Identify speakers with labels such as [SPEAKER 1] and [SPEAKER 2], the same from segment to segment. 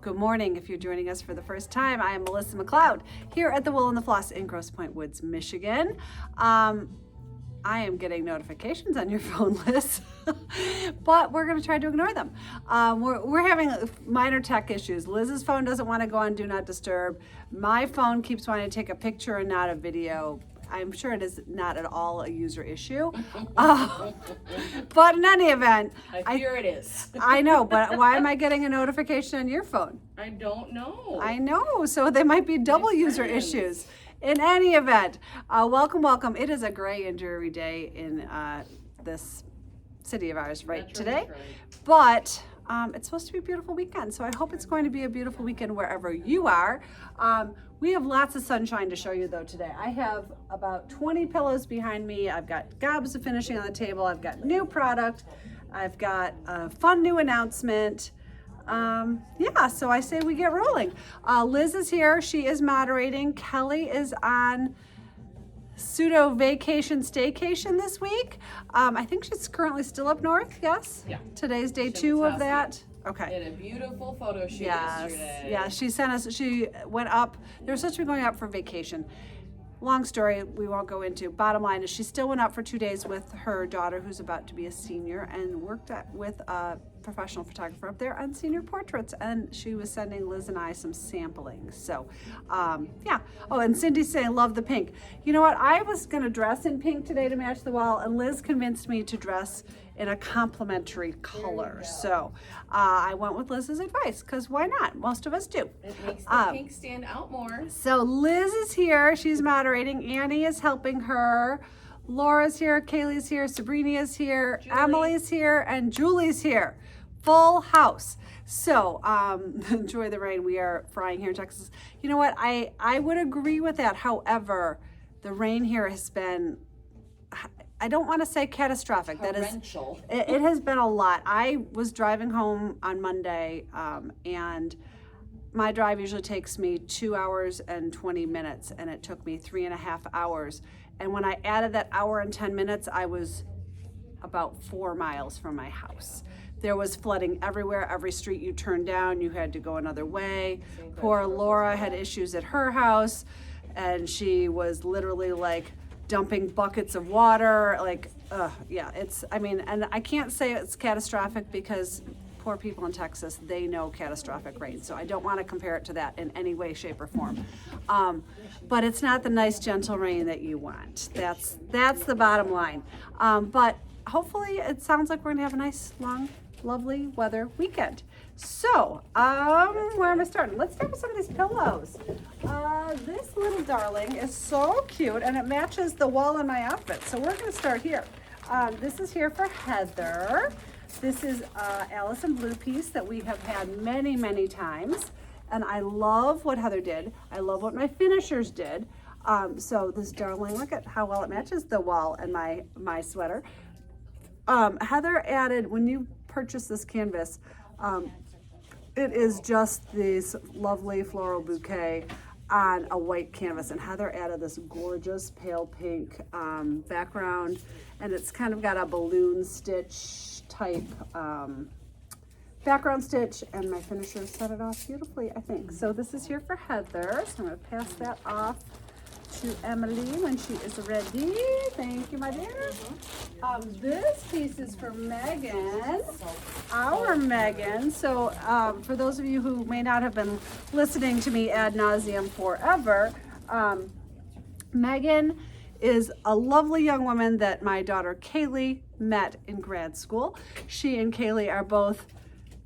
[SPEAKER 1] Good morning. If you're joining us for the first time, I am Melissa McLeod here at the Wool and the Floss in Grosse Pointe Woods, Michigan. I am getting notifications on your phone, Liz, but we're going to try to ignore them. We're having minor tech issues. Liz's phone doesn't want to go on Do Not Disturb. My phone keeps wanting to take a picture and not a video. I'm sure it is not at all a user issue. But in any event,
[SPEAKER 2] I fear it is.
[SPEAKER 1] I know, but why am I getting a notification on your phone?
[SPEAKER 2] I don't know.
[SPEAKER 1] I know, so they might be double user issues. In any event, welcome. It is a gray and dreary day in this city of ours today, but it's supposed to be a beautiful weekend, so I hope it's going to be a beautiful weekend wherever you are. We have lots of sunshine to show you though today. I have about 20 pillows behind me. I've got gobs of finishing on the table. I've got new product. I've got a fun new announcement. So I say we get rolling. Liz is here. She is moderating. Kelly is on pseudo vacation staycation this week. I think she's currently still up north. Yes?
[SPEAKER 2] Yeah.
[SPEAKER 1] Today's day 2 of that. Okay.
[SPEAKER 2] Did a beautiful photo shoot yesterday.
[SPEAKER 1] Yeah, she went up. They were supposed to be going up for vacation. Long story we won't go into. Bottom line is she still went up for 2 days with her daughter, who's about to be a senior, and worked with a professional photographer up there on senior portraits, and she was sending Liz and I some sampling. So yeah. Oh, and Cindy's saying love the pink. You know what, I was gonna dress in pink today to match the wall, and Liz convinced me to dress in a complementary color. So I went with Liz's advice, because why not? Most of us do.
[SPEAKER 2] It makes the pink stand out more.
[SPEAKER 1] So Liz is here, she's moderating. Annie is helping her. Laura's here, Kaylee's here, Sabrina is here,
[SPEAKER 2] Julie.
[SPEAKER 1] Emily's here, and Julie's here. Full house. So enjoy the rain. We are frying here in Texas. You know what, I would agree with that. However, the rain here has been, I don't want to say catastrophic.
[SPEAKER 2] Torrential.
[SPEAKER 1] That is, it has been a lot. I was driving home on Monday, and my drive usually takes me 2 hours and 20 minutes, and it took me 3.5 hours. And when I added that hour and 10 minutes, I was about 4 miles from my house. There was flooding everywhere. Every street you turned down, you had to go another way. Poor Laura had issues at her house, and she was literally like dumping buckets of water, and I can't say it's catastrophic because poor people in Texas, they know catastrophic rain. So I don't want to compare it to that in any way, shape, or form. But it's not the nice, gentle rain that you want. That's the bottom line. But hopefully it sounds like we're gonna have a nice, long, lovely weather weekend. So, where am I starting? Let's start with some of these pillows. This little darling is so cute, and it matches the wall in my outfit. So we're gonna start here. This is here for Heather. This is Allison Blue piece that we have had many, many times. And I love what Heather did. I love what my finishers did. So this darling, look at how well it matches the wall and my sweater. Heather added, when you purchase this canvas, it is just this lovely floral bouquet on a white canvas, and Heather added this gorgeous pale pink background, and it's kind of got a balloon stitch type background stitch, and my finishers set it off beautifully, I think. So this is here for Heather, so I'm going to pass that off to Emily when she is ready. Thank you, my dear. This piece is for Megan, our Megan. So for those of you who may not have been listening to me ad nauseum forever, Megan is a lovely young woman that my daughter Kaylee met in grad school. She and Kaylee are both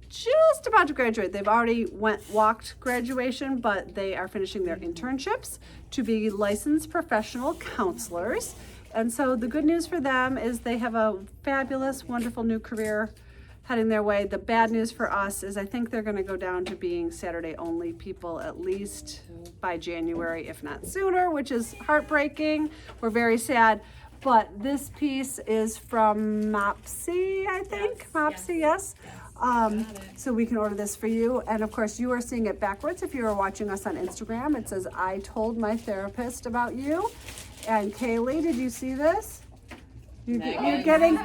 [SPEAKER 1] just about to graduate. They've already walked graduation, but they are finishing their internships to be licensed professional counselors. And so the good news for them is they have a fabulous, wonderful new career heading their way. The bad news for us is I think they're going to go down to being Saturday only people at least by January, if not sooner, which is heartbreaking. We're very sad. But this piece is from Mopsy, I think. Yes, Mopsy, yes. So we can order this for you. And of course, you are seeing it backwards. If you are watching us on Instagram, it says, I told my therapist about you. And Kaylee, did you see this? You're getting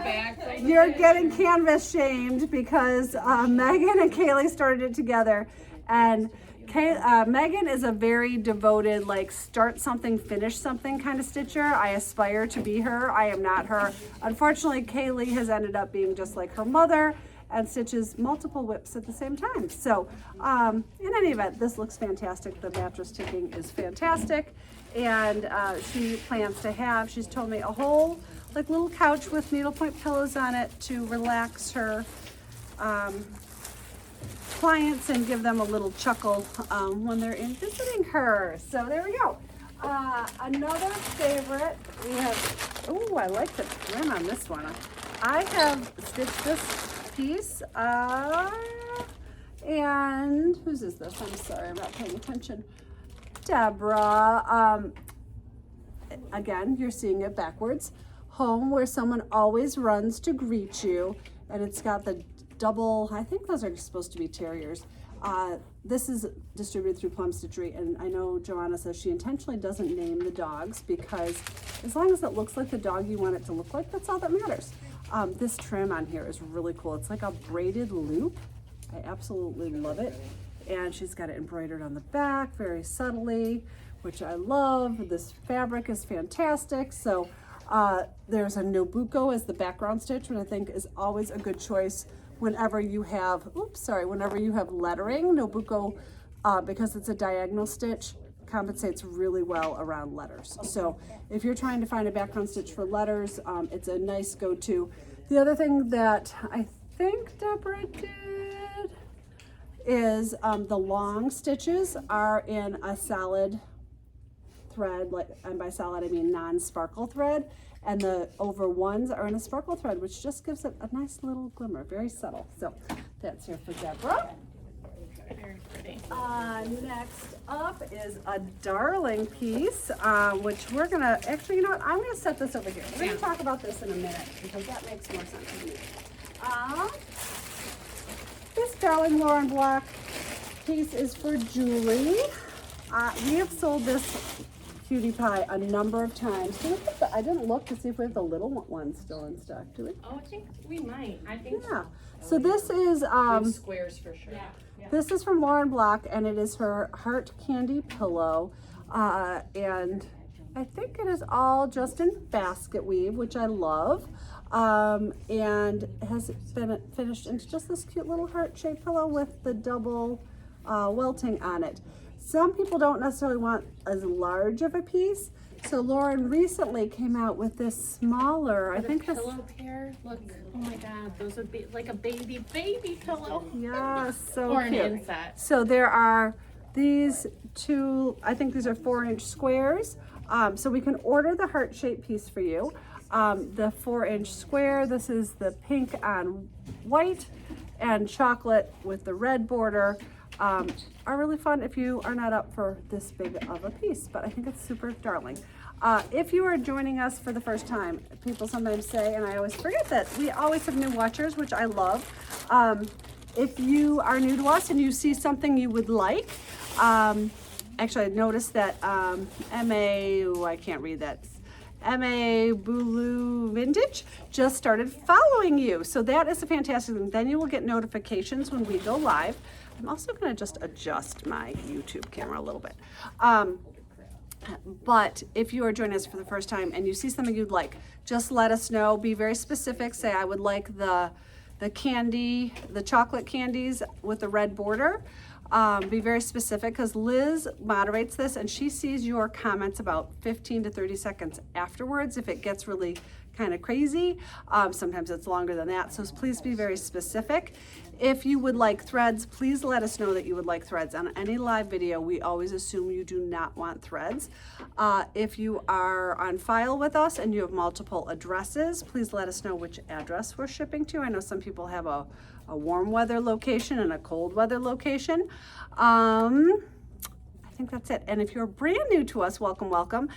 [SPEAKER 1] canvas shamed because Megan and Kaylee started it together. And Megan is a very devoted, like start something, finish something kind of stitcher. I aspire to be her. I am not her. Unfortunately, Kaylee has ended up being just like her mother and stitches multiple whips at the same time. So in any event, this looks fantastic. The mattress ticking is fantastic. And she plans to have, she's told me, a whole like little couch with needlepoint pillows on it to relax her clients and give them a little chuckle when they're in visiting her. So there we go. Another favorite, we have, oh, I like the trim on this one. I have stitched this piece, and whose is this? I'm sorry, I'm not paying attention. Deborah. Again, you're seeing it backwards. Home where someone always runs to greet you, and it's got the double, I think those are supposed to be terriers. This is distributed through Plum Stitchery, and I know Joanna says she intentionally doesn't name the dogs because as long as it looks like the dog you want it to look like, that's all that matters. This trim on here is really cool. It's like a braided loop. I absolutely love it. And she's got it embroidered on the back very subtly, which I love. This fabric is fantastic. So there's a Nobuko as the background stitch, which I think is always a good choice whenever you have, whenever you have lettering. Nobuko, because it's a diagonal stitch, compensates really well around letters. So if you're trying to find a background stitch for letters, it's a nice go-to. The other thing that I think Deborah did is the long stitches are in a solid thread, and by solid I mean non-sparkle thread, and the over ones are in a sparkle thread, which just gives it a nice little glimmer, very subtle. So that's here for Deborah.
[SPEAKER 2] Very pretty.
[SPEAKER 1] Next up is a darling piece, which we're gonna, actually, you know what, I'm gonna set this over here. We're gonna talk about this in a minute because that makes more sense to me. This darling Lauren Block piece is for Julie. We have sold this cutie pie a number of times. I didn't look to see if we have the little one still in stock, do we?
[SPEAKER 2] Oh, I think we might. I think
[SPEAKER 1] Yeah. So this is
[SPEAKER 2] squares for sure. Yeah.
[SPEAKER 1] this is from Lauren Block, and it is her heart candy pillow, and I think it is all just in basket weave, which I love, and has been finished into just this cute little heart-shaped pillow with the double welting on it. Some people don't necessarily want as large of a piece, so Lauren recently came out with this smaller, I think this
[SPEAKER 3] pillow pair. Look, oh my God, those would be like a baby pillow.
[SPEAKER 1] yeah, so
[SPEAKER 3] Or an
[SPEAKER 1] cute.
[SPEAKER 3] inset.
[SPEAKER 1] So there are these two, I think these are 4-inch squares. So we can order the heart-shaped piece for you. The 4-inch square, this is the pink on white and chocolate with the red border. Are really fun if you are not up for this big of a piece, but I think it's super darling. If you are joining us for the first time, people sometimes say, and I always forget that, we always have new watchers, which I love. If you are new to us and you see something you would like, actually I noticed that I can't read that. MA Bulu Vintage just started following you. So that is a fantastic thing. Then you will get notifications when we go live. I'm also going to just adjust my YouTube camera a little bit. But if you are joining us for the first time and you see something you'd like, just let us know. Be very specific. Say, I would like the candy, the chocolate candies with the red border. Be very specific because Liz moderates this and she sees your comments about 15 to 30 seconds afterwards if it gets really kind of crazy. Sometimes it's longer than that, so please be very specific. If you would like threads, please let us know that you would like threads. On any live video, we always assume you do not want threads. If you are on file with us and you have multiple addresses, please let us know which address we're shipping to. I know some people have a warm weather location and a cold weather location. I think that's it. And if you're brand new to us, welcome.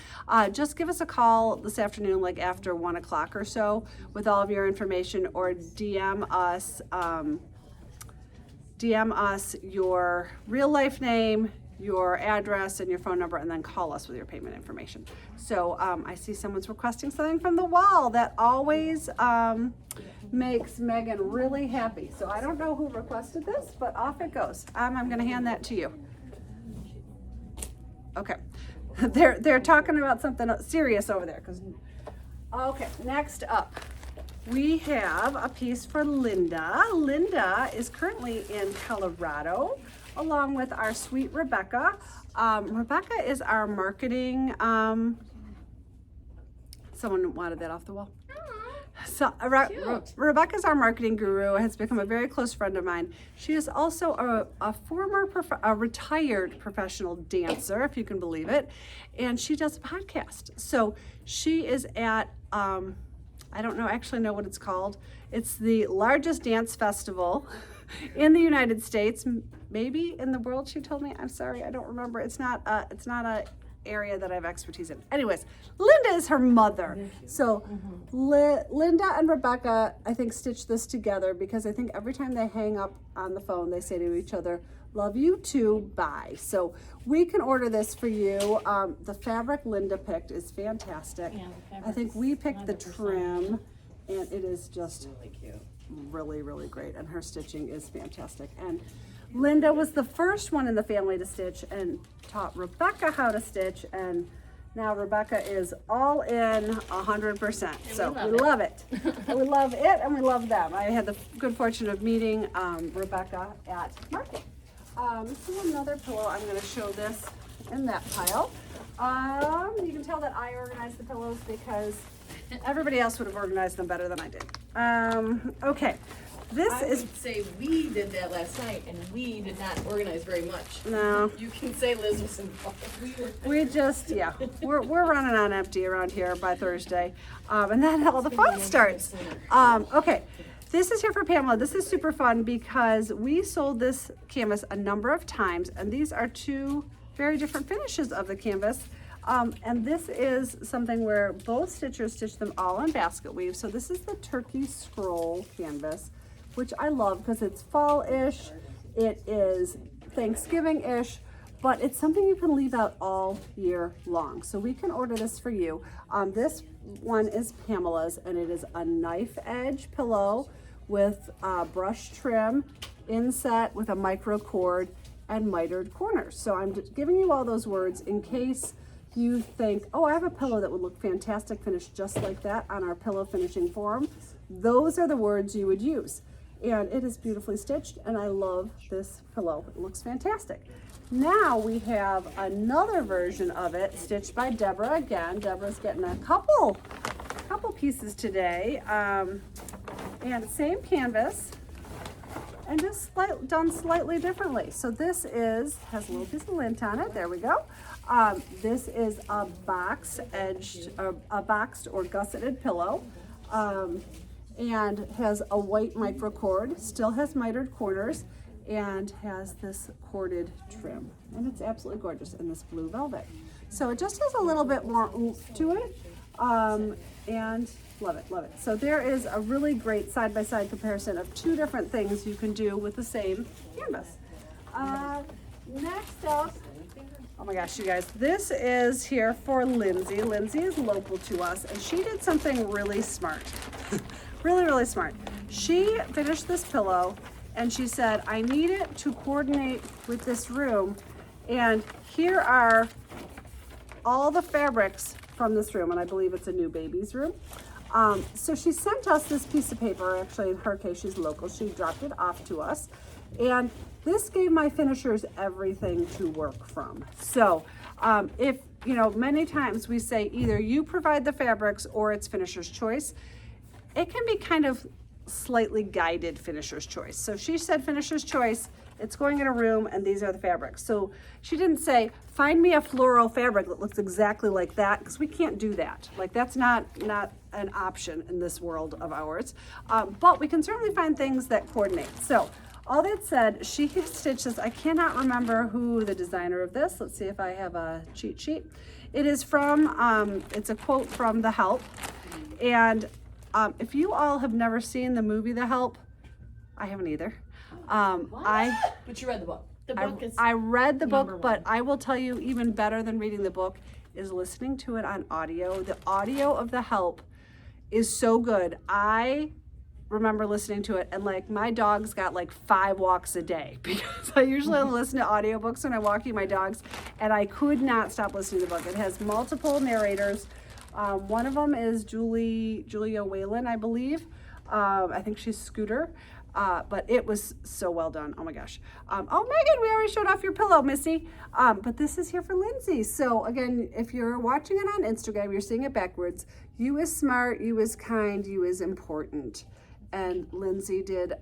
[SPEAKER 1] Just give us a call this afternoon, like after 1 o'clock or so, with all of your information, or DM us your real life name, your address, and your phone number, and then call us with your payment information. So I see someone's requesting something from the wall. That always makes Megan really happy. So I don't know who requested this, but off it goes. I'm gonna hand that to you. Okay, they're talking about something serious over there. Okay, next up, we have a piece for Linda. Linda is currently in Colorado, along with our sweet Rebecca. Rebecca is our marketing, someone wanted that off the wall. So Rebecca's our marketing guru, has become a very close friend of mine. She is also a retired professional dancer, if you can believe it, and she does a podcast. So she is at, I don't actually know what it's called. It's the largest dance festival in the United States, maybe in the world, she told me. I'm sorry, I don't remember. It's not a area that I have expertise in. Anyways, Linda is her mother. So Linda and Rebecca, I think, stitched this together because I think every time they hang up on the phone, they say to each other, "Love you too, bye." So we can order this for you. The fabric Linda picked is fantastic.
[SPEAKER 2] Yeah,
[SPEAKER 1] I think we picked the
[SPEAKER 2] 100%.
[SPEAKER 1] trim, and it is just really, really great. And her stitching is fantastic. And Linda was the first one in the family to stitch and taught Rebecca how to stitch, and now Rebecca is all in 100%. So we love it. We love it and we love them. I had the good fortune of meeting Rebecca at market. This is another pillow. I'm going to show this in that pile. You can tell that I organized the pillows because everybody else would have organized them better than I did. Okay.
[SPEAKER 4] I would say we did that last night, and we did not organize very much.
[SPEAKER 1] No.
[SPEAKER 4] You can say Liz was involved.
[SPEAKER 1] We just, yeah, we're running on empty around here by Thursday, and then all the fun starts. Okay, this is here for Pamela. This is super fun because we sold this canvas a number of times, and these are two very different finishes of the canvas. And this is something where both stitchers stitch them all on basket weave. So this is the Turkey Scroll canvas, which I love because it's fall-ish, it is Thanksgiving-ish, but it's something you can leave out all year long. So we can order this for you. This one is Pamela's, and it is a knife edge pillow with brush trim, inset with a micro cord, and mitered corners. So I'm just giving you all those words in case you think, oh, I have a pillow that would look fantastic finished just like that on our pillow finishing forum. Those are the words you would use. And it is beautifully stitched, and I love this pillow. It looks fantastic. Now we have another version of it stitched by Deborah again. Deborah's getting a couple pieces today. And same canvas, and just done slightly differently. So this has a little piece of lint on it. There we go. This is a boxed or gusseted pillow. And has a white micro cord, still has mitered corners, and has this corded trim. And it's absolutely gorgeous in this blue velvet. So it just has a little bit more oomph to it, and love it, love it. So there is a really great side-by-side comparison of two different things you can do with the same canvas. Next up, oh my gosh, you guys, this is here for Lindsay. Lindsay is local to us, and she did something really smart. Really, really smart. She finished this pillow, and she said, I need it to coordinate with this room, and here are all the fabrics from this room, and I believe it's a new baby's room. So she sent us this piece of paper. Actually, in her case, she's local. She dropped it off to us, and this gave my finishers everything to work from. So if, many times we say either you provide the fabrics or it's finisher's choice, it can be kind of slightly guided finisher's choice. So she said finisher's choice, it's going in a room, and these are the fabrics. So she didn't say, find me a floral fabric that looks exactly like that, because we can't do that. Like, that's not an option in this world of ours. But we can certainly find things that coordinate. So all that said, she stitched this. I cannot remember who the designer of this. Let's see if I have a cheat sheet. It is from, it's a quote from The Help. And if you all have never seen the movie The Help, I haven't either.
[SPEAKER 4] But you read the book.
[SPEAKER 3] The book is
[SPEAKER 1] I read the book,
[SPEAKER 3] number
[SPEAKER 1] but
[SPEAKER 3] one.
[SPEAKER 1] I will tell you, even better than reading the book is listening to it on audio. The audio of The Help is so good. I remember listening to it, and like my dogs got like 5 walks a day because I usually listen to audiobooks when I'm walking my dogs, and I could not stop listening to the book. It has multiple narrators. One of them is Julia Whalen, I believe. I think she's Scooter. But it was so well done. Oh my gosh. Oh, Megan, we already showed off your pillow, Missy. But this is here for Lindsay. So again, if you're watching it on Instagram, you're seeing it backwards. You is smart, you is kind, you is important. And Lindsay did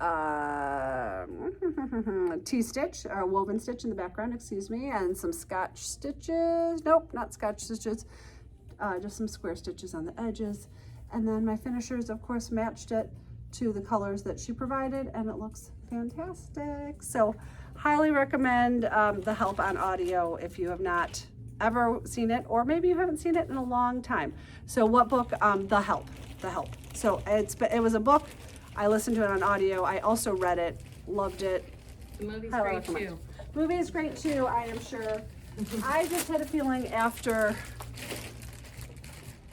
[SPEAKER 1] T-stitch, or woven stitch in the background, excuse me, and some Scotch stitches. Nope, not Scotch stitches. Just some square stitches on the edges. And then my finishers, of course, matched it to the colors that she provided, and it looks fantastic. So highly recommend the help on audio if you have not ever seen it, or maybe you haven't seen it in a long time. So what book? The Help. So it was a book. I listened to it on audio. I also read it, loved it.
[SPEAKER 2] The movie's
[SPEAKER 1] Highly
[SPEAKER 2] great
[SPEAKER 1] recommend.
[SPEAKER 2] too.
[SPEAKER 1] Movie is great too, I am sure. I just had a feeling after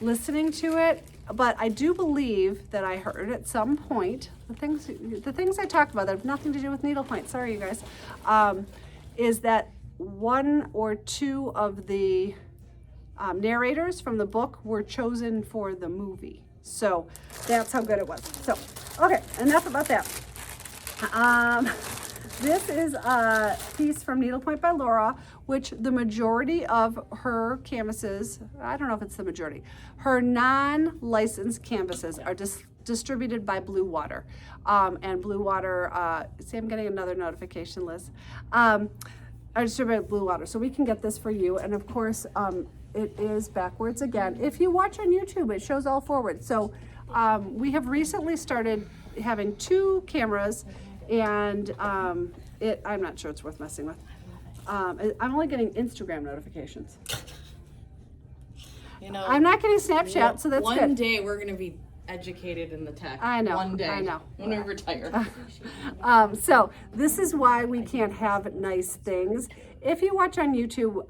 [SPEAKER 1] listening to it, but I do believe that I heard at some point, the things I talked about that have nothing to do with needlepoint, sorry you guys, is that 1 or 2 of the narrators from the book were chosen for the movie. So that's how good it was. So, okay, enough about that. This is a piece from Needlepoint by Laura, which the majority of her canvases, I don't know if it's the majority, her non-licensed canvases are distributed by Blue Water. And Blue Water, see, I'm getting another notification, Liz. Are distributed by Blue Water. So we can get this for you. And of course, it is backwards again. If you watch on YouTube, it shows all forward. So we have recently started having 2 cameras, and I'm not sure it's worth messing with. I'm only getting Instagram notifications.
[SPEAKER 4] You know,
[SPEAKER 1] I'm not getting Snapchat, so that's
[SPEAKER 4] one
[SPEAKER 1] good.
[SPEAKER 4] day we're gonna be educated in the tech.
[SPEAKER 1] I know,
[SPEAKER 4] One day.
[SPEAKER 1] I know.
[SPEAKER 4] When we retire.
[SPEAKER 1] So this is why we can't have nice things. If you watch on YouTube,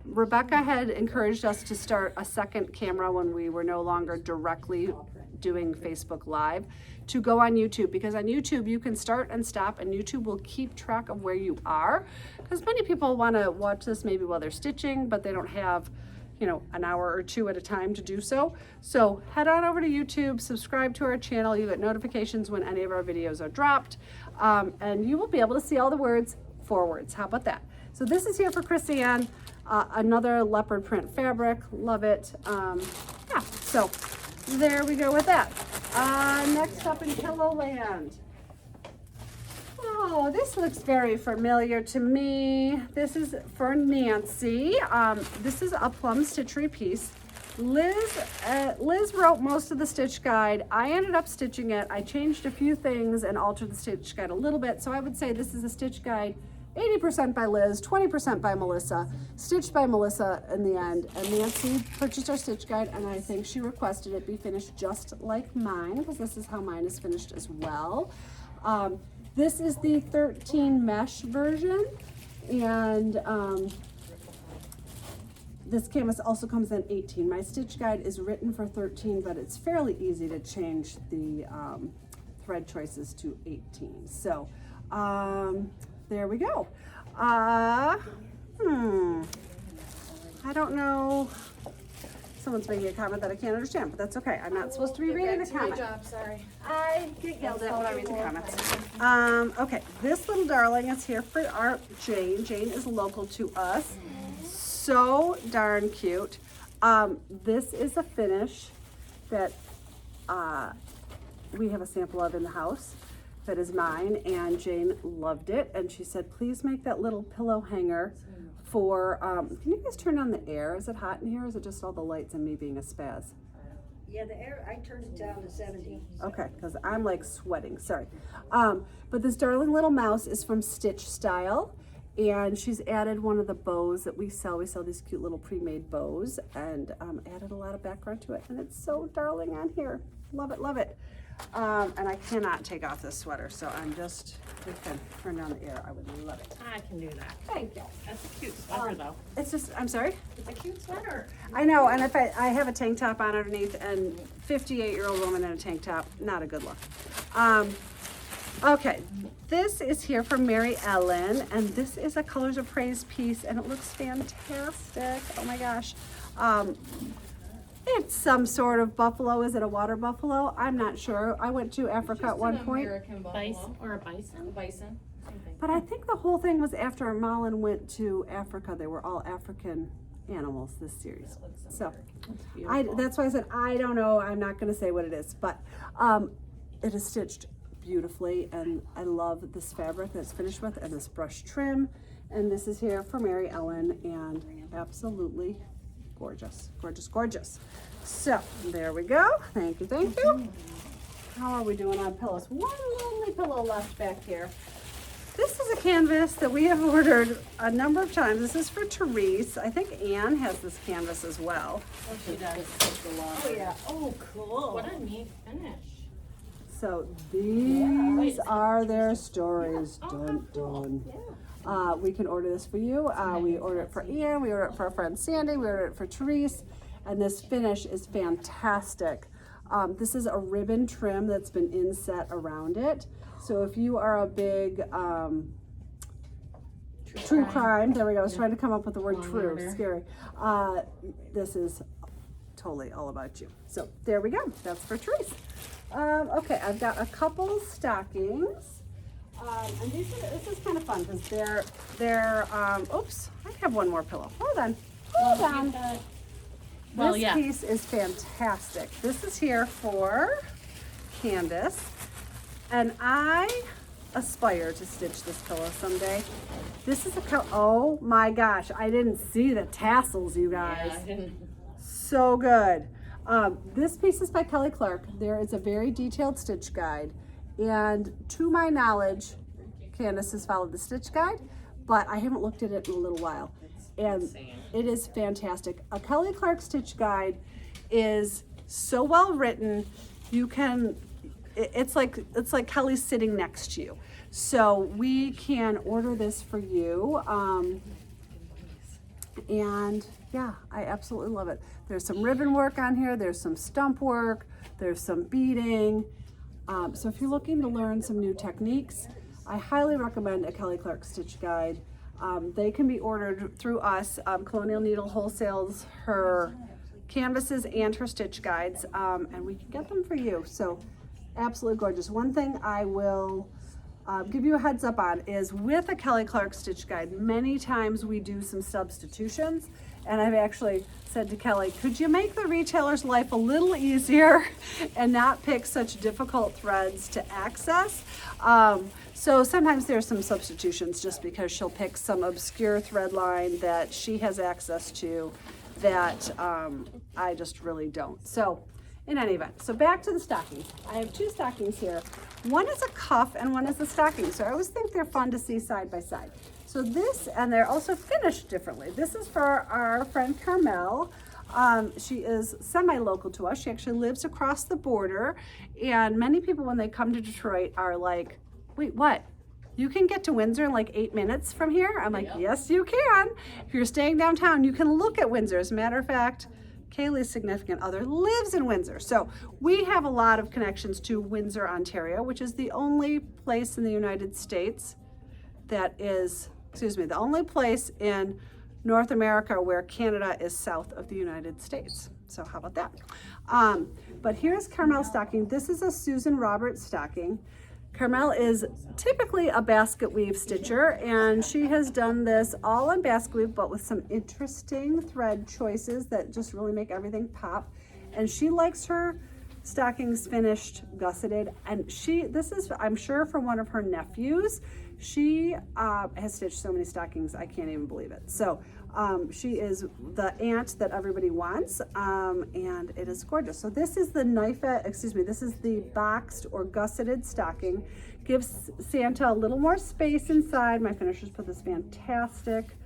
[SPEAKER 1] Rebecca had encouraged us to start a second camera when we were no longer directly doing Facebook Live, to go on YouTube, because on YouTube you can start and stop, and YouTube will keep track of where you are, because many people want to watch this maybe while they're stitching, but they don't have, you know, an hour or 2 at a time to do so. So head on over to YouTube, subscribe to our channel. You get notifications when any of our videos are dropped, and you will be able to see all the words forwards. How about that? So this is here for Chrisanne, another leopard print fabric. Love it. Yeah, so there we go with that. Next up in Pillow Land. Oh, this looks very familiar to me. This is for Nancy. This is a plum stitchery piece. Liz wrote most of the stitch guide. I ended up stitching it. I changed a few things and altered the stitch guide a little bit. So I would say this is a stitch guide 80% by Liz, 20% by Melissa, stitched by Melissa in the end. And Nancy purchased our stitch guide, and I think she requested it be finished just like mine, because this is how mine is finished as well. This is the 13 mesh version, and this canvas also comes in 18. My stitch guide is written for 13, but it's fairly easy to change the thread choices to 18. So there we go. I don't know. Someone's making a comment that I can't understand, but that's okay. I'm not supposed to be reading the comment.
[SPEAKER 2] Sorry.
[SPEAKER 1] I get yelled at when I read the comments. Okay, this little darling is here for our Jane. Jane is local to us. So darn cute. This is a finish that we have a sample of in the house that is mine, and Jane loved it, and she said, please make that little pillow hanger for, can you guys turn on the air? Is it hot in here, or is it just all the lights and me being a spaz?
[SPEAKER 5] Yeah, the air, I turned it down to 70.
[SPEAKER 1] Okay, because I'm like sweating, sorry. But this darling little mouse is from Stitch Style, and she's added one of the bows that we sell. We sell these cute little pre-made bows, and added a lot of background to it, and it's so darling on here. Love it, love it. And I cannot take off this sweater, so I'm just, if we can turn down the air, I would love it.
[SPEAKER 3] I can do that.
[SPEAKER 1] Thank you.
[SPEAKER 3] That's a cute sweater though.
[SPEAKER 1] It's just, I'm sorry?
[SPEAKER 3] It's It's a cute sweater.
[SPEAKER 1] I know, and if I have a tank top on underneath, and 58-year-old woman in a tank top, not a good look. Okay, this is here from Mary Ellen, and this is a Colors of Praise piece, and it looks fantastic. Oh my gosh. It's some sort of buffalo. Is it a water buffalo? I'm not sure. I went to Africa at one point.
[SPEAKER 4] American
[SPEAKER 3] Bison
[SPEAKER 4] buffalo.
[SPEAKER 3] or a bison.
[SPEAKER 4] Bison. Same thing.
[SPEAKER 1] But I think the whole thing was after Malin went to Africa. They were all African animals, this series. So that's why I said, I don't know. I'm not going to say what it is, but it is stitched beautifully, and I love this fabric that it's finished with, and this brush trim. And this is here for Mary Ellen, and absolutely gorgeous, gorgeous, gorgeous. So there we go. Thank you, thank you. How are we doing on pillows? One lonely pillow left back here. This is a canvas that we have ordered a number of times. This is for Therese. I think Anne has this canvas as well.
[SPEAKER 3] Oh, she does.
[SPEAKER 5] Oh, yeah. Oh, cool.
[SPEAKER 3] What a neat finish.
[SPEAKER 1] So these are their stories. Dun, dun. We can order this for you. We order it for Anne. We order it for our friend Sandy. We order it for Therese. And this finish is fantastic. This is a ribbon trim that's been inset around it. So if you are a big true crime, there we go. I was trying to come up with the word true.
[SPEAKER 3] Order.
[SPEAKER 1] Scary. This is totally all about you. So there we go. That's for Therese. Okay, I've got a couple stockings. And this is kind of fun because they're oops, I have one more pillow. Hold on. Hold on.
[SPEAKER 3] Well,
[SPEAKER 1] This
[SPEAKER 3] yeah.
[SPEAKER 1] piece is fantastic. This is here for Candace, and I aspire to stitch this pillow someday. This is oh my gosh, I didn't see the tassels, you guys.
[SPEAKER 4] Yeah, I didn't.
[SPEAKER 1] So good. This piece is by Kelly Clark. There is a very detailed stitch guide, and to my knowledge, Candace has followed the stitch guide, but I haven't looked at it in a little while. And it is fantastic. A Kelly Clark stitch guide is so well written. You can, it's like Kelly's sitting next to you. So we can order this for you. And yeah, I absolutely love it. There's some ribbon work on here. There's some stump work. There's some beading. So if you're looking to learn some new techniques, I highly recommend a Kelly Clark stitch guide. They can be ordered through us. Colonial Needle wholesales her canvases and her stitch guides, and we can get them for you. So absolutely gorgeous. One thing I will give you a heads up on is with a Kelly Clark stitch guide, many times we do some substitutions, and I've actually said to Kelly, could you make the retailer's life a little easier and not pick such difficult threads to access? So sometimes there's some substitutions just because she'll pick some obscure thread line that she has access to that I just really don't. So in any event, so back to the stockings. I have two stockings here. One is a cuff and one is a stocking. So I always think they're fun to see side by side. So this, and they're also finished differently. This is for our friend Carmel. She is semi-local to us. She actually lives across the border. And many people when they come to Detroit are like, wait, what? You can get to Windsor in like 8 minutes from here? I'm like, yes, you can. If you're staying downtown, you can look at Windsor. As a matter of fact, Kaylee's significant other lives in Windsor. So we have a lot of connections to Windsor, Ontario, which is the only place in the United States that is, the only place in North America where Canada is south of the United States. So how about that? But here's Carmel's stocking. This is a Susan Roberts stocking. Carmel is typically a basket weave stitcher, and she has done this all in basket weave, but with some interesting thread choices that just really make everything pop. And she likes her stockings finished gusseted, and this is, I'm sure, from one of her nephews. She has stitched so many stockings, I can't even believe it. So she is the aunt that everybody wants, and it is gorgeous. So this is the this is the boxed or gusseted stocking. Gives Santa a little more space inside. My finishers put this fantastic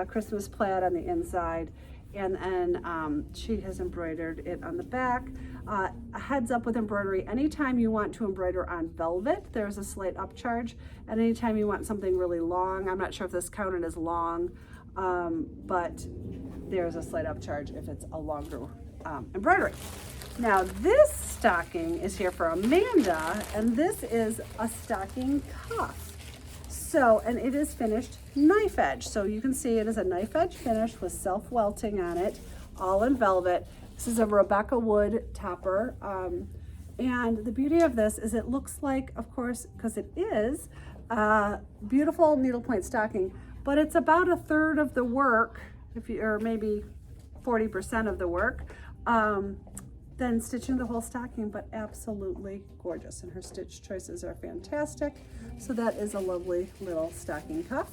[SPEAKER 1] Christmas plaid on the inside. And then she has embroidered it on the back. A heads up with embroidery, anytime you want to embroider on velvet, there's a slight upcharge. And anytime you want something really long, I'm not sure if this counted as long, but there's a slight upcharge if it's a longer embroidery. Now this stocking is here for Amanda, and this is a stocking cuff. So, and it is finished knife edge. So you can see it is a knife edge finish with self-welting on it, all in velvet. This is a Rebecca Wood topper. And the beauty of this is it looks like, of course, because it is a beautiful needlepoint stocking, but it's about a third of the work, or maybe 40% of the work, than stitching the whole stocking, but absolutely gorgeous. And her stitch choices are fantastic. So that is a lovely little stocking cuff.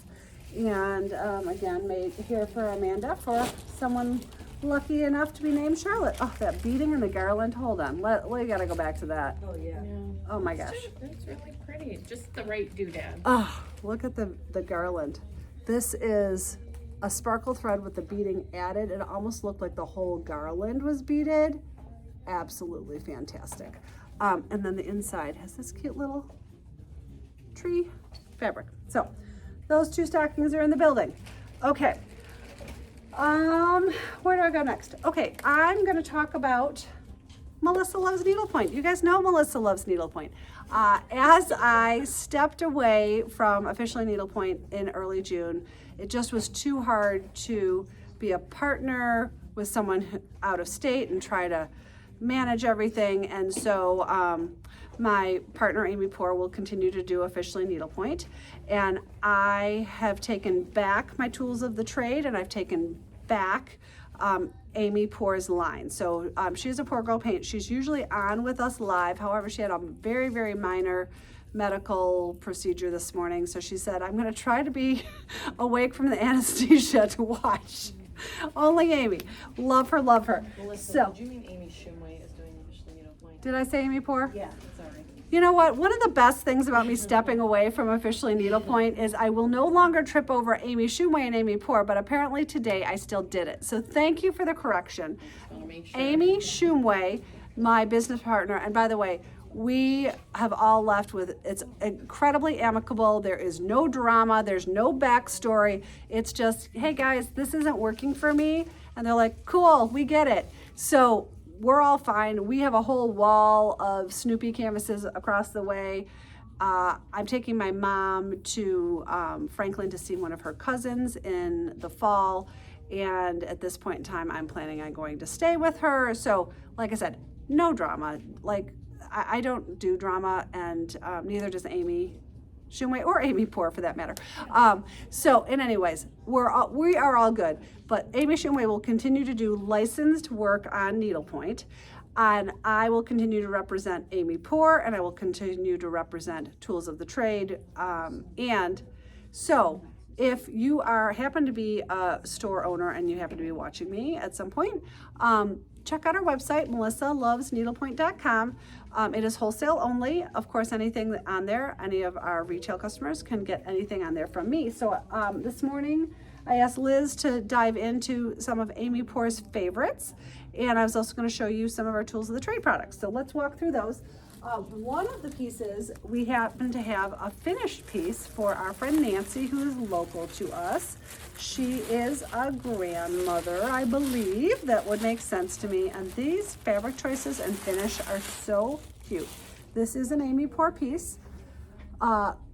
[SPEAKER 1] And again, made here for Amanda, for someone lucky enough to be named Charlotte. Oh, that beading and the garland. Hold on, we gotta go back to that.
[SPEAKER 5] Oh, yeah.
[SPEAKER 1] Oh my gosh.
[SPEAKER 2] That's really pretty. Just the right doodad.
[SPEAKER 1] Oh, look at the garland. This is a sparkle thread with the beading added. It almost looked like the whole garland was beaded. Absolutely fantastic. And then the inside has this cute little tree fabric. So those two stockings are in the building. Okay. Where do I go next? Okay, I'm gonna talk about Melissa Loves Needlepoint. You guys know Melissa Loves Needlepoint. As I stepped away from officially Needlepoint in early June, it just was too hard to be a partner with someone out of state and try to manage everything. And so my partner Amy Poor will continue to do officially Needlepoint, and I have taken back my tools of the trade, and I've taken back Amy Poor's line. So she's a Poor Girl Paint. She's usually on with us live. However, she had a very, very minor medical procedure this morning. So she said, I'm going to try to be awake from the anesthesia to watch. Only Amy. Love her, love her.
[SPEAKER 4] Melissa,
[SPEAKER 1] So,
[SPEAKER 4] did you mean Amy Shumway is doing officially Needlepoint?
[SPEAKER 1] did I say Amy Poor?
[SPEAKER 5] Yeah, sorry.
[SPEAKER 1] You know what? One of the best things about me stepping away from officially Needlepoint is I will no longer trip over Amy Shumway and Amy Poor, but apparently today I still did it. So thank you for the correction.
[SPEAKER 4] I'll make sure.
[SPEAKER 1] Amy Shumway, my business partner, and by the way, we have all left with, it's incredibly amicable. There is no drama. There's no backstory. It's just, hey guys, this isn't working for me. And they're like, cool, we get it. So we're all fine. We have a whole wall of Snoopy canvases across the way. I'm taking my mom to Franklin to see one of her cousins in the fall. And at this point in time, I'm planning on going to stay with her. So like I said, no drama. Like, I don't do drama, and neither does Amy Shumway or Amy Poor for that matter. So in anyways, we are all good. But Amy Shumway will continue to do licensed work on needlepoint, and I will continue to represent Amy Poor, and I will continue to represent Tools of the Trade. And so if you happen to be a store owner and you happen to be watching me at some point, check out our website, melissalovesneedlepoint.com. It is wholesale only. Of course, anything on there, any of our retail customers can get anything on there from me. So this morning, I asked Liz to dive into some of Amy Poor's favorites, and I was also going to show you some of our Tools of the Trade products. So let's walk through those. One of the pieces, we happen to have a finished piece for our friend Nancy, who is local to us. She is a grandmother, I believe. That would make sense to me. And these fabric choices and finish are so cute. This is an Amy Poor piece.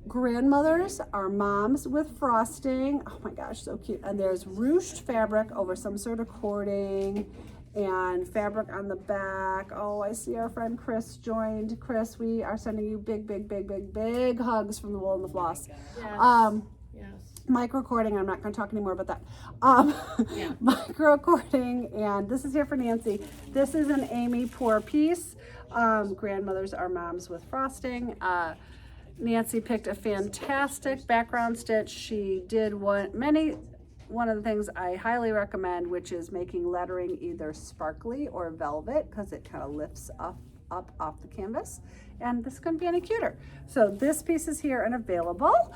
[SPEAKER 1] Grandmothers are moms with frosting. Oh my gosh, so cute. And there's ruched fabric over some sort of cording and fabric on the back. Oh, I see our friend Chris joined. Chris, we are sending you big, big, big, big, big hugs from the Wool and the Floss.
[SPEAKER 2] Yes. Yes.
[SPEAKER 1] Micro cording, I'm not going to talk anymore about that. Micro cording, and this is here for Nancy. This is an Amy Poor piece. Grandmothers are moms with frosting. Nancy picked a fantastic background stitch. She did one of the things I highly recommend, which is making lettering either sparkly or velvet, because it kind of lifts up off the canvas, and this couldn't be any cuter. So this piece is here and available.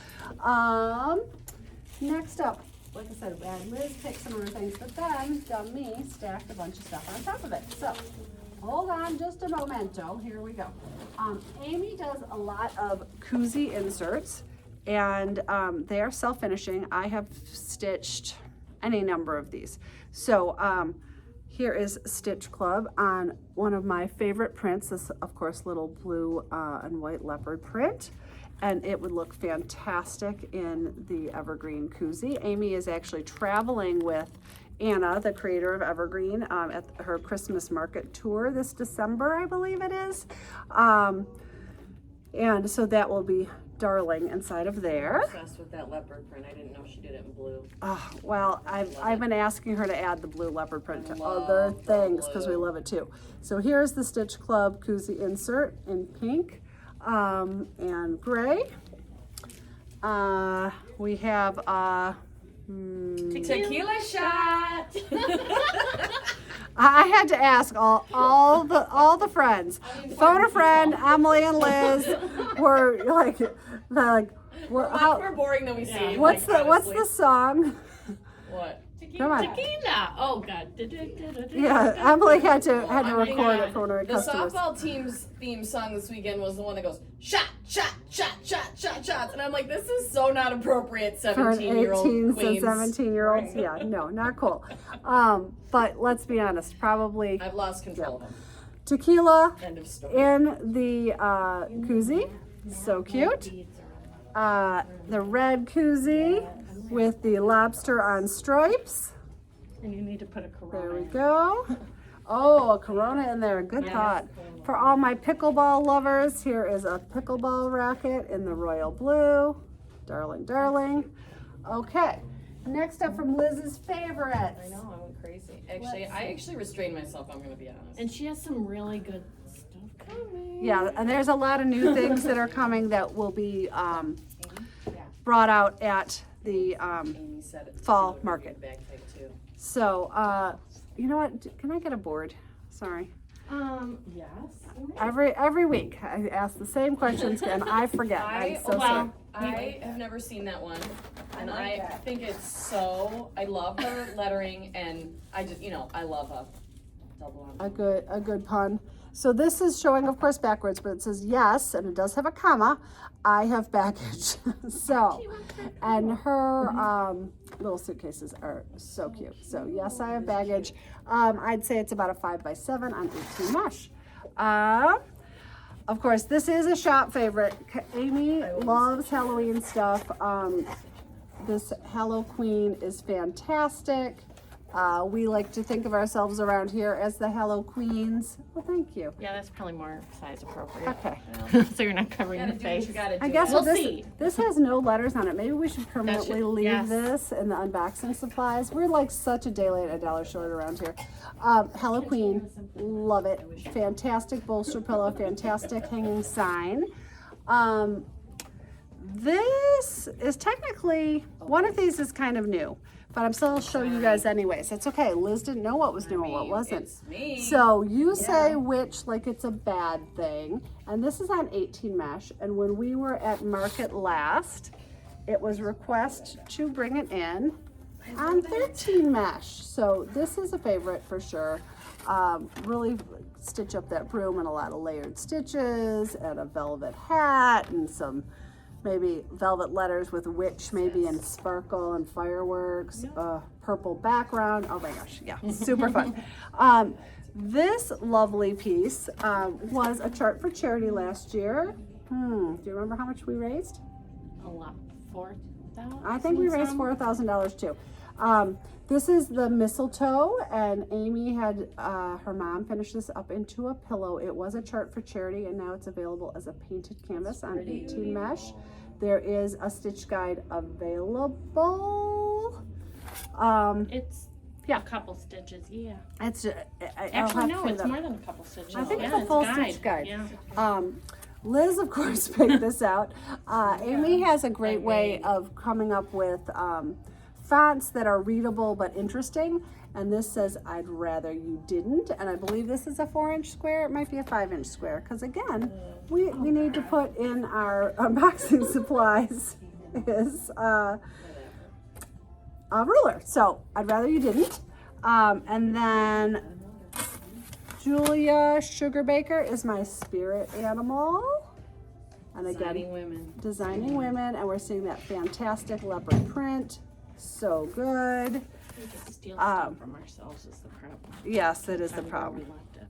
[SPEAKER 1] Next up, like I said, Liz picked some other things, but then me stacked a bunch of stuff on top of it. So hold on just a momento. Here we go. Amy does a lot of koozie inserts, and they are self-finishing. I have stitched any number of these. So here is Stitch Club on one of my favorite prints. This, of course, little blue and white leopard print. And it would look fantastic in the Evergreen koozie. Amy is actually traveling with Anna, the creator of Evergreen, at her Christmas market tour this December, I believe it is. And so that will be darling inside of there.
[SPEAKER 4] Obsessed with that leopard print. I didn't know she did it in blue.
[SPEAKER 1] Well, I've been asking her to add the blue leopard print to
[SPEAKER 4] Love
[SPEAKER 1] other
[SPEAKER 4] the
[SPEAKER 1] things because we
[SPEAKER 4] blue.
[SPEAKER 1] love it too. So here's the Stitch Club koozie insert in pink and gray. We have
[SPEAKER 4] Tequila shot.
[SPEAKER 1] I had to ask all the friends. Phone a friend, Emily and Liz were like
[SPEAKER 4] Much more boring than we seem.
[SPEAKER 1] what's
[SPEAKER 4] like,
[SPEAKER 1] the
[SPEAKER 4] honestly.
[SPEAKER 1] song?
[SPEAKER 4] What?
[SPEAKER 1] Come on.
[SPEAKER 3] Tequila. Oh God.
[SPEAKER 1] Yeah, Emily had to
[SPEAKER 4] Oh my
[SPEAKER 1] record
[SPEAKER 4] God.
[SPEAKER 1] it for one of her
[SPEAKER 4] The
[SPEAKER 1] customers.
[SPEAKER 4] softball team's theme song this weekend was the one that goes shot, shot, shot, shot, shot, shots, and I'm like, this is so not appropriate.
[SPEAKER 1] For an
[SPEAKER 4] 17-year-old
[SPEAKER 1] 18 to
[SPEAKER 4] queens.
[SPEAKER 1] 17-year-olds, yeah, no, not cool. But let's be honest, probably
[SPEAKER 4] I've lost control of them.
[SPEAKER 1] tequila
[SPEAKER 4] End of story.
[SPEAKER 1] in the koozie, so cute. The red koozie with the lobster on stripes.
[SPEAKER 3] And you need to put a Corona.
[SPEAKER 1] There we go. Oh, a Corona in there, good thought. For all my pickleball lovers, here is a pickleball racket in the royal blue. Darling, darling. Okay, next up from Liz's favorites.
[SPEAKER 4] I know, I went crazy. Actually, I actually restrained myself, I'm going to be honest.
[SPEAKER 3] And she has some really good stuff coming.
[SPEAKER 1] Yeah, and there's a lot of new things that are coming that will be brought out at the
[SPEAKER 4] Amy said it.
[SPEAKER 1] fall
[SPEAKER 4] She would
[SPEAKER 1] market.
[SPEAKER 4] be a bag type too.
[SPEAKER 1] So, you know what? Can I get a board? Sorry.
[SPEAKER 3] Yes.
[SPEAKER 1] Every week I ask the same questions and I forget. I'm so sorry.
[SPEAKER 4] I have never seen that one, and I think it's so. I love her lettering, and I just, I love a double on.
[SPEAKER 1] A good pun. So this is showing, of course, backwards, but it says yes, and it does have a comma. I have baggage. So, and her little suitcases are so cute. So yes, I have baggage. I'd say it's about a 5x7 on 18 mesh. Of course, this is a shop favorite. Amy loves Halloween stuff. This Hello Queen is fantastic. We like to think of ourselves around here as the Hello Queens. Well, thank you.
[SPEAKER 3] Yeah, that's probably more size appropriate.
[SPEAKER 1] Okay.
[SPEAKER 3] So you're not covering
[SPEAKER 4] Gotta
[SPEAKER 3] your
[SPEAKER 4] do what
[SPEAKER 3] face.
[SPEAKER 4] you gotta do.
[SPEAKER 1] I guess
[SPEAKER 3] We'll
[SPEAKER 1] this
[SPEAKER 3] see.
[SPEAKER 1] this has no letters on it. Maybe we should permanently leave
[SPEAKER 3] yes.
[SPEAKER 1] this in the unboxing supplies. We're like such a day late, a dollar short around here. Hello Queen, love it. Fantastic bolster pillow, fantastic hanging sign. This is technically, one of these is kind of new, but I'm still show you guys anyways. It's okay. Liz didn't know what was new and what wasn't.
[SPEAKER 4] It's me.
[SPEAKER 1] So you say which like it's a bad thing, and this is on 18 mesh, and when we were at market last, it was request to bring it in on 13 mesh. So this is a favorite for sure. Really stitch up that broom and a lot of layered stitches and a velvet hat and some maybe velvet letters with witch maybe and sparkle and fireworks, purple background. Oh my gosh, yeah, super fun. This lovely piece was a chart for charity last year. Do you remember how much we raised?
[SPEAKER 3] A lot. 4,000.
[SPEAKER 1] I think we raised $4,000 too. This is the mistletoe, and Amy had her mom finish this up into a pillow. It was a chart for charity, and now it's available as a painted canvas on 18 mesh. There is a stitch guide available.
[SPEAKER 3] It's
[SPEAKER 1] Yeah.
[SPEAKER 3] a couple stitches. Yeah.
[SPEAKER 1] It's
[SPEAKER 3] Actually, no, it's more than a couple stitches.
[SPEAKER 1] I think
[SPEAKER 3] yeah,
[SPEAKER 1] it's a full stitch guide.
[SPEAKER 3] Yeah.
[SPEAKER 1] Liz, of course, picked this out. Amy has a great way of coming up with fonts that are readable but interesting. And this says, I'd rather you didn't. And I believe this is a 4-inch square. It might be a 5-inch square. Because again, we need to put in our unboxing supplies is a ruler. So I'd rather you didn't. And then Julia Sugarbaker is my spirit animal. And again,
[SPEAKER 4] Designing women.
[SPEAKER 1] designing women, and we're seeing that fantastic leopard print. So good.
[SPEAKER 3] We could steal stuff from ourselves is the problem.
[SPEAKER 1] Yes, that is the
[SPEAKER 3] I don't know where
[SPEAKER 1] problem.
[SPEAKER 3] we left it.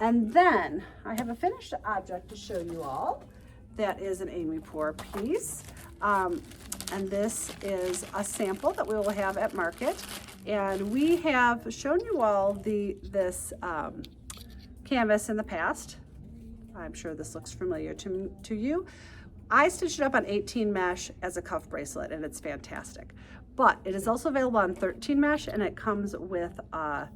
[SPEAKER 1] And then I have a finished object to show you all. That is an Amy Pour piece. And this is a sample that we will have at market. And we have shown you all this canvas in the past. I'm sure this looks familiar to you. I stitched it up on 18 mesh as a cuff bracelet, and it's fantastic. But it is also available on 13 mesh, and it comes with a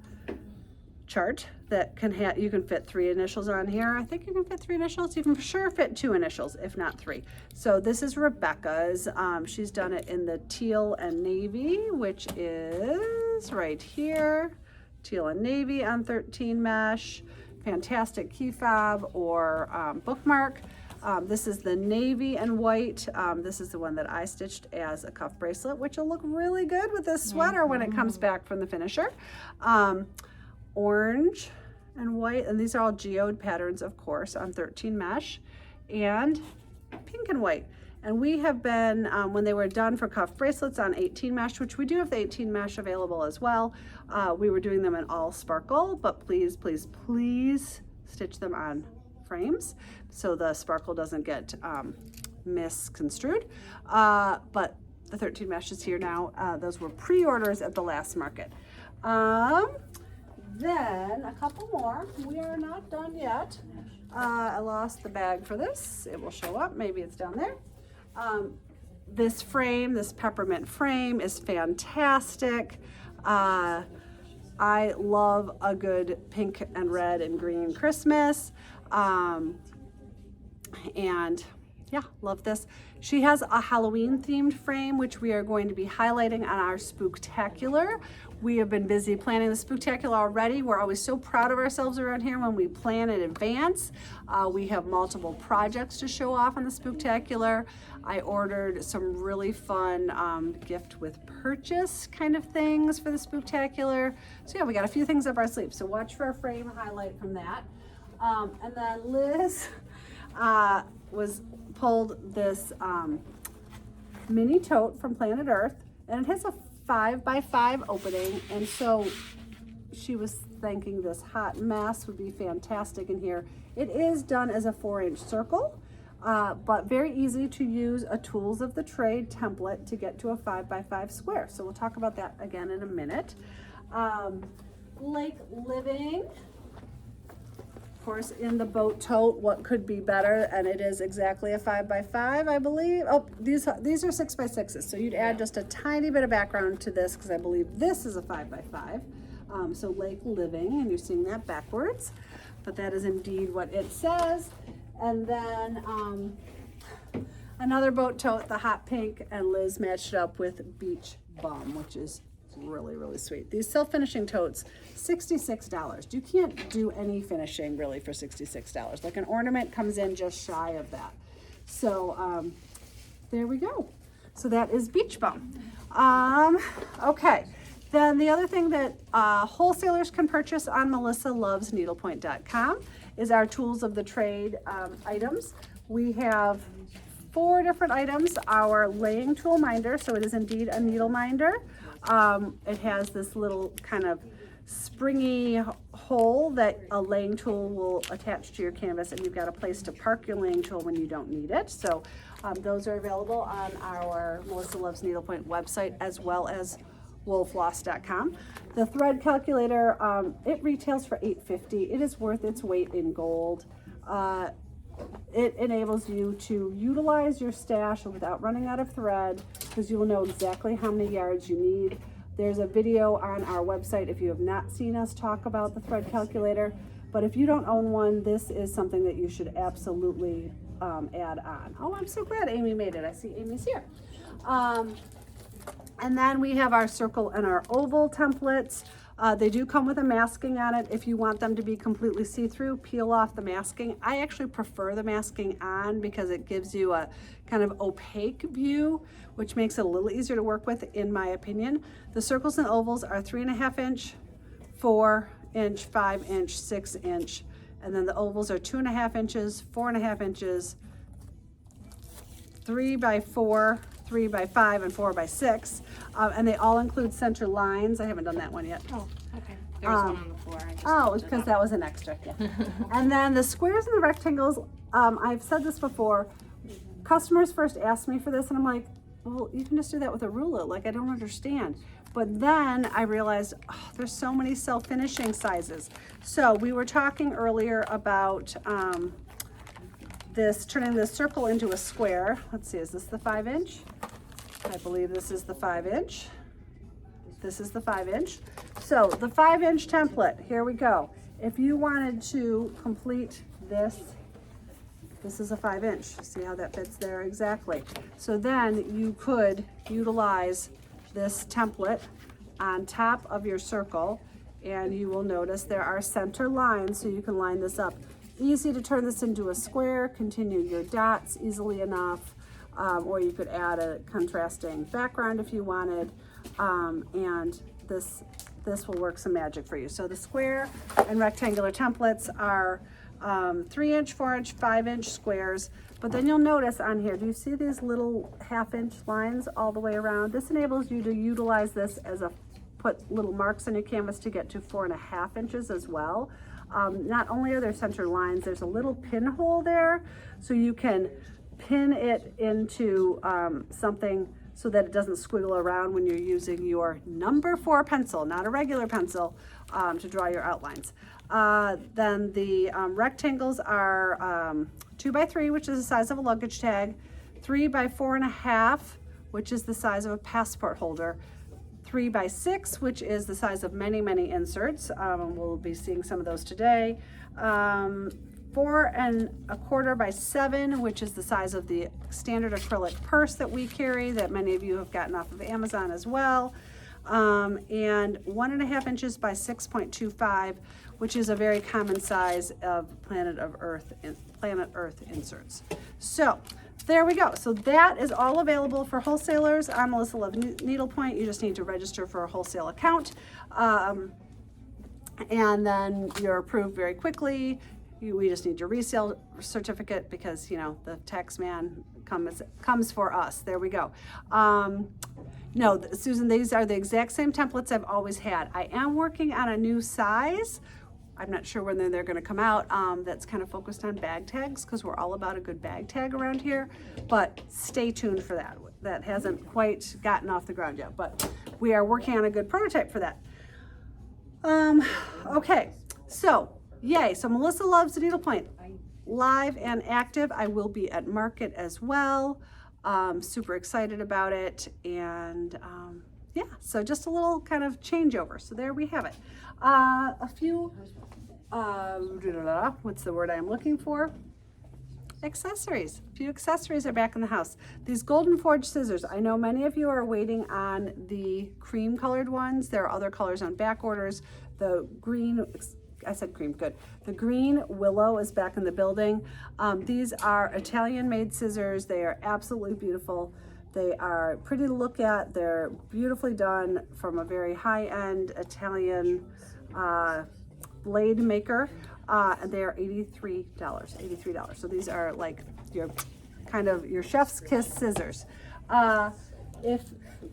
[SPEAKER 1] chart that you can fit 3 initials on here. I think you can fit 3 initials. You can for sure fit 2 initials, if not 3. So this is Rebecca's. She's done it in the teal and navy, which is right here. Teal and navy on 13 mesh. Fantastic key fob or bookmark. This is the navy and white. This is the one that I stitched as a cuff bracelet, which will look really good with this sweater when it comes back from the finisher. Orange and white, and these are all geode patterns, of course, on 13 mesh, and pink and white. And we have been, when they were done for cuff bracelets on 18 mesh, which we do have the 18 mesh available as well, we were doing them in all sparkle, but please, please, please stitch them on frames so the sparkle doesn't get misconstrued. But the 13 mesh is here now. Those were pre-orders at the last market. Then a couple more. We are not done yet. I lost the bag for this. It will show up. Maybe it's down there. This frame, this peppermint frame, is fantastic. I love a good pink and red and green Christmas. And yeah, love this. She has a Halloween themed frame, which we are going to be highlighting on our Spooktacular. We have been busy planning the Spooktacular already. We're always so proud of ourselves around here when we plan in advance. We have multiple projects to show off on the Spooktacular. I ordered some really fun gift with purchase kind of things for the Spooktacular. So yeah, we got a few things up our sleeve. So watch for a frame highlight from that. And then Liz pulled this mini tote from Planet Earth, and it has a 5x5 opening, and so she was thinking this hot mess would be fantastic in here. It is done as a 4-inch circle, but very easy to use a tools of the trade template to get to a 5x5 square. So we'll talk about that again in a minute. Lake Living, of course, in the boat tote, what could be better? And it is exactly a 5x5, I believe. Oh, these are 6x6s. So you'd add just a tiny bit of background to this because I believe this is a 5x5. So Lake Living, and you're seeing that backwards, but that is indeed what it says. And then another boat tote, the hot pink, and Liz matched it up with Beach Bum, which is really, really sweet. These self-finishing totes, $66. You can't do any finishing really for $66. Like an ornament comes in just shy of that. So there we go. So that is Beach Bum. Okay. Then the other thing that wholesalers can purchase on melissalovesneedlepoint.com is our tools of the trade items. We have 4 different items. Our laying tool minder, so it is indeed a needle minder. It has this little kind of springy hole that a laying tool will attach to your canvas, and you've got a place to park your laying tool when you don't need it. So those are available on our Melissa Loves Needlepoint website as well as woolfloss.com. The thread calculator, it retails for $8.50. It is worth its weight in gold. It enables you to utilize your stash without running out of thread because you will know exactly how many yards you need. There's a video on our website if you have not seen us talk about the thread calculator, but if you don't own one, this is something that you should absolutely add on. Oh, I'm so glad Amy made it. I see Amy's here. And then we have our circle and our oval templates. They do come with a masking on it. If you want them to be completely see-through, peel off the masking. I actually prefer the masking on because it gives you a kind of opaque view, which makes it a little easier to work with, in my opinion. The circles and ovals are 3.5 inch, 4 inch, 5 inch, 6 inch, and then the ovals are 2.5 inches, 4.5 inches, 3 by 4, 3 by 5 and 4 by 6. And they all include center lines. I haven't done that one yet.
[SPEAKER 3] Oh, okay. There was one on the floor. I just
[SPEAKER 1] Oh,
[SPEAKER 3] picked it
[SPEAKER 1] because
[SPEAKER 3] up.
[SPEAKER 1] that was an extra. Yeah. And then the squares and the rectangles, I've said this before. Customers first asked me for this, and I'm like, well, you can just do that with a ruler. Like, I don't understand. But then I realized there's so many self-finishing sizes. So we were talking earlier about turning this circle into a square. Let's see, is this the 5-inch? I believe this is the 5-inch. This is the 5-inch. So the 5-inch template, here we go. If you wanted to complete this is a 5-inch. See how that fits there exactly. So then you could utilize this template on top of your circle, and you will notice there are center lines, so you can line this up. Easy to turn this into a square, continue your dots easily enough, or you could add a contrasting background if you wanted, and this will work some magic for you. So the square and rectangular templates are 3-inch, 4-inch, 5-inch squares. But then you'll notice on here, do you see these little 1/2-inch lines all the way around? This enables you to utilize this as put little marks on your canvas to get to 4.5 inches as well. Not only are there center lines, there's a little pinhole there, so you can pin it into something so that it doesn't squiggle around when you're using your number 4 pencil, not a regular pencil, to draw your outlines. Then the rectangles are 2 by 3, which is the size of a luggage tag, 3 by 4.5, which is the size of a passport holder, 3 by 6, which is the size of many, many inserts. We'll be seeing some of those today. 4¼ by 7, which is the size of the standard acrylic purse that we carry, that many of you have gotten off of Amazon as well. And 1.5 inches by 6.25, which is a very common size of planet Earth inserts. So there we go. So that is all available for wholesalers on Melissa Love Needlepoint. You just need to register for a wholesale account, and then you're approved very quickly. We just need your resale certificate because, you know, the tax man comes for us. There we go. No, Susan, these are the exact same templates I've always had. I am working on a new size. I'm not sure when they're going to come out. That's kind of focused on bag tags because we're all about a good bag tag around here. But stay tuned for that. That hasn't quite gotten off the ground yet, but we are working on a good prototype for that. Okay, so yay. So Melissa Loves the Needlepoint, live and active. I will be at market as well. Super excited about it, and yeah, so just a little kind of changeover. So there we have it. A few, what's the word I'm looking for? Accessories. A few accessories are back in the house. These Golden Forge scissors. I know many of you are waiting on the cream colored ones. There are other colors on back orders. The green, I said cream, good. The green willow is back in the building. These are Italian-made scissors. They are absolutely beautiful. They are pretty to look at. They're beautifully done from a very high-end Italian blade maker. And they are $83. So these are like your kind of your chef's kiss scissors. If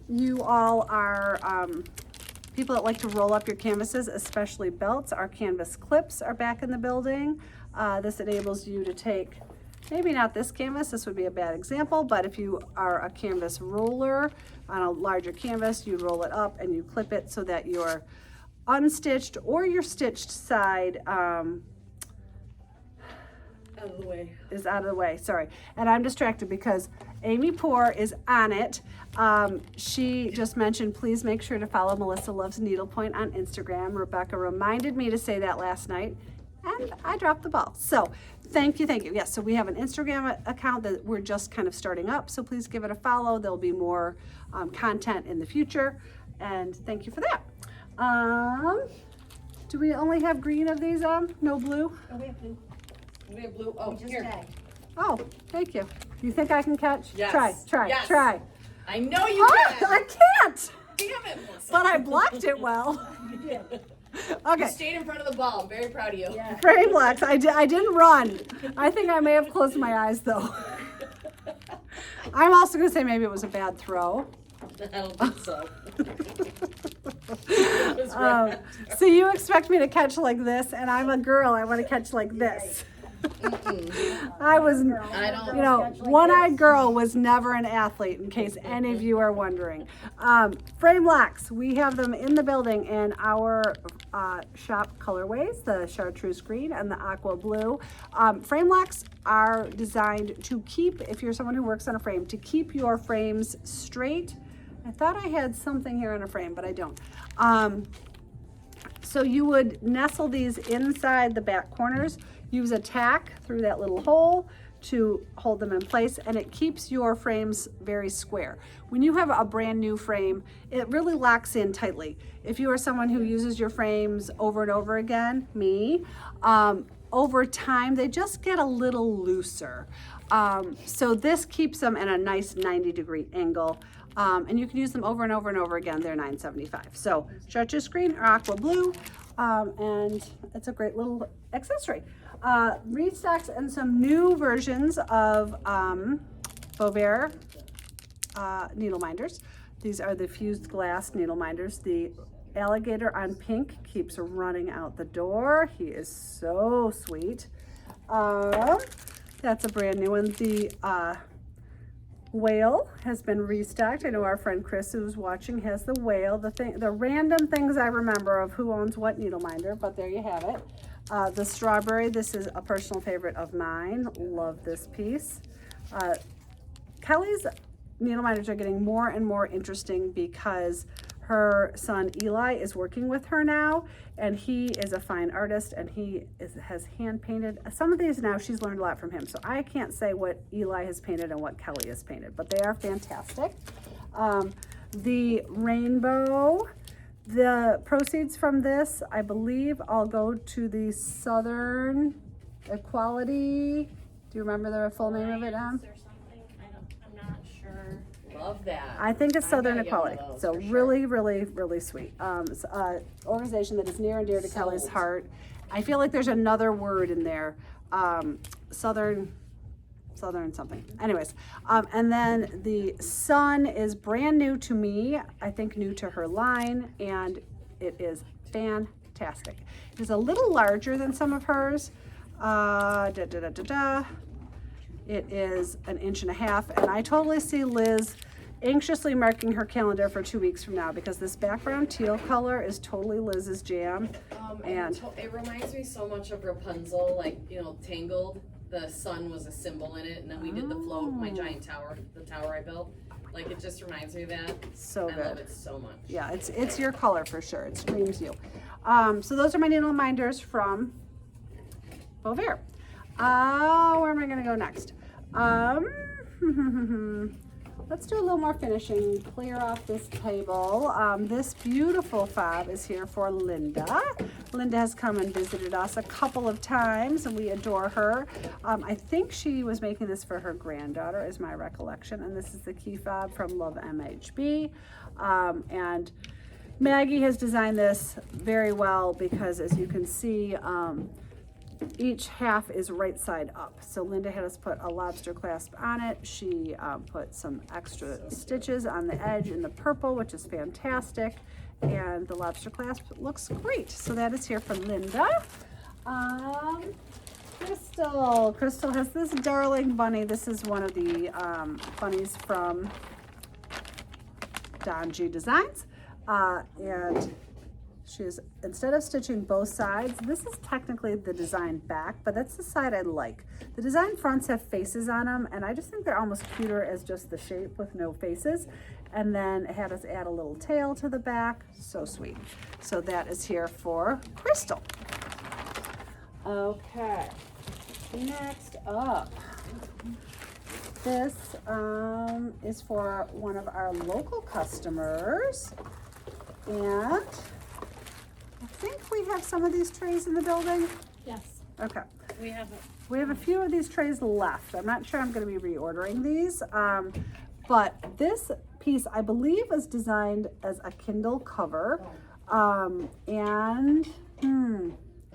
[SPEAKER 1] you all are people that like to roll up your canvases, especially belts, our canvas clips are back in the building. This enables you to take, maybe not this canvas, this would be a bad example, but if you are a canvas roller on a larger canvas, you roll it up and you clip it so that your unstitched or your stitched side is out of the way, sorry. And I'm distracted because Amy Poor is on it. She just mentioned, please make sure to follow Melissa Loves Needlepoint on Instagram. Rebecca reminded me to say that last night, and I dropped the ball. So thank you. Yes, so we have an Instagram account that we're just kind of starting up, so please give it a follow. There'll be more content in the future, and thank you for that. Do we only have green of these on? No blue?
[SPEAKER 5] Oh, we have blue.
[SPEAKER 4] We have blue. Oh,
[SPEAKER 5] Just
[SPEAKER 4] here.
[SPEAKER 5] tag.
[SPEAKER 1] Oh, thank you. You think I can catch?
[SPEAKER 4] Yes.
[SPEAKER 1] Try.
[SPEAKER 4] Yes.
[SPEAKER 1] I
[SPEAKER 4] I know you can.
[SPEAKER 1] I can't,
[SPEAKER 4] Damn it, Melissa.
[SPEAKER 1] but I blocked it well.
[SPEAKER 4] You
[SPEAKER 1] Okay,
[SPEAKER 4] stayed in front of the ball. I'm very proud of you.
[SPEAKER 5] Yeah.
[SPEAKER 1] frame blocks. I didn't run. I think I may have closed my eyes though. I'm also gonna say maybe it was a bad throw.
[SPEAKER 4] I don't think so.
[SPEAKER 1] So you expect me to catch like this, and I'm a girl, I wanna catch like this. I was,
[SPEAKER 4] I don't.
[SPEAKER 1] you know, one-eyed girl was never an athlete, in case any of you are wondering. Frame locks, we have them in the building in our shop colorways, the chartreuse green and the aqua blue. Frame locks are designed to keep, if you're someone who works on a frame, to keep your frames straight. I thought I had something here on a frame, but I don't. So you would nestle these inside the back corners, use a tack through that little hole to hold them in place, and it keeps your frames very square. When you have a brand new frame, it really locks in tightly. If you are someone who uses your frames over and over again, me, over time they just get a little looser. So this keeps them in a nice 90-degree angle. And you can use them over and over and over again. They're $9.75. So chartreuse green or aqua blue, and it's a great little accessory. Restocks and some new versions of Bovaire needle minders. These are the fused glass needle minders. The alligator on pink keeps running out the door. He is so sweet. That's a brand new one. The whale has been restocked. I know our friend Chris, who's watching, has the whale. The random things I remember of who owns what needle minder, but there you have it. The strawberry, this is a personal favorite of mine. Love this piece. Kelly's needle minders are getting more and more interesting because her son Eli is working with her now, and he is a fine artist, and has hand painted some of these now. She's learned a lot from him, so I can't say what Eli has painted and what Kelly has painted, but they are fantastic. The rainbow, the proceeds from this, I believe, all go to the Southern Equality. Do you remember the full name of it, Em?
[SPEAKER 3] Or something. I'm not sure.
[SPEAKER 4] Love that.
[SPEAKER 1] I think it's Southern
[SPEAKER 4] gotta get one
[SPEAKER 1] Equality.
[SPEAKER 4] of those
[SPEAKER 1] So
[SPEAKER 4] for sure.
[SPEAKER 1] really, really, really sweet. It's an organization that is near and dear to Kelly's
[SPEAKER 4] Sold.
[SPEAKER 1] heart. I feel like there's another word in there. Southern something. Anyways, and then the sun is brand new to me. I think new to her line, and it is fantastic. It is a little larger than some of hers. It is 1.5 inches, and I totally see Liz anxiously marking her calendar for 2 weeks from now, because this background teal color is totally Liz's jam. And
[SPEAKER 4] it reminds me so much of Rapunzel, like, you know, Tangled. The sun was a symbol in it, and then we did the float, my giant tower, the tower I built. Like, it just reminds me of that.
[SPEAKER 1] so
[SPEAKER 4] I love
[SPEAKER 1] good.
[SPEAKER 4] it so much.
[SPEAKER 1] Yeah, it's your color for sure. It screams you. So those are my needle minders from Bovaire. Where am I gonna go next? Let's do a little more finishing, clear off this table. This beautiful fob is here for Linda. Linda has come and visited us a couple of times, and we adore her. I think she was making this for her granddaughter, is my recollection, and this is the key fob from Love MHB. And Maggie has designed this very well because, as you can see, each half is right side up. So Linda had us put a lobster clasp on it. She put some extra stitches on the edge in the purple, which is fantastic. And the lobster clasp looks great. So that is here from Linda. Crystal has this darling bunny. This is one of the bunnies from Don G Designs. And she's, instead of stitching both sides, this is technically the design back, but that's the side I like. The design fronts have faces on them, and I just think they're almost cuter as just the shape with no faces. And then it had us add a little tail to the back. So sweet. So that is here for Crystal. Okay, next up. This is for one of our local customers, and I think we have some of these trays in the building.
[SPEAKER 3] Yes,
[SPEAKER 1] Okay,
[SPEAKER 3] we have it.
[SPEAKER 1] we have a few of these trays left. I'm not sure I'm going to be reordering these, but this piece I believe was designed as a Kindle cover, and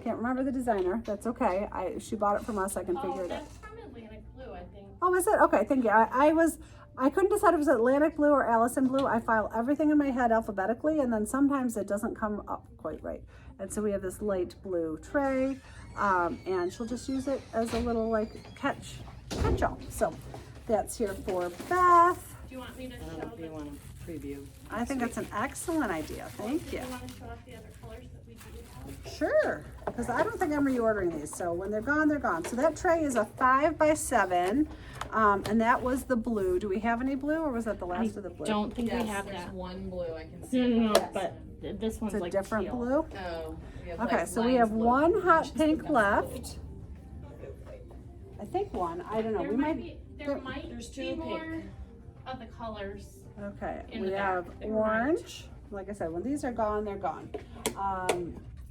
[SPEAKER 1] can't remember the designer. That's okay. She bought it from us. I can figure it out.
[SPEAKER 3] That's from Atlantic Blue, I think.
[SPEAKER 1] Oh, is it? Okay, thank you. I couldn't decide if it was Atlantic blue or Allison blue. I file everything in my head alphabetically, and then sometimes it doesn't come up quite right. And so we have this light blue tray, and she'll just use it as a little like catch-all. So that's here for Beth.
[SPEAKER 3] Do you want me to
[SPEAKER 5] I don't know
[SPEAKER 3] show
[SPEAKER 5] if
[SPEAKER 3] the,
[SPEAKER 5] you want to preview.
[SPEAKER 1] I think that's an excellent idea. Thank
[SPEAKER 3] do
[SPEAKER 1] you.
[SPEAKER 3] you want to show off the other colors that we do have?
[SPEAKER 1] Sure, because I don't think I'm reordering these. So when they're gone, they're gone. So that tray is a 5x7, and that was the blue. Do we have any blue, or was that the last of the blue?
[SPEAKER 3] Don't think
[SPEAKER 4] Yes,
[SPEAKER 3] we have
[SPEAKER 4] there's
[SPEAKER 3] that.
[SPEAKER 4] one blue I can see.
[SPEAKER 3] No,
[SPEAKER 1] Yes.
[SPEAKER 3] but this one's
[SPEAKER 1] It's a
[SPEAKER 3] like
[SPEAKER 1] different
[SPEAKER 3] teal.
[SPEAKER 1] blue.
[SPEAKER 4] Oh, we have
[SPEAKER 1] Okay,
[SPEAKER 4] like
[SPEAKER 1] so we
[SPEAKER 4] lion's
[SPEAKER 1] have
[SPEAKER 4] blue.
[SPEAKER 1] one hot pink left. I think one. I don't know.
[SPEAKER 3] There
[SPEAKER 1] We
[SPEAKER 3] might
[SPEAKER 1] might.
[SPEAKER 3] be, there might
[SPEAKER 5] there's
[SPEAKER 3] be
[SPEAKER 5] two
[SPEAKER 3] more
[SPEAKER 5] pink.
[SPEAKER 3] of the colors.
[SPEAKER 1] Okay,
[SPEAKER 3] in
[SPEAKER 1] we
[SPEAKER 3] the
[SPEAKER 1] have
[SPEAKER 3] back. They're
[SPEAKER 1] orange. Like I said, when these are gone, they're gone.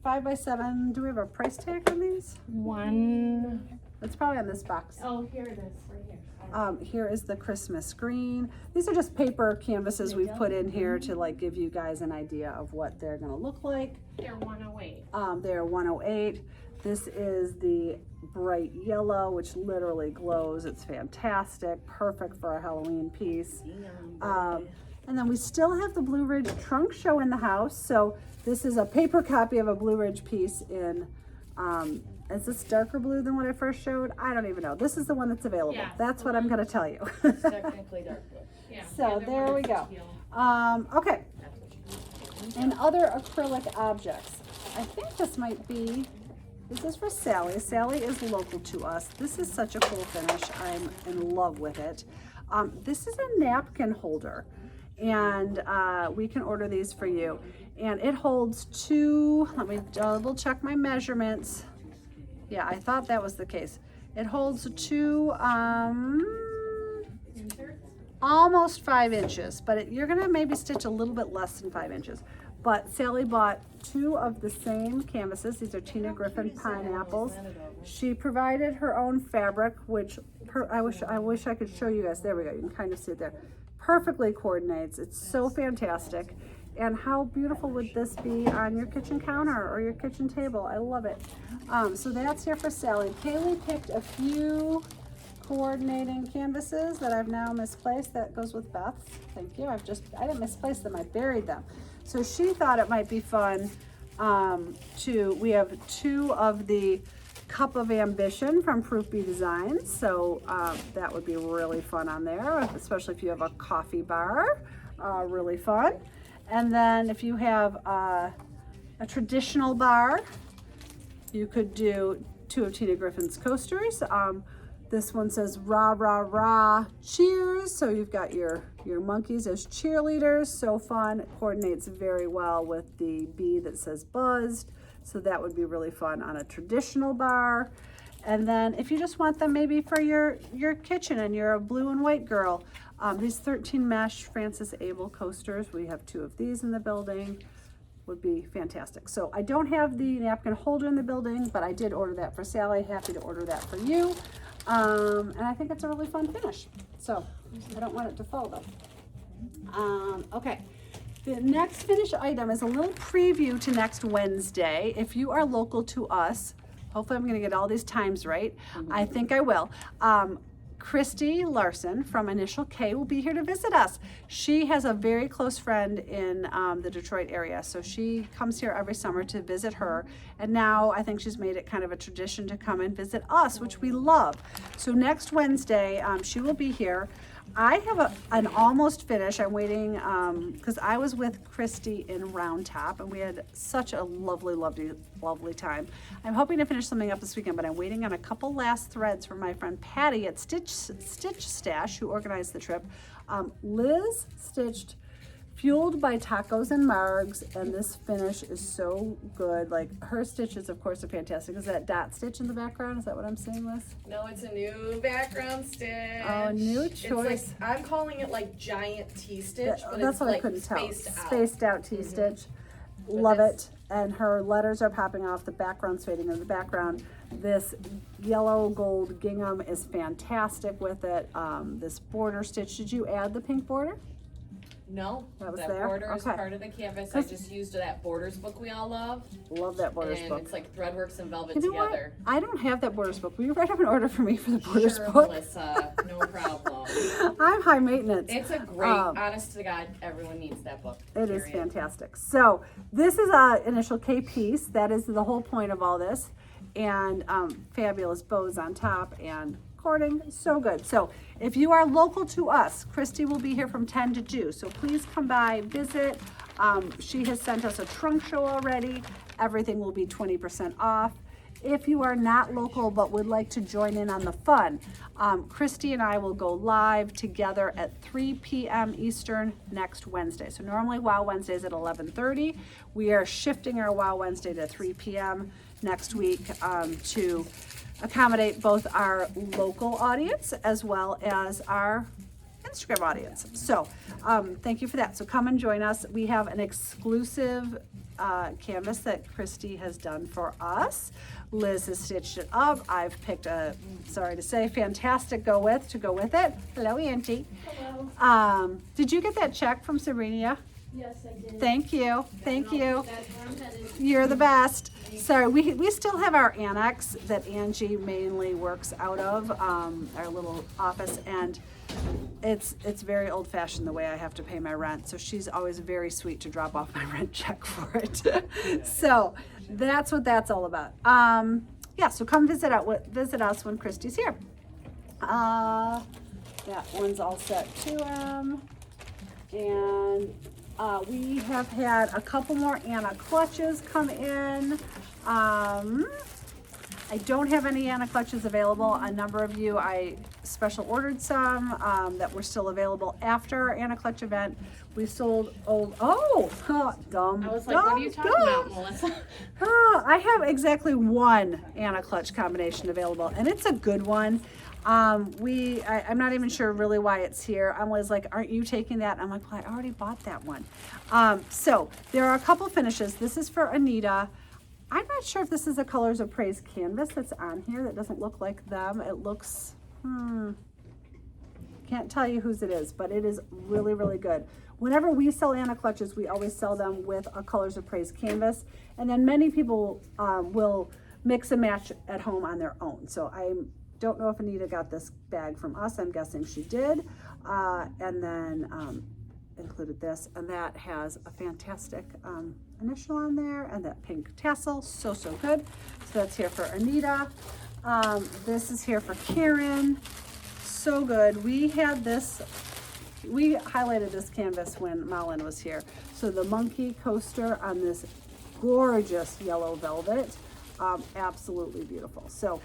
[SPEAKER 1] 5x7. Do we have a price tag on these?
[SPEAKER 3] One,
[SPEAKER 1] It's probably on this box.
[SPEAKER 3] oh, here it is, right here.
[SPEAKER 1] Here is the Christmas green. These are just paper canvases we've put in here to like give you guys an idea of what they're gonna look like.
[SPEAKER 3] They're 108.
[SPEAKER 1] They're 108. This is the bright yellow, which literally glows. It's fantastic, perfect for a Halloween piece. And then we still have the Blue Ridge trunk show in the house. So this is a paper copy of a Blue Ridge piece in, is this darker blue than what I first showed? I don't even know. This is the one that's available.
[SPEAKER 3] Yeah,
[SPEAKER 1] That's
[SPEAKER 3] the
[SPEAKER 1] what I'm
[SPEAKER 3] one
[SPEAKER 1] gonna tell you.
[SPEAKER 5] It's technically dark blue.
[SPEAKER 3] Yeah.
[SPEAKER 1] So
[SPEAKER 3] the other
[SPEAKER 1] there
[SPEAKER 3] one
[SPEAKER 1] we
[SPEAKER 3] is
[SPEAKER 1] go.
[SPEAKER 3] teal.
[SPEAKER 1] Okay, and other acrylic objects. I think this might be, this is for Sally. Sally is local to us. This is such a cool finish. I'm in love with it. This is a napkin holder, and we can order these for you. And it holds two, let me double check my measurements. Yeah, I thought that was the case. It holds two, almost 5 inches, but you're gonna maybe stitch a little bit less than 5 inches. But Sally bought 2 of the same canvases. These are Tina Griffin pineapples. She provided her own fabric, which I wish I could show you guys. There we go. You can kind of see it there. Perfectly coordinates. It's so fantastic. And how beautiful would this be on your kitchen counter or your kitchen table? I love it. So that's here for Sally. Kaylee picked a few coordinating canvases that I've now misplaced. That goes with Beth's. Thank you. I didn't misplace them. I buried them. So she thought it might be fun we have 2 of the Cup of Ambition from Proof Bee Designs. So that would be really fun on there, especially if you have a coffee bar. Really fun. And then if you have a traditional bar, you could do 2 of Tina Griffin's coasters. This one says rah, rah, rah, cheers. So you've got your monkeys as cheerleaders. So fun. It coordinates very well with the bee that says buzzed. So that would be really fun on a traditional bar. And then if you just want them maybe for your kitchen and you're a blue and white girl, these 13 mesh Francis Abel coasters, we have 2 of these in the building, would be fantastic. So I don't have the napkin holder in the building, but I did order that for Sally. Happy to order that for you. And I think it's a really fun finish. So I don't want it to fall though. Okay. The next finished item is a little preview to next Wednesday. If you are local to us, hopefully I'm gonna get all these times right. I think I will. Christy Larson from Initial K will be here to visit us. She has a very close friend in the Detroit area, so she comes here every summer to visit her, and now I think she's made it kind of a tradition to come and visit us, which we love. So next Wednesday, she will be here. I have an almost finish. I'm waiting because I was with Christy in Round Top and we had such a lovely, lovely, lovely time. I'm hoping to finish something up this weekend, but I'm waiting on a couple last threads from my friend Patty at Stitch Stash, who organized the trip. Liz stitched Fueled by Tacos and Margs, and this finish is so good. Like, her stitches, of course, are fantastic. Is that dot stitch in the background? Is that what I'm seeing, Liz?
[SPEAKER 4] No, it's a new background stitch.
[SPEAKER 1] Oh, new
[SPEAKER 4] It's
[SPEAKER 1] choice.
[SPEAKER 4] like, I'm calling it like giant T-stitch, but
[SPEAKER 1] That's
[SPEAKER 4] it's
[SPEAKER 1] what
[SPEAKER 4] like
[SPEAKER 1] I couldn't tell.
[SPEAKER 4] spaced out.
[SPEAKER 1] Spaced out T-stitch. Love it. And her letters are popping off. The background's fading in the background. This yellow gold gingham is fantastic with it. This border stitch. Did you add the pink border?
[SPEAKER 4] No,
[SPEAKER 1] That was
[SPEAKER 4] that
[SPEAKER 1] there?
[SPEAKER 4] border is
[SPEAKER 1] Okay.
[SPEAKER 4] part of the canvas. I just used that Borders book we all love.
[SPEAKER 1] Love that Borders
[SPEAKER 4] And
[SPEAKER 1] book.
[SPEAKER 4] it's like Threadworks and Velvet
[SPEAKER 1] You know
[SPEAKER 4] together.
[SPEAKER 1] what? I don't have that Borders book. Will you write up an order for me for the Borders
[SPEAKER 4] Sure,
[SPEAKER 1] book?
[SPEAKER 4] Melissa, no problem.
[SPEAKER 1] I'm high maintenance.
[SPEAKER 4] It's a great, honest to God, everyone needs that book.
[SPEAKER 1] It is
[SPEAKER 4] period.
[SPEAKER 1] fantastic. So this is a initial K piece. That is the whole point of all this. And fabulous bows on top and cording, so good. So if you are local to us, Christy will be here from 10 to 2. So please come by, visit. She has sent us a trunk show already. Everything will be 20% off. If you are not local but would like to join in on the fun, Christy and I will go live together at 3 p.m. Eastern next Wednesday. So normally Wow Wednesdays at 11:30. We are shifting our Wow Wednesday to 3 p.m. next week to accommodate both our local audience as well as our Instagram audience. So thank you for that. So come and join us. We have an exclusive canvas that Christy has done for us. Liz has stitched it up. I've picked a, sorry to say, fantastic to go with it. Hello, Angie.
[SPEAKER 3] Hello.
[SPEAKER 1] Did you get that check from Sabrina?
[SPEAKER 3] Yes, I did.
[SPEAKER 1] Thank you. Thank you.
[SPEAKER 3] That's where I'm headed.
[SPEAKER 1] You're the best. Sorry, we still have our annex that Angie mainly works out of, our little office, and it's very old fashioned the way I have to pay my rent. So she's always very sweet to drop off my rent check for it. So that's what that's all about. Yeah, so come visit us when Christy's here. That one's all set too. And we have had a couple more Anna clutches come in. I don't have any Anna clutches available. A number of you, I special ordered some that were still available after our Anna clutch event. We sold dumb.
[SPEAKER 3] I was like, what are you talking about, Melissa?
[SPEAKER 1] I have exactly one Anna clutch combination available, and it's a good one. I'm not even sure really why it's here. Emily's like, aren't you taking that? I'm like, well, I already bought that one. So there are a couple finishes. This is for Anita. I'm not sure if this is a Colors of Praise canvas that's on here. That doesn't look like them. It looks, can't tell you whose it is, but it is really, really good. Whenever we sell Anna clutches, we always sell them with a Colors of Praise canvas. And then many people will mix and match at home on their own. So I don't know if Anita got this bag from us. I'm guessing she did. And then included this, and that has a fantastic initial on there, and that pink tassel, so good. So that's here for Anita. This is here for Karen, so good. We highlighted this canvas when Malin was here. So the monkey coaster on this gorgeous yellow velvet, absolutely beautiful. So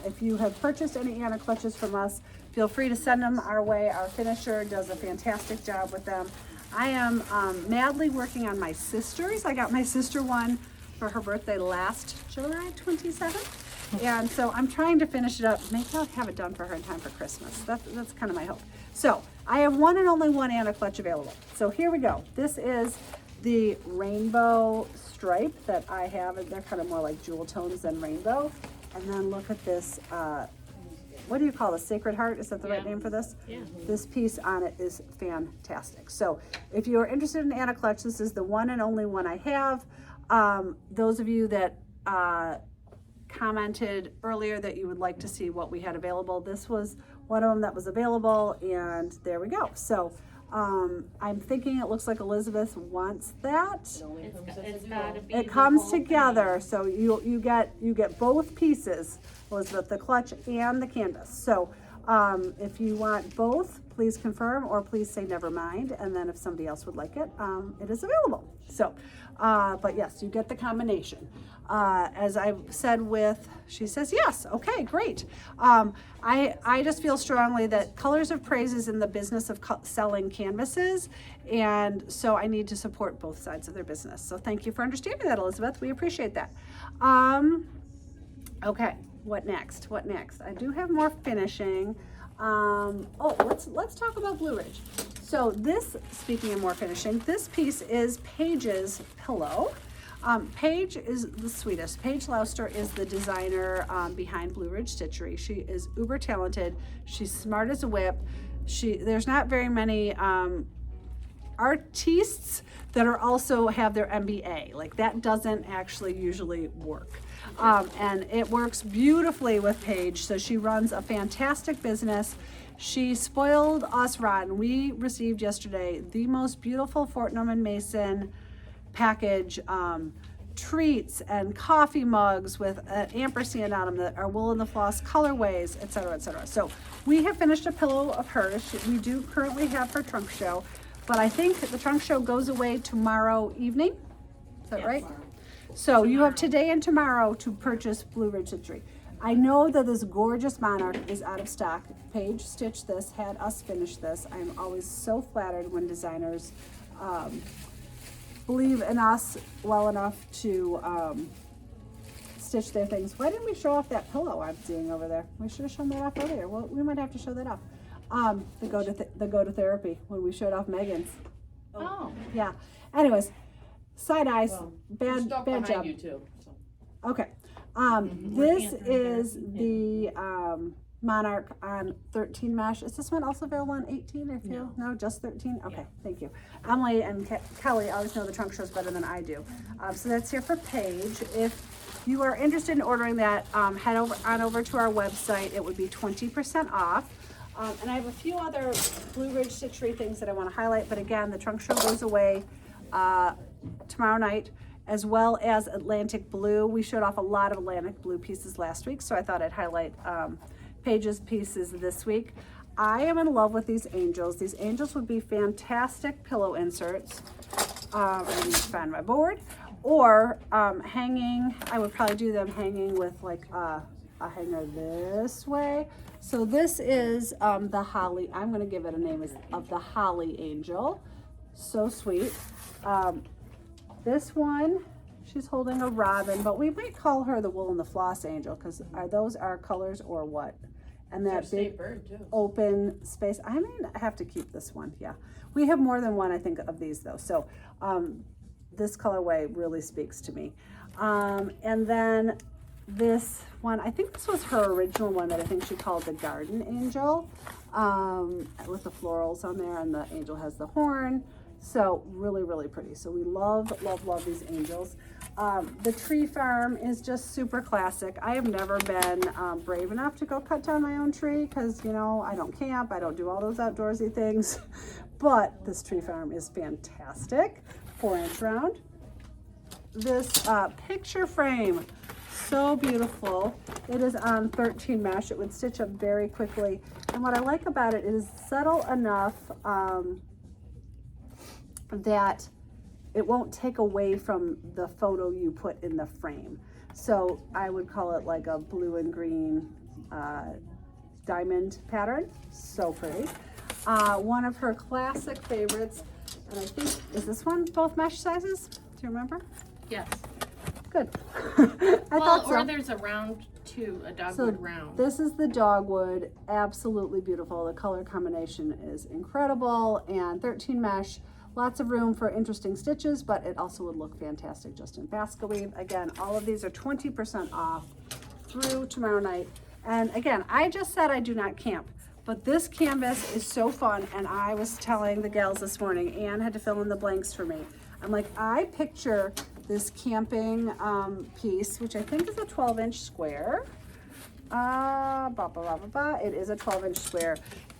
[SPEAKER 1] if you have purchased any Anna clutches from us, feel free to send them our way. Our finisher does a fantastic job with them. I am madly working on my sister's. I got my sister one for her birthday last July 27th. And so I'm trying to finish it up. Maybe I'll have it done for her in time for Christmas. That's kind of my hope. So I have one and only one Anna clutch available. So here we go. This is the rainbow stripe that I have. And they're kind of more like jewel tones than rainbow. And then look at this, what do you call this? Sacred Heart? Is that the right name for this?
[SPEAKER 3] Yeah.
[SPEAKER 1] This piece on it is fantastic. So if you are interested in Anna clutch, this is the one and only one I have. Those of you that commented earlier that you would like to see what we had available, this was one of them that was available, and there we go. So I'm thinking it looks like Elizabeth wants that.
[SPEAKER 3] It's gotta be.
[SPEAKER 1] It
[SPEAKER 3] the
[SPEAKER 1] comes
[SPEAKER 3] whole
[SPEAKER 1] together, so you get both pieces, Elizabeth, the clutch and the canvas. So if you want both, please confirm, or please say never mind, and then if somebody else would like it, it is available. So but yes, you get the combination. As I said she says yes, okay, great. I just feel strongly that Colors of Praise is in the business of selling canvases, and so I need to support both sides of their business. So thank you for understanding that, Elizabeth. We appreciate that. Okay, what next? I do have more finishing. Let's talk about Blue Ridge. So this, speaking of more finishing, this piece is Paige's pillow. Paige is the sweetest. Paige Lauster is the designer behind Blue Ridge Stitchery. She is uber talented. She's smart as a whip. There's not very many artistes that are also have their MBA. Like that doesn't actually usually work. And it works beautifully with Paige. So she runs a fantastic business. She spoiled us rotten. We received yesterday the most beautiful Fort Norman Mason package, treats and coffee mugs with an ampersand on them that are wool in the floss colorways, etc., etc. So we have finished a pillow of hers. We do currently have her trunk show, but I think the trunk show goes away tomorrow evening. Is that right? So you have today and tomorrow to purchase Blue Ridge Stitchery. I know that this gorgeous monarch is out of stock. Paige stitched this, had us finish this. I'm always so flattered when designers believe in us well enough to stitch their things. Why didn't we show off that pillow I'm seeing over there? We should have shown that off earlier. Well, we might have to show that off. The go to therapy when we showed off Megan's.
[SPEAKER 3] Oh,
[SPEAKER 1] Yeah. Anyways, side eyes.
[SPEAKER 5] Well,
[SPEAKER 1] bad
[SPEAKER 5] Stuff
[SPEAKER 1] job.
[SPEAKER 5] behind you too. So.
[SPEAKER 1] Okay. This is the Monarch on 13 mesh. Is this one also available on 18 or feel? No, just 13? Okay, thank you. Emily and Kelly always know the trunk shows better than I do. So that's here for Paige. If you are interested in ordering that, head over to our website. It would be 20% off. And I have a few other Blue Ridge Stitchery things that I want to highlight, but again, the trunk show goes away tomorrow night, as well as Atlantic Blue. We showed off a lot of Atlantic Blue pieces last week, so I thought I'd highlight Paige's pieces this week. I am in love with these angels. These angels would be fantastic pillow inserts. I need to find my board. Or hanging, I would probably do them hanging with like a hanger this way. So this is the Holly, I'm gonna give it a name of the Holly Angel. So sweet. This one, she's holding a robin, but we might call her the wool and the floss angel because are those our colors or what? And that big
[SPEAKER 5] bird too.
[SPEAKER 1] open space. I may have to keep this one. Yeah, we have more than one, I think, of these though. So this colorway really speaks to me. And then this one, I think this was her original one that I think she called the Garden Angel, with the florals on there, and the angel has the horn. So really, really pretty. So we love, love, love these angels. The tree farm is just super classic. I have never been brave enough to go cut down my own tree because, you know, I don't camp. I don't do all those outdoorsy things. But this tree farm is fantastic. 4-inch round. This picture frame, so beautiful. It is on 13 mesh. It would stitch up very quickly. And what I like about it is subtle enough that it won't take away from the photo you put in the frame. So I would call it like a blue and green diamond pattern. So pretty. One of her classic favorites, and I think, is this one both mesh sizes? Do you remember?
[SPEAKER 3] yes.
[SPEAKER 1] Good. I
[SPEAKER 3] Well,
[SPEAKER 1] thought so.
[SPEAKER 3] or there's a round too, a dogwood round.
[SPEAKER 1] This is the dogwood, absolutely beautiful. The color combination is incredible, and 13 mesh. Lots of room for interesting stitches, but it also would look fantastic just in basket weave. Again, all of these are 20% off through tomorrow night. And again, I just said I do not camp, but this canvas is so fun. And I was telling the gals this morning, Anne had to fill in the blanks for me. I'm like, I picture this camping piece, which I think is a 12-inch square. It is a 12-inch square.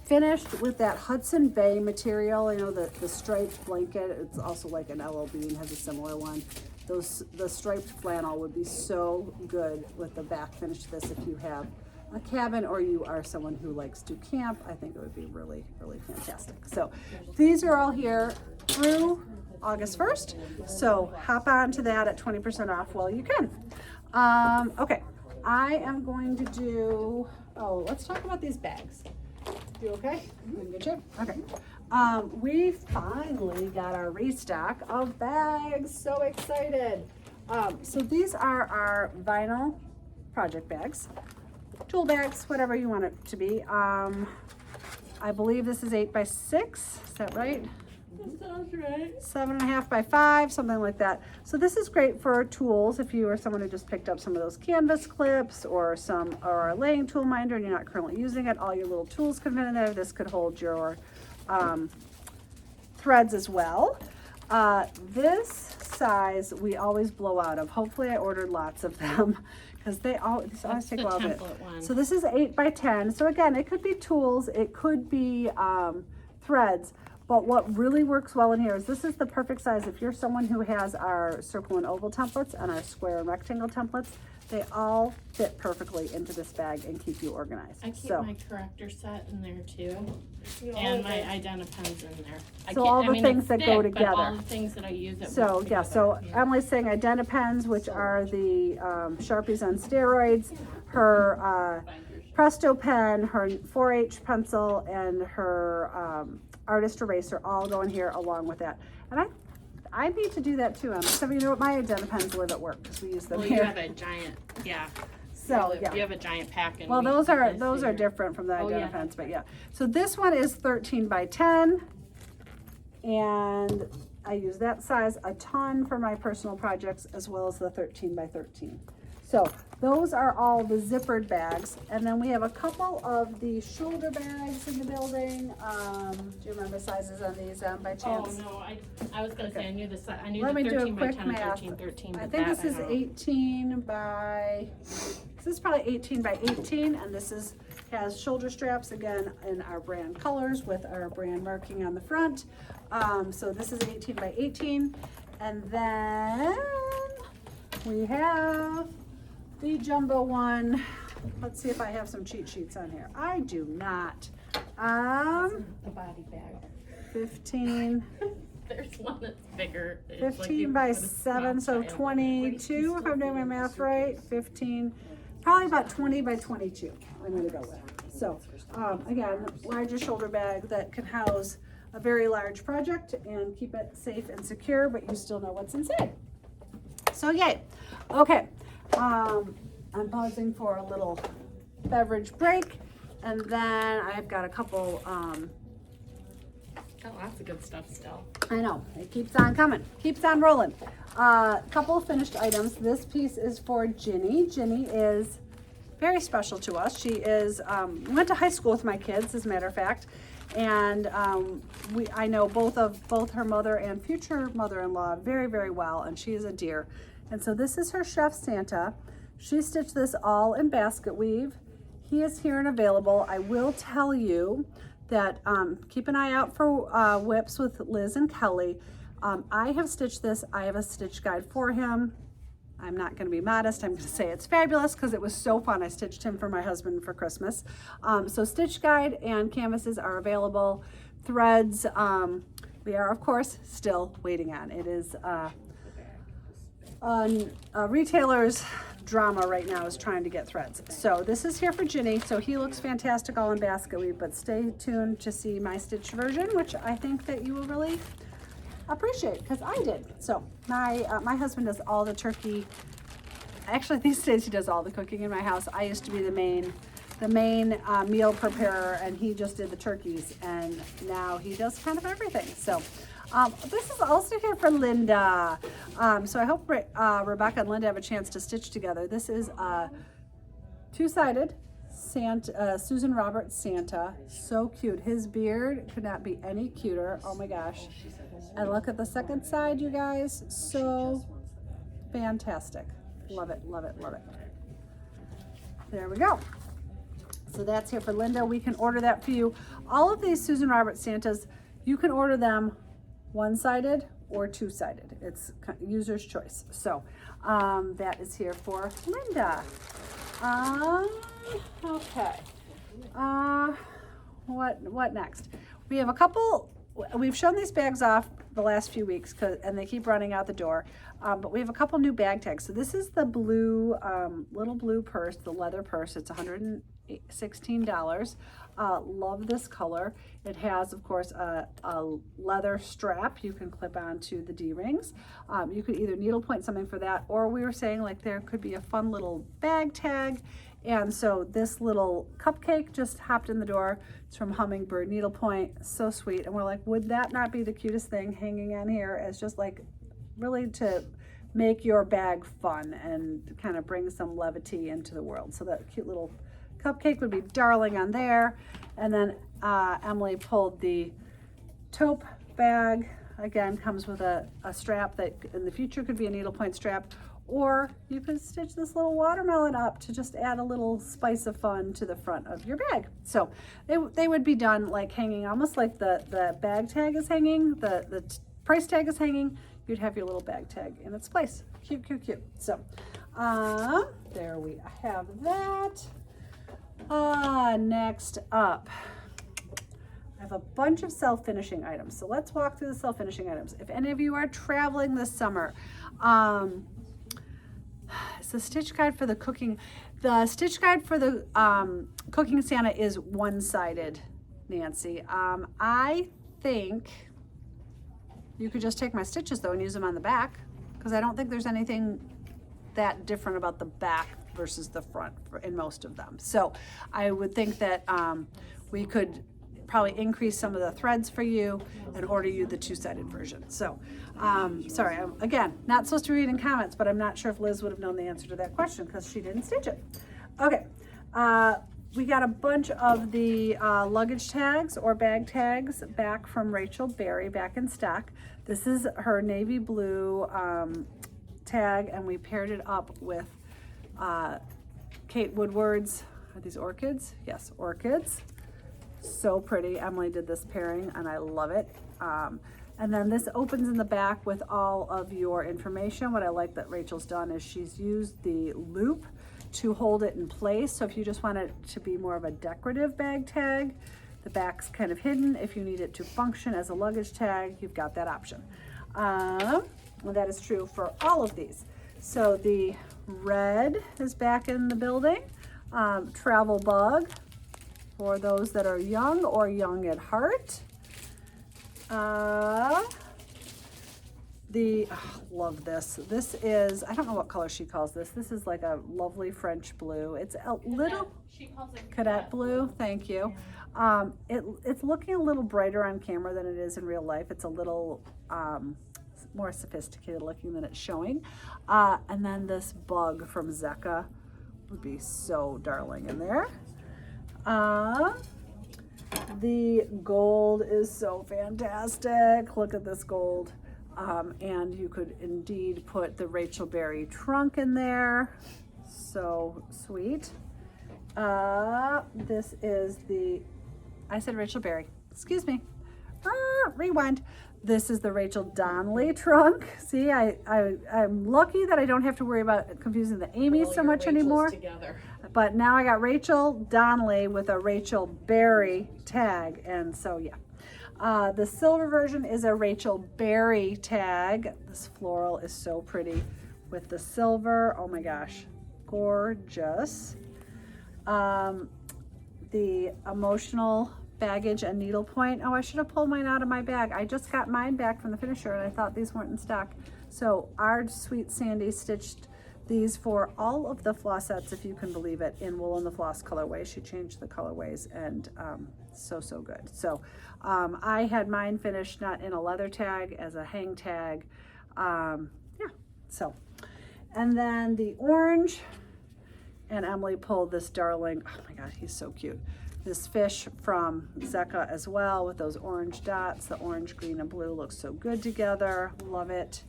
[SPEAKER 1] Finished with that Hudson Bay material, you know, the striped blanket. It's also like an LL Bean has a similar one. The striped flannel would be so good with the back finish to this if you have a cabin or you are someone who likes to camp. I think it would be really, really fantastic. So these are all here through August 1st. So hop on to that at 20% off while you can. Okay, I am going to do, let's talk about these bags. You okay? In good shape? Okay. We finally got our restock of bags. So excited. So these are our vinyl project bags, tool bags, whatever you want it to be. I believe this is 8 by 6. Is that right?
[SPEAKER 5] That sounds right.
[SPEAKER 1] 7.5 by 5, something like that. So this is great for tools if you are someone who just picked up some of those canvas clips or a laying tool minder and you're not currently using it. All your little tools can fit in there. This could hold your threads as well. This size we always blow out of. Hopefully I ordered lots of them because these always
[SPEAKER 3] That's
[SPEAKER 1] take
[SPEAKER 3] the
[SPEAKER 1] a while.
[SPEAKER 3] template one.
[SPEAKER 1] So this is 8 by 10. So again, it could be tools, it could be threads. But what really works well in here is this is the perfect size. If you're someone who has our circle and oval templates and our square and rectangle templates, they all fit perfectly into this bag and keep you organized.
[SPEAKER 3] I keep
[SPEAKER 1] So,
[SPEAKER 3] my corrector set in there too, and my Identipens in there.
[SPEAKER 1] So all the things
[SPEAKER 3] it's
[SPEAKER 1] that go
[SPEAKER 3] thick, but all
[SPEAKER 1] together.
[SPEAKER 3] the things that I use at
[SPEAKER 1] so
[SPEAKER 3] work
[SPEAKER 1] yeah, so
[SPEAKER 3] together.
[SPEAKER 1] Emily's saying Identipens, which are the Sharpies on steroids, her Presto pen, her 4H pencil, and her artist eraser all go in here along with that. And I need to do that too, Emma. So you know what, my Identipens live at work because we use them
[SPEAKER 3] Well,
[SPEAKER 1] here.
[SPEAKER 3] you have a giant, yeah.
[SPEAKER 1] So yeah.
[SPEAKER 3] You have a giant pack, and
[SPEAKER 1] Well,
[SPEAKER 3] we
[SPEAKER 1] those
[SPEAKER 3] put
[SPEAKER 1] are
[SPEAKER 3] this here.
[SPEAKER 1] different from the
[SPEAKER 3] Oh, yeah,
[SPEAKER 1] Identipens,
[SPEAKER 3] that's
[SPEAKER 1] but
[SPEAKER 3] right.
[SPEAKER 1] yeah. So this one is 13 by 10, and I use that size a ton for my personal projects as well as the 13 by 13. So those are all the zippered bags, and then we have a couple of the shoulder bags in the building. Do you remember sizes on these by
[SPEAKER 3] Oh,
[SPEAKER 1] chance?
[SPEAKER 3] no, I was gonna say, I knew the I knew
[SPEAKER 1] Let
[SPEAKER 3] the
[SPEAKER 1] me do a
[SPEAKER 3] 13 by
[SPEAKER 1] quick
[SPEAKER 3] 10 and
[SPEAKER 1] math.
[SPEAKER 3] 13,
[SPEAKER 1] I
[SPEAKER 3] but
[SPEAKER 1] think
[SPEAKER 3] that
[SPEAKER 1] this is
[SPEAKER 3] don't know.
[SPEAKER 1] 18 by, this is probably 18 by 18, and this has shoulder straps again in our brand colors with our brand marking on the front. So this is 18 by 18, and then we have the jumbo one. Let's see if I have some cheat sheets on here. I do not.
[SPEAKER 3] The body bag.
[SPEAKER 1] 15.
[SPEAKER 3] There's one that's bigger. It's like
[SPEAKER 1] 15
[SPEAKER 3] you
[SPEAKER 1] by
[SPEAKER 3] put a small
[SPEAKER 1] 7, so
[SPEAKER 3] child in it.
[SPEAKER 1] 22, if I'm doing my math right. 15, probably about 20 by 22, I'm gonna go with. So, again, larger shoulder bag that can house a very large project and keep it safe and secure, but you still know what's inside. So, yay. Okay, I'm pausing for a little beverage break, and then I've got a couple,
[SPEAKER 3] Got lots of good stuff still.
[SPEAKER 1] I know, it keeps on coming, keeps on rolling. Couple of finished items. This piece is for Ginny. Ginny is very special to us. She is, went to high school with my kids, as a matter of fact. And I know both her mother and future mother-in-law very, very well, and she is a dear. And so this is her Chef Santa. She stitched this all in basket weave. He is here and available. I will tell you that keep an eye out for whips with Liz and Kelly. I have stitched this. I have a stitch guide for him. I'm not going to be modest. I'm going to say it's fabulous because it was so fun. I stitched him for my husband for Christmas. So stitch guide and canvases are available. Threads, we are of course still waiting on. It is retailer's drama right now is trying to get threads. So this is here for Ginny. So he looks fantastic all in basket weave, but stay tuned to see my stitched version, which I think that you will really appreciate because I did. So my husband does all the turkey. Actually, these days he does all the cooking in my house. I used to be the main meal preparer, and he just did the turkeys, and now he does kind of everything. So this is also here for Linda. So I hope Rebecca and Linda have a chance to stitch together. This is two-sided Santa, Susan Roberts Santa. So cute. His beard could not be any cuter. Oh my gosh. And look at the second side, you guys. So fantastic. Love it, love it, love it. There we go. So that's here for Linda. We can order that for you. All of these Susan Roberts Santas, you can order them one-sided or two-sided. It's user's choice. So that is here for Linda. Okay. What next? We have a couple. We've shown these bags off the last few weeks and they keep running out the door. But we have a couple new bag tags. So this is the blue, little blue purse, the leather purse. It's $116. Love this color. It has, of course, a leather strap you can clip onto the D-rings. You could either needlepoint something for that, or we were saying like there could be a fun little bag tag. And so this little cupcake just hopped in the door. It's from Hummingbird Needlepoint. So sweet. And we're like, would that not be the cutest thing hanging on here as just like really to make your bag fun and kind of bring some levity into the world. So that cute little cupcake would be darling on there. And then Emily pulled the taupe bag, again, comes with a strap that in the future could be a needlepoint strap, or you could stitch this little watermelon up to just add a little spice of fun to the front of your bag. So they would be done like hanging, almost like the bag tag is hanging, the price tag is hanging. You'd have your little bag tag in its place. Cute, cute, cute. So there we have that. Next up, I have a bunch of self-finishing items. So let's walk through the self-finishing items. If any of you are traveling this summer, it's the stitch guide for the cooking. The stitch guide for the cooking Santa is one-sided, Nancy. I think you could just take my stitches though and use them on the back, because I don't think there's anything that different about the back versus the front in most of them. So I would think that we could probably increase some of the threads for you and order you the two-sided version. So sorry, I'm again not supposed to read in comments, but I'm not sure if Liz would have known the answer to that question because she didn't stitch it. Okay, we got a bunch of the luggage tags or bag tags back from Rachel Berry, back in stock. This is her navy blue tag, and we paired it up with Kate Woodward's, are these orchids? Yes, orchids. So pretty. Emily did this pairing and I love it. And then this opens in the back with all of your information. What I like that Rachel's done is she's used the loop to hold it in place. So if you just want it to be more of a decorative bag tag, the back's kind of hidden. If you need it to function as a luggage tag, you've got that option. And that is true for all of these. So the red is back in the building. Travel bug for those that are young or young at heart. Love this. This is, I don't know what color she calls this. This is like a lovely French blue. It's a little,
[SPEAKER 3] She calls it
[SPEAKER 1] cadet blue. Thank you. It's looking a little brighter on camera than it is in real life. It's a little more sophisticated looking than it's showing. And then this bug from Zecca would be so darling in there. The gold is so fantastic. Look at this gold. And you could indeed put the Rachel Berry trunk in there. So sweet. This is the, I said Rachel Berry, excuse me. Rewind. This is the Rachel Donnelly trunk. See, I'm lucky that I don't have to worry about confusing the Amy's so much anymore.
[SPEAKER 4] Together.
[SPEAKER 1] But now I got Rachel Donnelly with a Rachel Berry tag, and so yeah. The silver version is a Rachel Berry tag. This floral is so pretty with the silver. Oh my gosh, gorgeous. The emotional baggage and needlepoint. Oh, I should have pulled mine out of my bag. I just got mine back from the finisher and I thought these weren't in stock. So our sweet Sandy stitched these for all of the flossettes, if you can believe it, in Wool and the Floss colorway. She changed the colorways and so good. So I had mine finished not in a leather tag, as a hang tag. Yeah, so. And then the orange, and Emily pulled this darling, oh my God, he's so cute. This fish from Zecca as well with those orange dots. The orange, green, and blue looks so good together. Love it.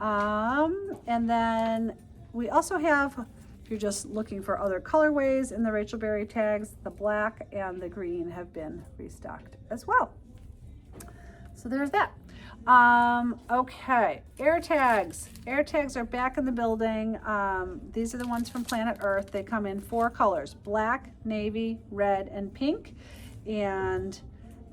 [SPEAKER 1] And then we also have, if you're just looking for other colorways in the Rachel Berry tags, the black and the green have been restocked as well. So there's that. Okay, air tags. Air tags are back in the building. These are the ones from Planet Earth. They come in 4 colors, black, navy, red, and pink. And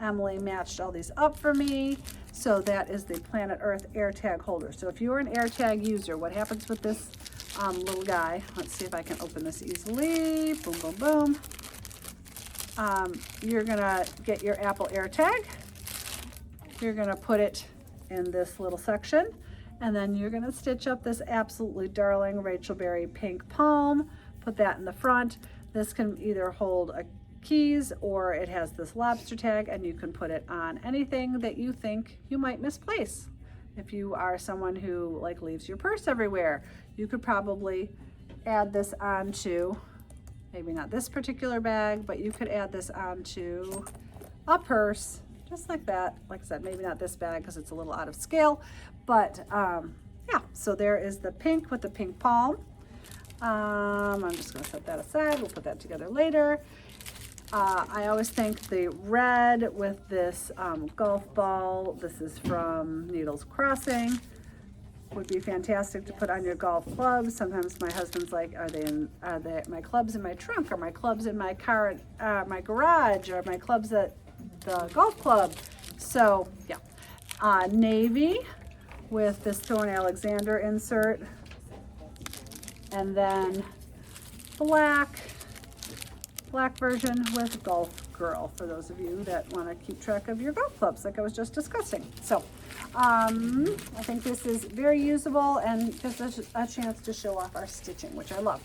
[SPEAKER 1] Emily matched all these up for me. So that is the Planet Earth air tag holder. So if you're an air tag user, what happens with this little guy? Let's see if I can open this easily. Boom, boom, boom. You're gonna get your Apple air tag. You're gonna put it in this little section, and then you're gonna stitch up this absolutely darling Rachel Berry pink palm, put that in the front. This can either hold a keys or it has this lobster tag, and you can put it on anything that you think you might misplace. If you are someone who like leaves your purse everywhere, you could probably add this onto, maybe not this particular bag, but you could add this onto a purse just like that. Like I said, maybe not this bag because it's a little out of scale, but yeah, so there is the pink with the pink palm. I'm just gonna set that aside. We'll put that together later. I always think the red with this golf ball, this is from Needles Crossing, would be fantastic to put on your golf clubs. Sometimes my husband's like, are they my clubs in my trunk, or my clubs in my car, my garage, or my clubs at the golf club? So yeah, navy with this Thorn Alexander insert, and then black version with Golf Girl, for those of you that want to keep track of your golf clubs like I was just discussing. So I think this is very usable and gives us a chance to show off our stitching, which I love.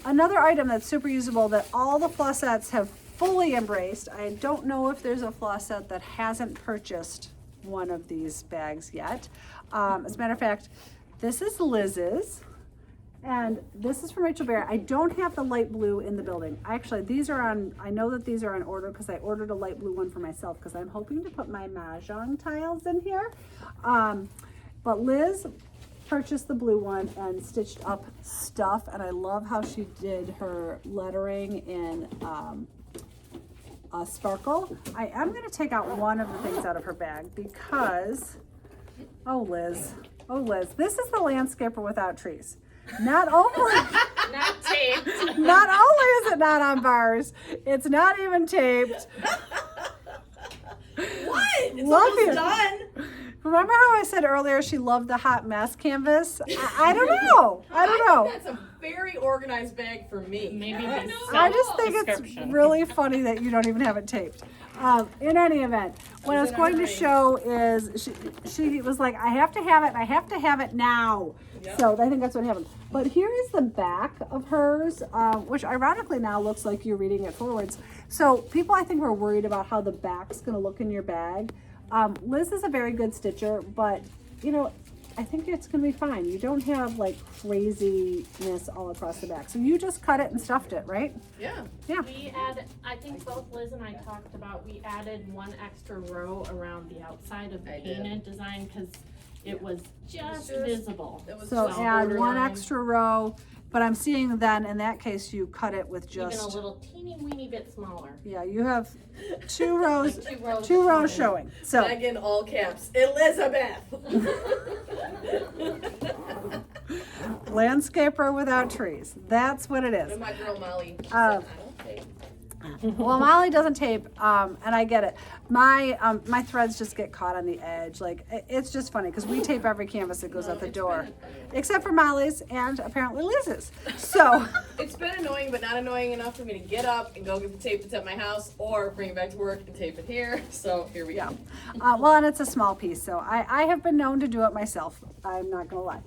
[SPEAKER 1] Another item that's super usable that all the flossettes have fully embraced, I don't know if there's a flossette that hasn't purchased one of these bags yet. As a matter of fact, this is Liz's. And this is from Rachel Bear. I don't have the light blue in the building. Actually, these are on, I know that these are on order because I ordered a light blue one for myself because I'm hoping to put my Mahjong tiles in here. But Liz purchased the blue one and stitched up stuff. And I love how she did her lettering in sparkle. I am going to take out one of the things out of her bag because, oh Liz, this is the landscaper without trees. Not only
[SPEAKER 3] Not taped.
[SPEAKER 1] not only is it not on bars, it's not even taped.
[SPEAKER 5] What? It's
[SPEAKER 1] Love
[SPEAKER 5] almost
[SPEAKER 1] you.
[SPEAKER 5] done.
[SPEAKER 1] Remember how I said earlier she loved the hot mess canvas? I don't know. I don't know.
[SPEAKER 4] That's a very organized bag for me.
[SPEAKER 3] Maybe
[SPEAKER 5] I
[SPEAKER 3] the
[SPEAKER 5] know.
[SPEAKER 1] I just think it's
[SPEAKER 3] description.
[SPEAKER 1] really funny that you don't even have it taped. In any event, what I was going to show is she was like, I have to have it, and I have to have it now.
[SPEAKER 5] Yep.
[SPEAKER 1] So I think that's what happened. But here is the back of hers, which ironically now looks like you're reading it forwards. So people, I think, were worried about how the back's going to look in your bag. Liz is a very good stitcher, but you know, I think it's going to be fine. You don't have like craziness all across the back. So you just cut it and stuffed it, right?
[SPEAKER 4] Yeah.
[SPEAKER 1] Yeah.
[SPEAKER 3] We added, I think both Liz and I talked about, we added one extra row around the outside of the
[SPEAKER 4] I did.
[SPEAKER 3] painted design because it was just
[SPEAKER 4] Just-
[SPEAKER 3] visible.
[SPEAKER 4] It was
[SPEAKER 1] So
[SPEAKER 4] just
[SPEAKER 1] add one
[SPEAKER 4] borderline.
[SPEAKER 1] extra row, but I'm seeing then in that case you cut it with
[SPEAKER 3] Even a
[SPEAKER 1] just,
[SPEAKER 3] little teeny weeny bit smaller.
[SPEAKER 1] yeah, you have two rows,
[SPEAKER 3] Like
[SPEAKER 1] two rows showing. So
[SPEAKER 4] Bag in all caps. Elizabeth.
[SPEAKER 1] landscaper without trees. That's what it is.
[SPEAKER 4] And my girl Molly. She
[SPEAKER 1] Uh,
[SPEAKER 4] said, I don't think.
[SPEAKER 1] Well, Molly doesn't tape, and I get it. My threads just get caught on the edge. Like it's just funny because we tape every canvas that goes out the door, except for Molly's and apparently Liz's. So
[SPEAKER 4] It's been annoying, but not annoying enough for me to get up and go get the tape that's at my house, or bring it back to work and tape it here. So here we
[SPEAKER 1] yeah,
[SPEAKER 4] go.
[SPEAKER 1] well, and it's a small piece, so I have been known to do it myself. I'm not gonna lie.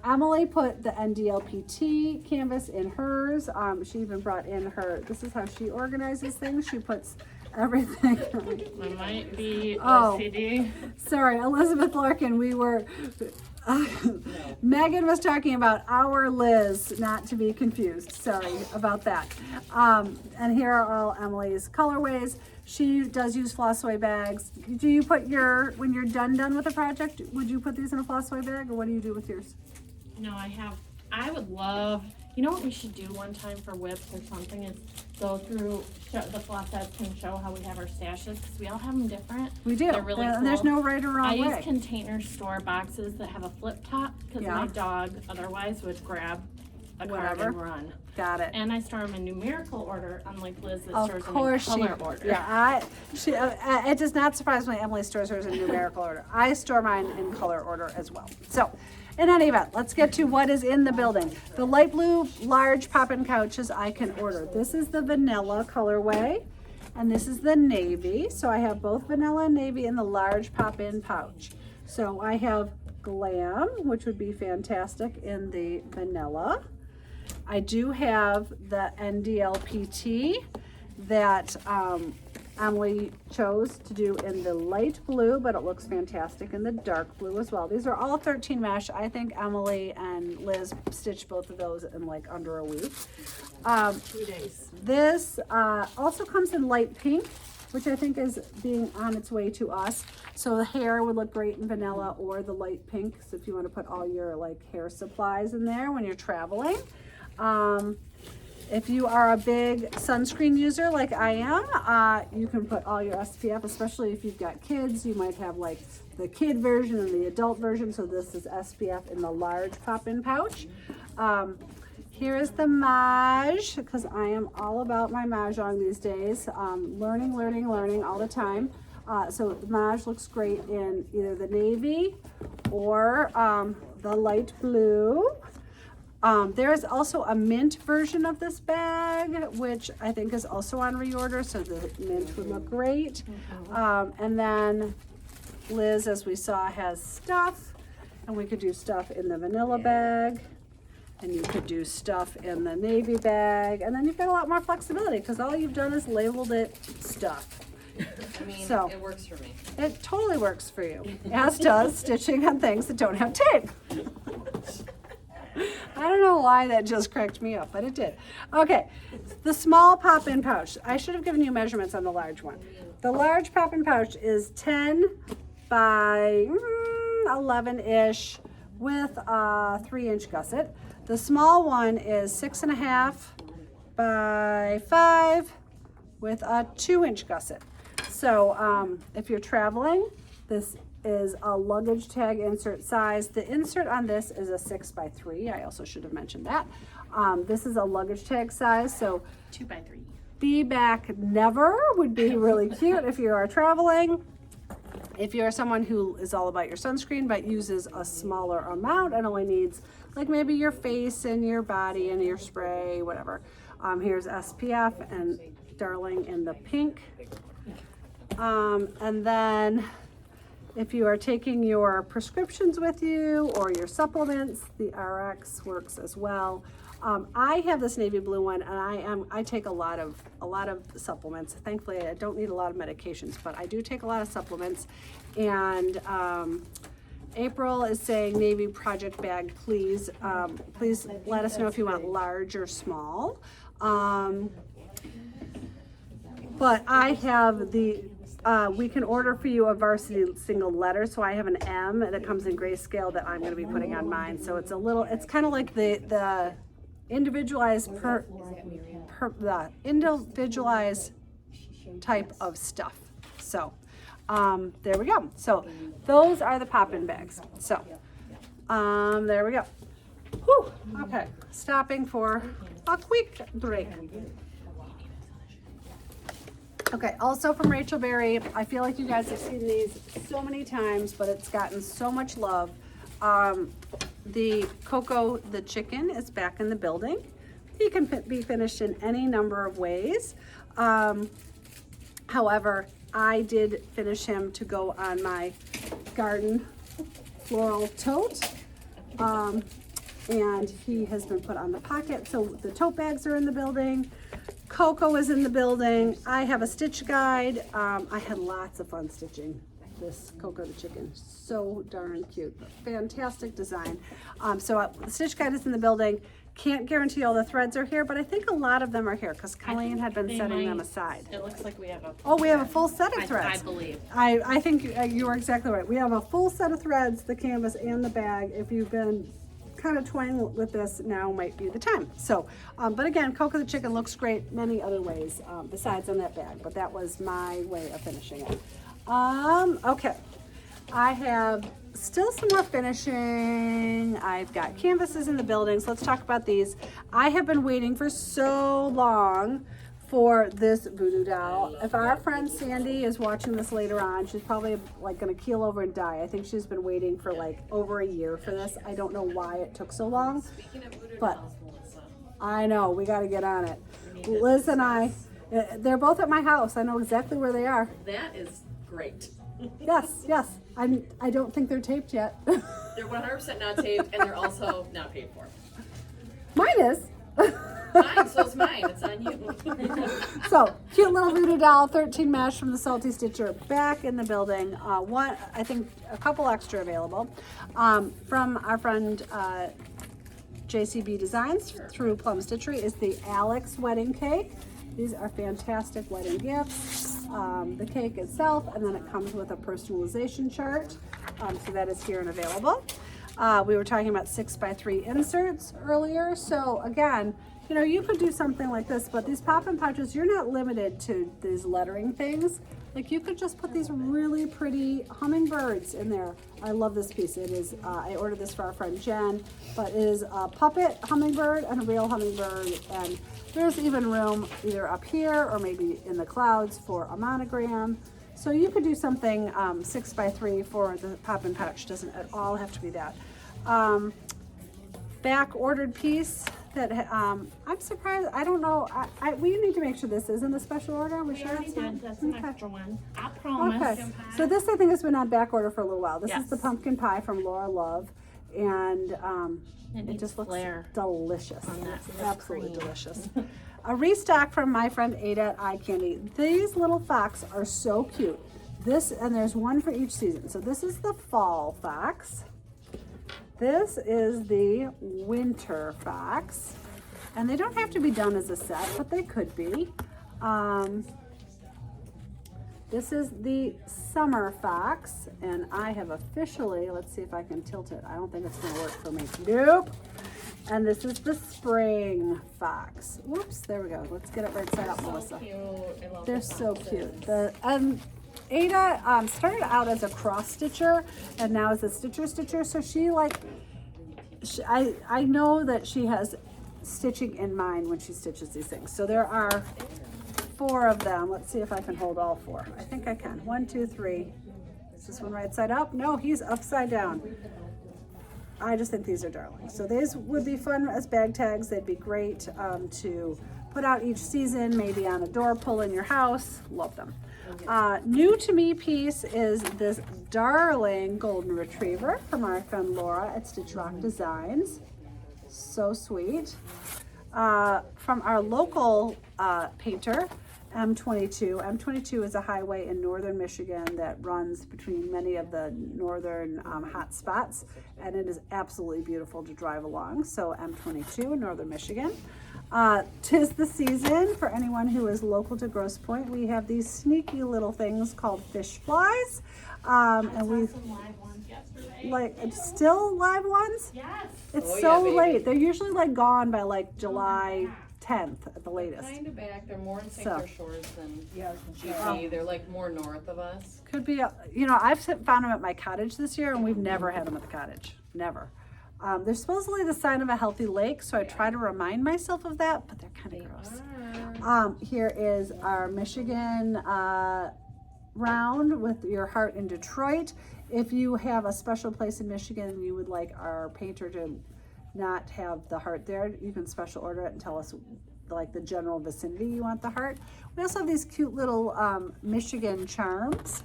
[SPEAKER 1] Emily put the NDLPT canvas in hers. She even brought in her. This is how she organizes things. She puts everything.
[SPEAKER 3] It might be
[SPEAKER 1] Oh.
[SPEAKER 3] OCD.
[SPEAKER 1] Sorry, Elizabeth Larkin, we were, Megan was talking about our Liz, not to be confused. Sorry about that. And here are all Emily's colorways. She does use flossaway bags. Do you put when you're done with a project, would you put these in a flossaway bag, or what do you do with yours?
[SPEAKER 3] No, I would love, you know what we should do one time for whips or something is go through, the flossettes can show how we have our stashes because we all have them different.
[SPEAKER 1] We do,
[SPEAKER 3] They're really
[SPEAKER 1] and there's
[SPEAKER 3] cool.
[SPEAKER 1] no right or
[SPEAKER 3] I
[SPEAKER 1] wrong
[SPEAKER 3] use
[SPEAKER 1] way.
[SPEAKER 3] Container Store boxes that have a flip top because
[SPEAKER 1] Yeah.
[SPEAKER 3] my dog otherwise would grab a card
[SPEAKER 1] Whatever.
[SPEAKER 3] and run.
[SPEAKER 1] Got it.
[SPEAKER 3] And I store them in numerical order, unlike Liz that
[SPEAKER 1] Of
[SPEAKER 3] stores
[SPEAKER 1] course
[SPEAKER 3] them
[SPEAKER 1] she,
[SPEAKER 3] in color order.
[SPEAKER 1] yeah, it does not surprise me Emily stores hers in numerical order. I store mine in color order as well. So, in any event, let's get to what is in the building. The light blue large pop-in couches I can order. This is the vanilla colorway, and this is the navy. So I have both vanilla and navy in the large pop-in pouch. So I have glam, which would be fantastic in the vanilla. I do have the NDLPT that Emily chose to do in the light blue, but it looks fantastic in the dark blue as well. These are all 13 mesh. I think Emily and Liz stitched both of those in like under a week.
[SPEAKER 3] 2 days.
[SPEAKER 1] This also comes in light pink, which I think is being on its way to us. So the hair would look great in vanilla or the light pink. So if you want to put all your like hair supplies in there when you're traveling. If you are a big sunscreen user like I am, you can put all your SPF, especially if you've got kids. You might have like the kid version and the adult version. So this is SPF in the large pop-in pouch. Here is the Maj, because I am all about my Mahjong these days. Learning all the time. So the Maj looks great in either the navy or the light blue. There is also a mint version of this bag, which I think is also on reorder, so the mint would look great. And then Liz, as we saw, has stuff, and we could do stuff in the vanilla bag, and you could do stuff in the navy bag, and then you've got a lot more flexibility because all you've done is labeled it stuff.
[SPEAKER 4] I mean,
[SPEAKER 1] So-
[SPEAKER 4] it works for me.
[SPEAKER 1] It totally works for you, as does stitching on things that don't have tape. I don't know why that just cracked me up, but it did. Okay, the small pop-in pouch. I should have given you measurements on the large one. The large pop-in pouch is 10 by 11-ish with a 3-inch gusset. The small one is 6.5 by 5 with a 2-inch gusset. So if you're traveling, this is a luggage tag insert size. The insert on this is a 6 by 3. I also should have mentioned that. This is a luggage tag size, so
[SPEAKER 3] 2 by 3.
[SPEAKER 1] be back never would be really cute if you are traveling. If you're someone who is all about your sunscreen but uses a smaller amount and only needs like maybe your face and your body and your spray, whatever. Here's SPF and Darling in the pink. And then if you are taking your prescriptions with you or your supplements, the RX works as well. I have this navy blue one, and I take a lot of supplements. Thankfully, I don't need a lot of medications, but I do take a lot of supplements. And April is saying navy project bag, please. Please let us know if you want large or small. But I have the. We can order for you a varsity single letter, so I have an M that comes in grayscale that I'm going to be putting on mine. So it's a little, it's kind of like the individualized the individualized type of stuff. So there we go. So those are the pop-in bags. So there we go. Whew. Okay, stopping for a quick break. Okay, also from Rachel Berry, I feel like you guys have seen these so many times, but it's gotten so much love. The Coco the chicken is back in the building. He can be finished in any number of ways. However, I did finish him to go on my garden floral tote. And he has been put on the pocket. So the tote bags are in the building. Coco is in the building. I have a stitch guide. I had lots of fun stitching this Coco the chicken. So darn cute. Fantastic design. So the stitch guide is in the building. Can't guarantee all the threads are here, but I think a lot of them are here because Colleen had been setting them aside.
[SPEAKER 3] It looks like we have a.
[SPEAKER 1] Oh, we have a full set of threads.
[SPEAKER 3] I believe.
[SPEAKER 1] I think you are exactly right. We have a full set of threads, the canvas and the bag. If you've been kind of toying with this, now might be the time. So, but again, Coco the chicken looks great many other ways besides on that bag, but that was my way of finishing it. Okay, I have still some more finishing. I've got canvases in the building, so let's talk about these. I have been waiting for so long for this voodoo doll. If our friend Sandy is watching this later on, she's probably like gonna keel over and die. I think she's been waiting for like over a year for this. I don't know why it took so long,
[SPEAKER 4] Speaking of voodoo
[SPEAKER 1] but
[SPEAKER 4] dolls, Melissa,
[SPEAKER 1] I know we got to get on it. Liz and I, they're both at my house. I know exactly where they are.
[SPEAKER 4] that is great.
[SPEAKER 1] Yes, yes. I don't think they're taped yet.
[SPEAKER 4] They're 100% not taped, and they're also not paid for.
[SPEAKER 1] Mine is.
[SPEAKER 4] Mine, so it's mine. It's on you.
[SPEAKER 1] So, cute little voodoo doll, 13 mesh from the Salty Stitcher, back in the building. One, I think a couple extra available. From our friend JCB Designs through Plum Stitchery is the Alex wedding cake. These are fantastic wedding gifts. the cake itself, and then it comes with a personalization chart. So that is here and available. We were talking about 6x3 inserts earlier. So again, you know, you could do something like this, but these pop-in pouches, you're not limited to these lettering things. Like you could just put these really pretty hummingbirds in there. I love this piece. It is, I ordered this for our friend Jen, but it is a puppet hummingbird and a real hummingbird. And there's even room either up here or maybe in the clouds for a monogram. So you could do something 6x3 for the pop-in pouch. Doesn't at all have to be that. Back ordered piece that I'm surprised. I don't know. We need to make sure this isn't a special order. We
[SPEAKER 3] We
[SPEAKER 1] sure
[SPEAKER 3] already
[SPEAKER 1] it's not?
[SPEAKER 3] did, that's an extra one. I promise.
[SPEAKER 1] Okay. So this I think has been on back order for a little while. This is the
[SPEAKER 3] Yes.
[SPEAKER 1] pumpkin pie from Laura Love, and it
[SPEAKER 3] needs
[SPEAKER 1] just looks
[SPEAKER 3] flair
[SPEAKER 1] delicious.
[SPEAKER 3] on that
[SPEAKER 1] It's
[SPEAKER 3] whipped
[SPEAKER 1] absolutely
[SPEAKER 3] cream.
[SPEAKER 1] delicious. A restock from my friend Ada at Eye Candy. These little fox are so cute. This, and there's one for each season. So this is the fall fox. This is the winter fox. And they don't have to be done as a set, but they could be. This is the summer fox, and I have officially, let's see if I can tilt it. I don't think it's gonna work for me. Nope. And this is the spring fox. Whoops, there we go. Let's get it right side up, Melissa.
[SPEAKER 3] Cute. I love
[SPEAKER 1] They're
[SPEAKER 3] the
[SPEAKER 1] so
[SPEAKER 3] foxes.
[SPEAKER 1] cute. Ada started out as a cross stitcher and now is a stitcher. So I know that she has stitching in mind when she stitches these things. So there are 4 of them. Let's see if I can hold all 4. I think I can. 1, 2, 3. Is this one right side up? No, he's upside down. I just think these are darling. So these would be fun as bag tags. They'd be great to put out each season, maybe on a door pull in your house. Love them. New to me piece is this darling golden retriever from our friend Laura at Stitch Rock Designs. So sweet. From our local painter, M22. M22 is a highway in northern Michigan that runs between many of the northern hot spots, and it is absolutely beautiful to drive along. So M22 in northern Michigan. 'Tis the season for anyone who is local to Grosse Pointe. We have these sneaky little things called fish flies, and we
[SPEAKER 3] Some live ones yesterday.
[SPEAKER 1] like still live ones.
[SPEAKER 3] Yes.
[SPEAKER 1] It's
[SPEAKER 4] Oh,
[SPEAKER 1] so
[SPEAKER 4] yeah, baby.
[SPEAKER 1] late. They're usually like gone by like July 10th at the latest.
[SPEAKER 4] Kind of back. They're more in St.
[SPEAKER 1] So.
[SPEAKER 4] Clair Shores than GP. They're like more north of us.
[SPEAKER 1] Could be, you know, I've found them at my cottage this year, and we've never had them at the cottage. Never. They're supposedly the sign of a healthy lake, so I try to remind myself of that, but they're kind of gross. Here is our Michigan round with your heart in Detroit. If you have a special place in Michigan and you would like our painter to not have the heart there, you can special order it and tell us like the general vicinity you want the heart. We also have these cute little Michigan charms,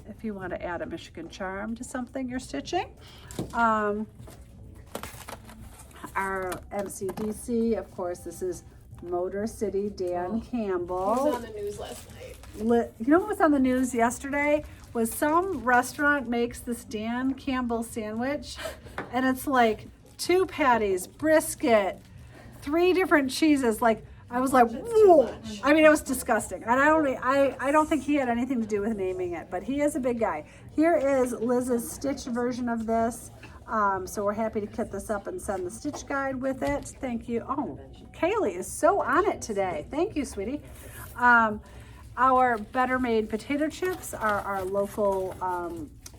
[SPEAKER 1] if you want to add a Michigan charm to something you're stitching. Our MCDC, of course, this is Motor City Dan Campbell.
[SPEAKER 2] It was on the news last night.
[SPEAKER 1] You know what was on the news yesterday? Was some restaurant makes this Dan Campbell sandwich, and it's like 2 patties, brisket, 3 different cheeses. Like, I was like, whoa. I mean, it was disgusting. And I don't think he had anything to do with naming it, but he is a big guy. Here is Liz's stitched version of this. So we're happy to kit this up and send the stitch guide with it. Thank you. Oh, Kaylee is so on it today. Thank you, sweetie. Our Better Made potato chips are our local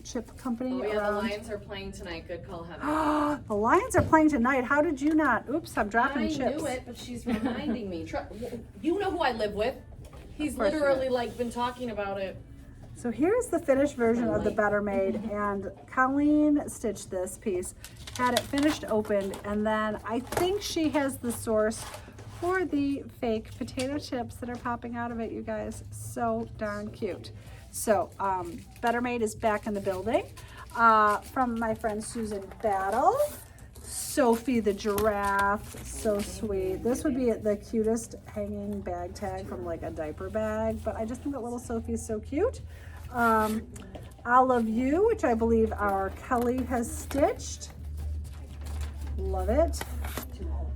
[SPEAKER 1] chip company.
[SPEAKER 4] Oh yeah, the
[SPEAKER 1] around.
[SPEAKER 4] Lions are playing tonight. Good call, Heather.
[SPEAKER 1] The Lions are playing tonight. How did you not? Oops, I'm dropping
[SPEAKER 4] I
[SPEAKER 1] chips.
[SPEAKER 4] knew it, but she's reminding me. You know who I live with. He's
[SPEAKER 1] course you
[SPEAKER 4] literally like been talking about it.
[SPEAKER 1] So here's the finished version of the Better Made, and Colleen stitched this piece, had it finished opened, and then I think she has the source for the fake potato chips that are popping out of it, you guys. So darn cute. So Better Made is back in the building. From my friend Susan Battle. Sophie the giraffe, so sweet. This would be the cutest hanging bag tag from like a diaper bag, but I just think that little Sophie is so cute. Olive You, which I believe our Kelly has stitched. Love it.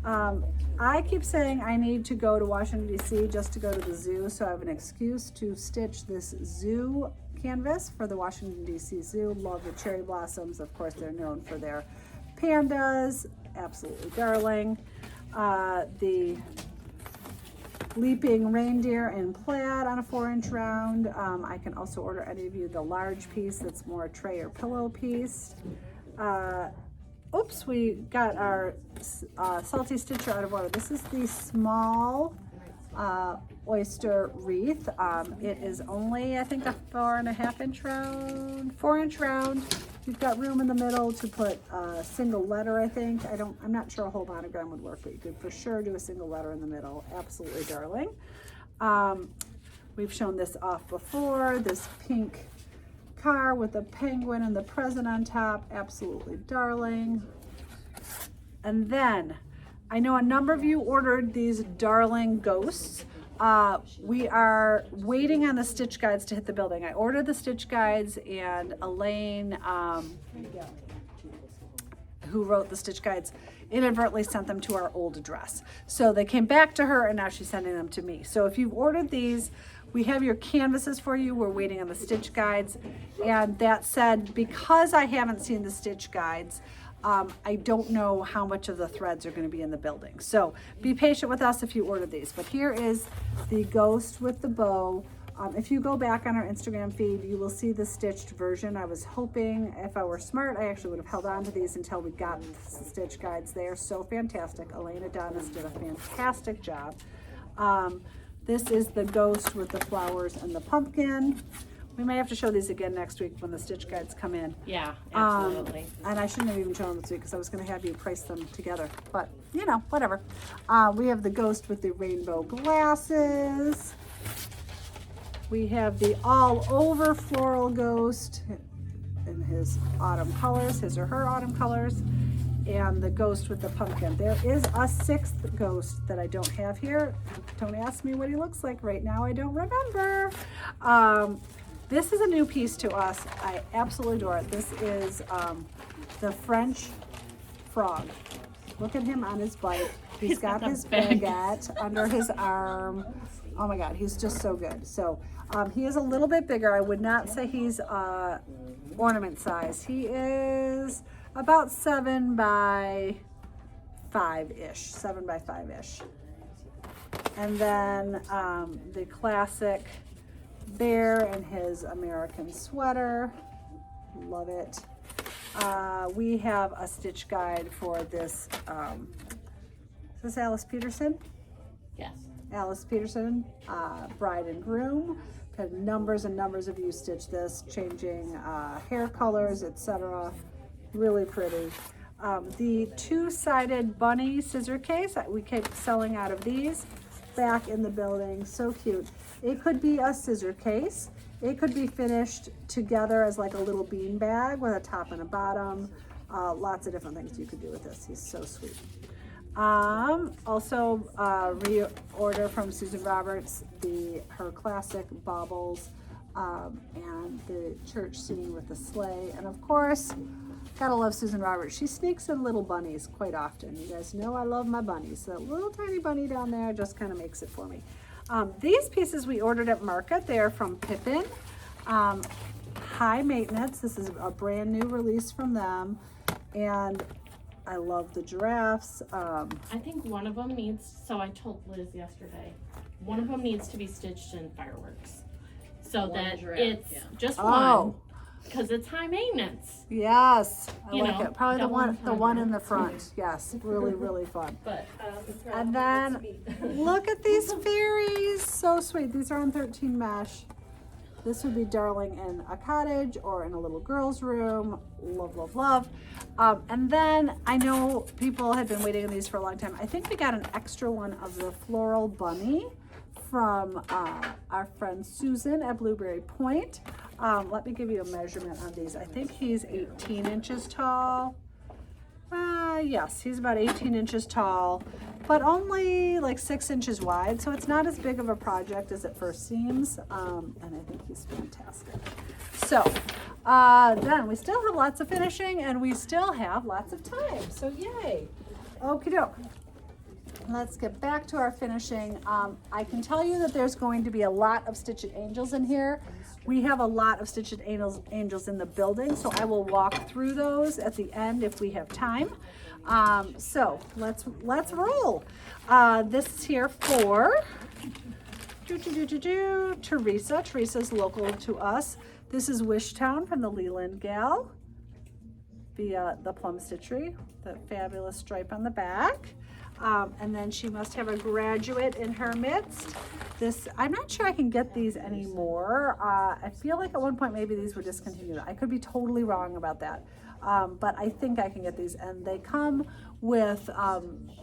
[SPEAKER 1] I keep saying I need to go to Washington DC just to go to the zoo, so I have an excuse to stitch this zoo canvas for the Washington DC Zoo. Love the cherry blossoms. Of course, they're known for their pandas, absolutely darling. The leaping reindeer in plaid on a 4-inch round. I can also order any of you the large piece that's more a tray or pillow piece. Oops, we got our salty stitcher out of order. This is the small oyster wreath. It is only, I think, a 4.5-inch round, 4-inch round. You've got room in the middle to put a single letter, I think. I'm not sure a whole monogram would work, but you could for sure do a single letter in the middle. Absolutely darling. We've shown this off before. This pink car with the penguin and the present on top, absolutely darling. And then I know a number of you ordered these darling ghosts. We are waiting on the stitch guides to hit the building. I ordered the stitch guides, and Elaine, who wrote the stitch guides, inadvertently sent them to our old address. So they came back to her, and now she's sending them to me. So if you've ordered these, we have your canvases for you. We're waiting on the stitch guides. And that said, because I haven't seen the stitch guides, I don't know how much of the threads are going to be in the building. So be patient with us if you order these. But here is the ghost with the bow. If you go back on our Instagram feed, you will see the stitched version. I was hoping, if I were smart, I actually would have held on to these until we got the stitch guides. They are so fantastic. Elena Donis did a fantastic job. This is the ghost with the flowers and the pumpkin. We may have to show these again next week when the stitch guides come in.
[SPEAKER 3] Yeah, absolutely.
[SPEAKER 1] And I shouldn't have even shown them this week because I was going to have you price them together. But, you know, whatever. We have the ghost with the rainbow glasses. We have the all-over floral ghost in his autumn colors, his or her autumn colors. And the ghost with the pumpkin. There is a 6th ghost that I don't have here. Don't ask me what he looks like right now. I don't remember. This is a new piece to us. I absolutely adore it. This is the French frog. Look at him on his bike. He's got his baguette under his arm. Oh my God, he's just so good. So he is a little bit bigger. I would not say he's ornament size. He is about 7 by 5-ish, 7 by 5-ish. And then the classic bear in his American sweater. Love it. We have a stitch guide for this. Is this Alice Peterson?
[SPEAKER 3] Yes.
[SPEAKER 1] Alice Peterson, bride and groom. Had numbers and numbers of you stitch this, changing hair colors, etc. Really pretty. The 2-sided bunny scissor case, we keep selling out of these. Back in the building, so cute. It could be a scissor case. It could be finished together as like a little bean bag with a top and a bottom. Lots of different things you could do with this. He's so sweet. Also reorder from Susan Roberts her classic baubles and the church scene with the sleigh. And of course, gotta love Susan Roberts. She sneaks in little bunnies quite often. You guys know I love my bunnies. So that little tiny bunny down there just kind of makes it for me. These pieces we ordered at Market. They are from Pippin. High maintenance. This is a brand new release from them. And I love the giraffes.
[SPEAKER 3] I think one of them needs, so I told Liz yesterday, one of them needs to be stitched in fireworks. So
[SPEAKER 4] One
[SPEAKER 3] that
[SPEAKER 4] giraffe,
[SPEAKER 3] it's
[SPEAKER 4] yeah.
[SPEAKER 3] just
[SPEAKER 1] Oh.
[SPEAKER 3] one, because it's high maintenance.
[SPEAKER 1] Yes, I
[SPEAKER 3] You
[SPEAKER 1] like
[SPEAKER 3] know,
[SPEAKER 1] it. Probably the
[SPEAKER 3] double
[SPEAKER 1] one
[SPEAKER 3] entendre.
[SPEAKER 1] in the front. Yes, really, really fun.
[SPEAKER 3] But
[SPEAKER 1] And then look at these fairies, so sweet. These are on 13 mesh. This would be darling in a cottage or in a little girl's room. Love, love, love. And then I know people had been waiting on these for a long time. I think we got an extra one of the floral bunny from our friend Susan at Blueberry Point. Let me give you a measurement on these. I think he's 18 inches tall. Yes, he's about 18 inches tall, but only like 6 inches wide. So it's not as big of a project as it first seems. And I think he's fantastic. So then we still have lots of finishing and we still have lots of time. So yay. Okie doke. let's get back to our finishing. I can tell you that there's going to be a lot of Stitch It Angels in here. We have a lot of Stitch It Angels in the building, so I will walk through those at the end if we have time. So let's roll. This is here for Teresa. Teresa's local to us. This is Wishtown from the Leland gal via the Plum Stitchery, the fabulous stripe on the back. And then she must have a graduate in her midst. This, I'm not sure I can get these anymore. I feel like at one point maybe these were discontinued. I could be totally wrong about that. But I think I can get these, and they come with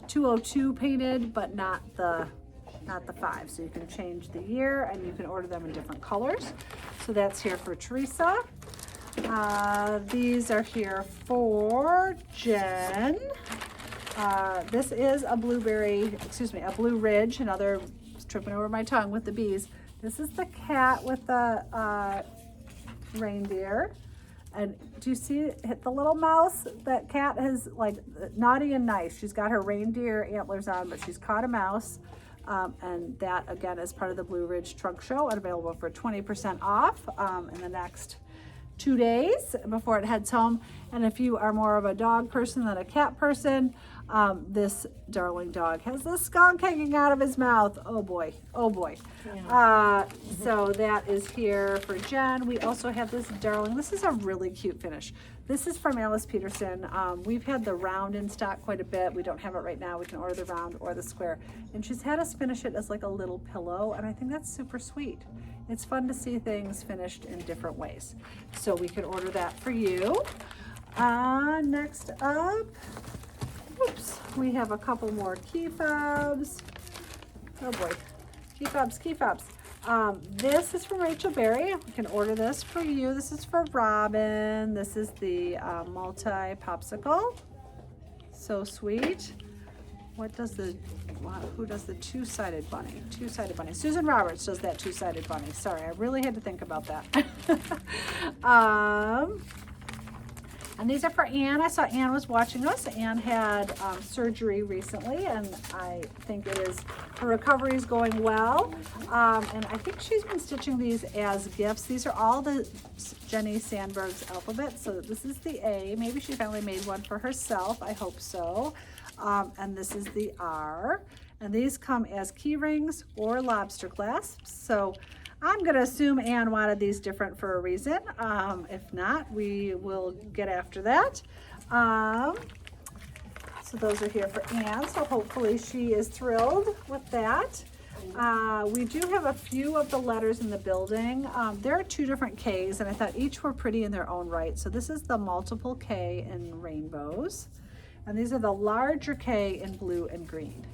[SPEAKER 1] 202 painted, but not the 5. So you can change the year and you can order them in different colors. So that's here for Teresa. These are here for Jen. This is a Blue Ridge, another tripping over my tongue with the bees. This is the cat with the reindeer. And do you see hit the little mouse? That cat has like naughty and nice. She's got her reindeer antlers on, but she's caught a mouse. And that again is part of the Blue Ridge Trunk Show and available for 20% off in the next 2 days before it heads home. And if you are more of a dog person than a cat person, this darling dog has the skunk hanging out of his mouth. Oh boy, oh boy. Yeah. So that is here for Jen. We also have this darling, this is a really cute finish. This is from Alice Peterson. We've had the round in stock quite a bit. We don't have it right now. We can order the round or the square. And she's had us finish it as like a little pillow, and I think that's super sweet. It's fun to see things finished in different ways. So we could order that for you. Next up, oops, we have a couple more key fobs. Oh boy, key fobs. This is from Rachel Berry. We can order this for you. This is for Robin. This is the multi-popsicle. So sweet. Who does the two-sided bunny? Two-sided bunny. Susan Roberts does that two-sided bunny. Sorry, I really had to think about that. And these are for Anne. I saw Anne was watching us. Anne had surgery recently, and I think her recovery is going well. And I think she's been stitching these as gifts. These are all the Jenny Sandberg's alphabet. So this is the A. Maybe she finally made one for herself. I hope so. And this is the R. And these come as key rings or lobster clasps. So I'm going to assume Anne wanted these different for a reason. If not, we will get after that. So those are here for Anne. So hopefully she is thrilled with that. We do have a few of the letters in the building. There are 2 different Ks, and I thought each were pretty in their own right. So this is the multiple K in rainbows. And these are the larger K in blue and green.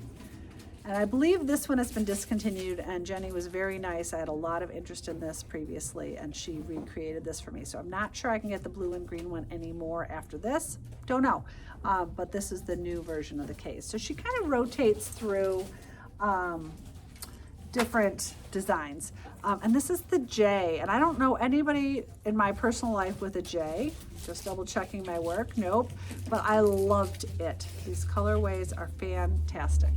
[SPEAKER 1] And I believe this one has been discontinued, and Jenny was very nice. I had a lot of interest in this previously, and she recreated this for me. So I'm not sure I can get the blue and green one anymore after this. Don't know. But this is the new version of the case. So she kind of rotates through different designs. And this is the J, and I don't know anybody in my personal life with a J. Just double checking my work. Nope. But I loved it. These colorways are fantastic.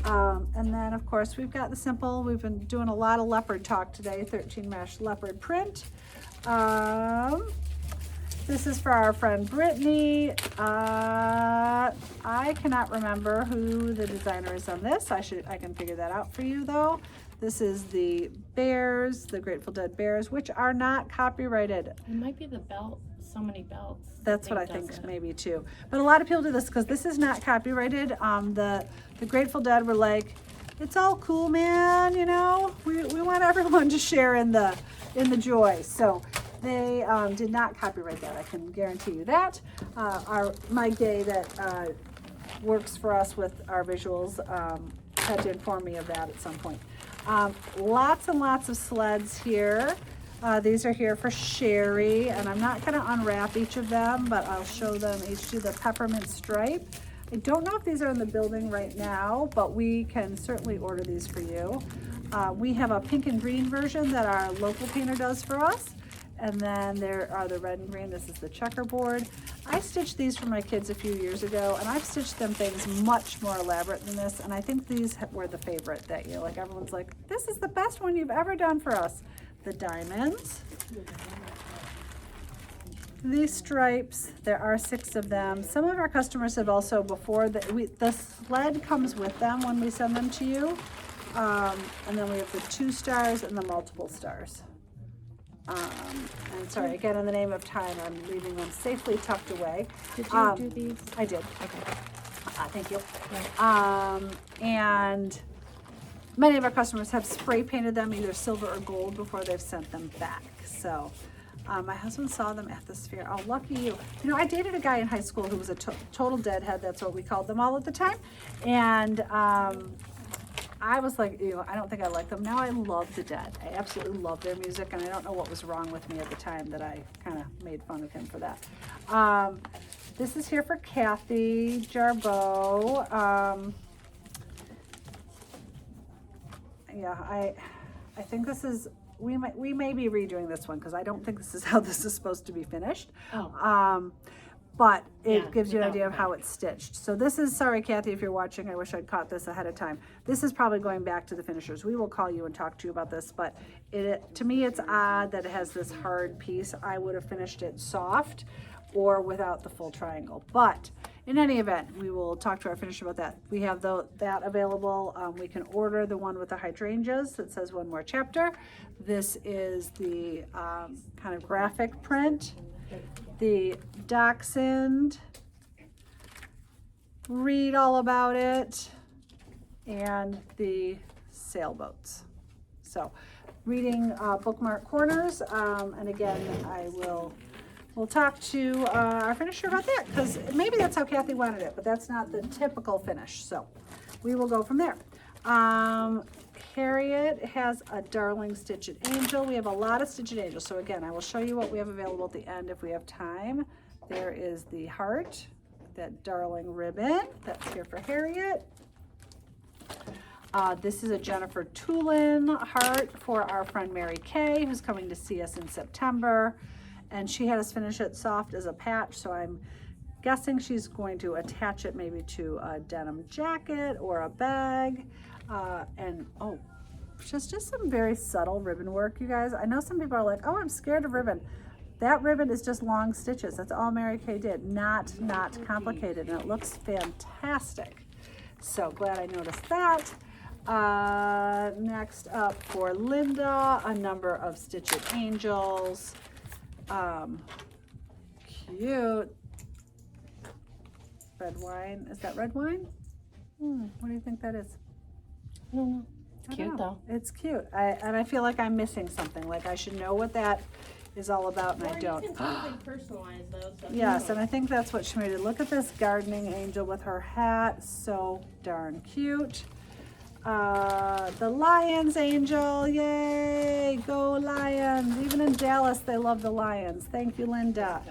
[SPEAKER 1] And then of course we've got the simple, we've been doing a lot of leopard talk today, 13 mesh leopard print. This is for our friend Brittany. I cannot remember who the designer is on this. I can figure that out for you though. This is the bears, the Grateful Dead bears, which are not copyrighted.
[SPEAKER 3] It might be the belt, so many belts.
[SPEAKER 1] That's what I think maybe too. But a lot of people do this because this is not copyrighted. The Grateful Dead were like, it's all cool, man, you know, we want everyone to share in the joy. So they did not copyright that. I can guarantee you that. Mike Day that works for us with our visuals had to inform me of that at some point. Lots and lots of sleds here. These are here for Sherry, and I'm not going to unwrap each of them, but I'll show them each to the peppermint stripe. I don't know if these are in the building right now, but we can certainly order these for you. We have a pink and green version that our local painter does for us, And then there are the red and green. This is the checkerboard. I stitched these for my kids a few years ago, and I've stitched them things much more elaborate than this, and I think these were the favorite that year. Like, everyone's like, this is the best one you've ever done for us. The diamonds. These stripes, there are 6 of them. Some of our customers have also, before, the sled comes with them when we send them to you. And then we have the 2 stars and the multiple stars. And sorry, again, in the name of time, I'm leaving them safely tucked away.
[SPEAKER 3] Did you do these?
[SPEAKER 1] I did.
[SPEAKER 3] Okay.
[SPEAKER 1] Thank you. And many of our customers have spray painted them either silver or gold before they've sent them back. So my husband saw them at the Sphere. Oh, lucky you. You know, I dated a guy in high school who was a total deadhead. That's what we called them all at the time. And I was like, I don't think I like them. Now I love the Dead. I absolutely love their music, and I don't know what was wrong with me at the time that I kind of made fun of him for that. This is here for Kathy Jarboe. Yeah, I think this is, we may be redoing this one because I don't think this is how this is supposed to be finished.
[SPEAKER 3] Oh.
[SPEAKER 1] But it
[SPEAKER 3] Yeah,
[SPEAKER 1] gives you an
[SPEAKER 3] without
[SPEAKER 1] idea of how
[SPEAKER 3] back.
[SPEAKER 1] it's stitched. So this is, sorry Kathy if you're watching, I wish I'd caught this ahead of time. This is probably going back to the finishers. We will call you and talk to you about this, but to me it's odd that it has this hard piece. I would have finished it soft or without the full triangle. But in any event, we will talk to our finisher about that. We have that available. We can order the one with the hydrangeas that says one more chapter. This is the kind of graphic print. The Dachshund, read all about it, and the sailboats. So reading bookmark corners, and again, we'll talk to our finisher about that, because maybe that's how Kathy wanted it, but that's not the typical finish. So we will go from there. Harriet has a darling Stitched Angel. We have a lot of Stitched Angels. So again, I will show you what we have available at the end if we have time. There is the heart, that darling ribbon. That's here for Harriet. This is a Jennifer Tulin heart for our friend Mary Kay, who's coming to see us in September. And she had us finish it soft as a patch, so I'm guessing she's going to attach it maybe to a denim jacket or a bag. And oh, just some very subtle ribbon work, you guys. I know some people are like, oh, I'm scared of ribbon. That ribbon is just long stitches. That's all Mary Kay did. Not complicated, and it looks fantastic. So glad I noticed that. Next up for Linda, a number of Stitched Angels. Cute. Red wine. Is that red wine? What do you think that is?
[SPEAKER 3] I don't know.
[SPEAKER 1] I
[SPEAKER 3] It's
[SPEAKER 1] don't
[SPEAKER 3] cute
[SPEAKER 1] know.
[SPEAKER 3] though.
[SPEAKER 1] It's cute. And I feel like I'm missing something. Like I should know what that is all about, and I
[SPEAKER 3] Or
[SPEAKER 1] don't.
[SPEAKER 3] you can totally personalize those. So
[SPEAKER 1] Yes, and I think that's what she made it. Look at this gardening angel with her hat. So darn cute. The Lions angel. Yay! Go Lions. Even in Dallas, they love the Lions. Thank you, Linda.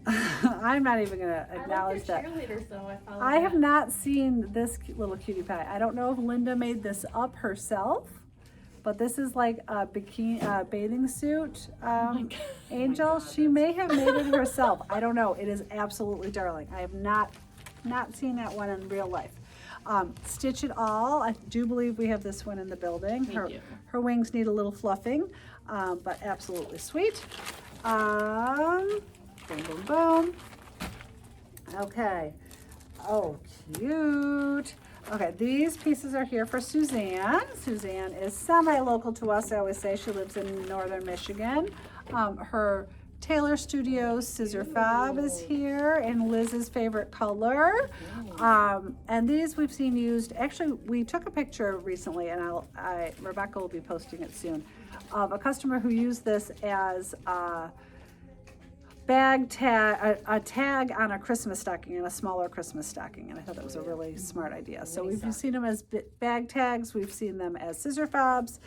[SPEAKER 1] I'm not even going to acknowledge
[SPEAKER 3] I
[SPEAKER 1] that.
[SPEAKER 3] like your cheerleaders though. I follow
[SPEAKER 1] I have
[SPEAKER 3] that.
[SPEAKER 1] not seen this little cutie pie. I don't know if Linda made this up herself, but this is like a bikini bathing suit angel. She may have made it herself. I don't know. It is absolutely darling. I have not seen that one in real life. Stitch It All. I do believe we have this one in the building.
[SPEAKER 3] We do.
[SPEAKER 1] Her wings need a little fluffing, but absolutely sweet. Boom, boom, boom. Okay. Oh, cute. Okay, these pieces are here for Suzanne. Suzanne is semi-local to us. I always say she lives in northern Michigan. Her Taylor Studios scissor fob is here in Liz's favorite color. And these we've seen used. Actually, we took a picture recently, and Rebecca will be posting it soon, of a customer who used this as bag tag, a tag on a Christmas stocking, and a smaller Christmas stocking, and I thought that was a really smart idea. So we've seen them as bag tags, we've seen them as scissor fobs.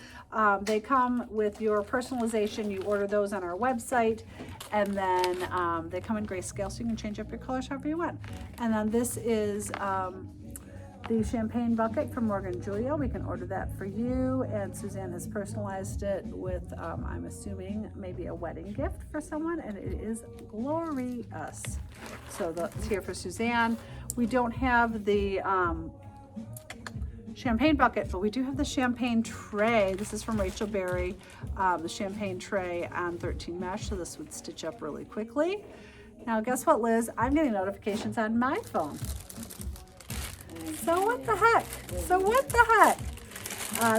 [SPEAKER 1] They come with your personalization. You order those on our website, and then they come in grayscale, so you can change up your colors however you want. And then this is The champagne bucket from Morgan Julia, we can order that for you, and Suzanne has personalized it with, I'm assuming, maybe a wedding gift for someone, and it is glorious. So that's here for Suzanne. We don't have the champagne bucket, but we do have the champagne tray. This is from Rachel Berry, the champagne tray on 13 mesh, so this would stitch up really quickly. Now guess what, Liz? I'm getting notifications on my phone. So what the heck? So what the heck?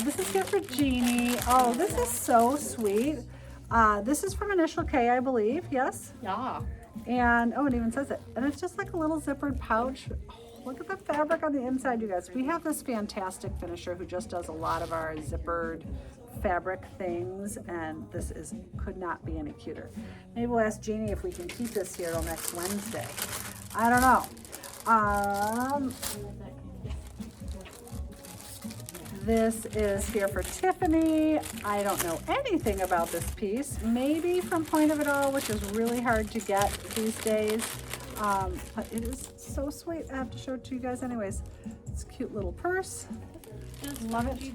[SPEAKER 1] This is here for Jeannie. Oh, this is so sweet. This is from Initial K, I believe. Yes?
[SPEAKER 3] Yeah.
[SPEAKER 1] And, oh, it even says it. And it's just like a little zippered pouch. Oh, look at the fabric on the inside, you guys. We have this fantastic finisher who just does a lot of our zippered fabric things, and this could not be any cuter. Maybe we'll ask Jeannie if we can keep this here till next Wednesday. I don't know. This is here for Tiffany. I don't know anything about this piece. Maybe from Point of It All, which is really hard to get these days. But it is so sweet. I have to show it to you guys anyways. It's a cute little purse. Love it.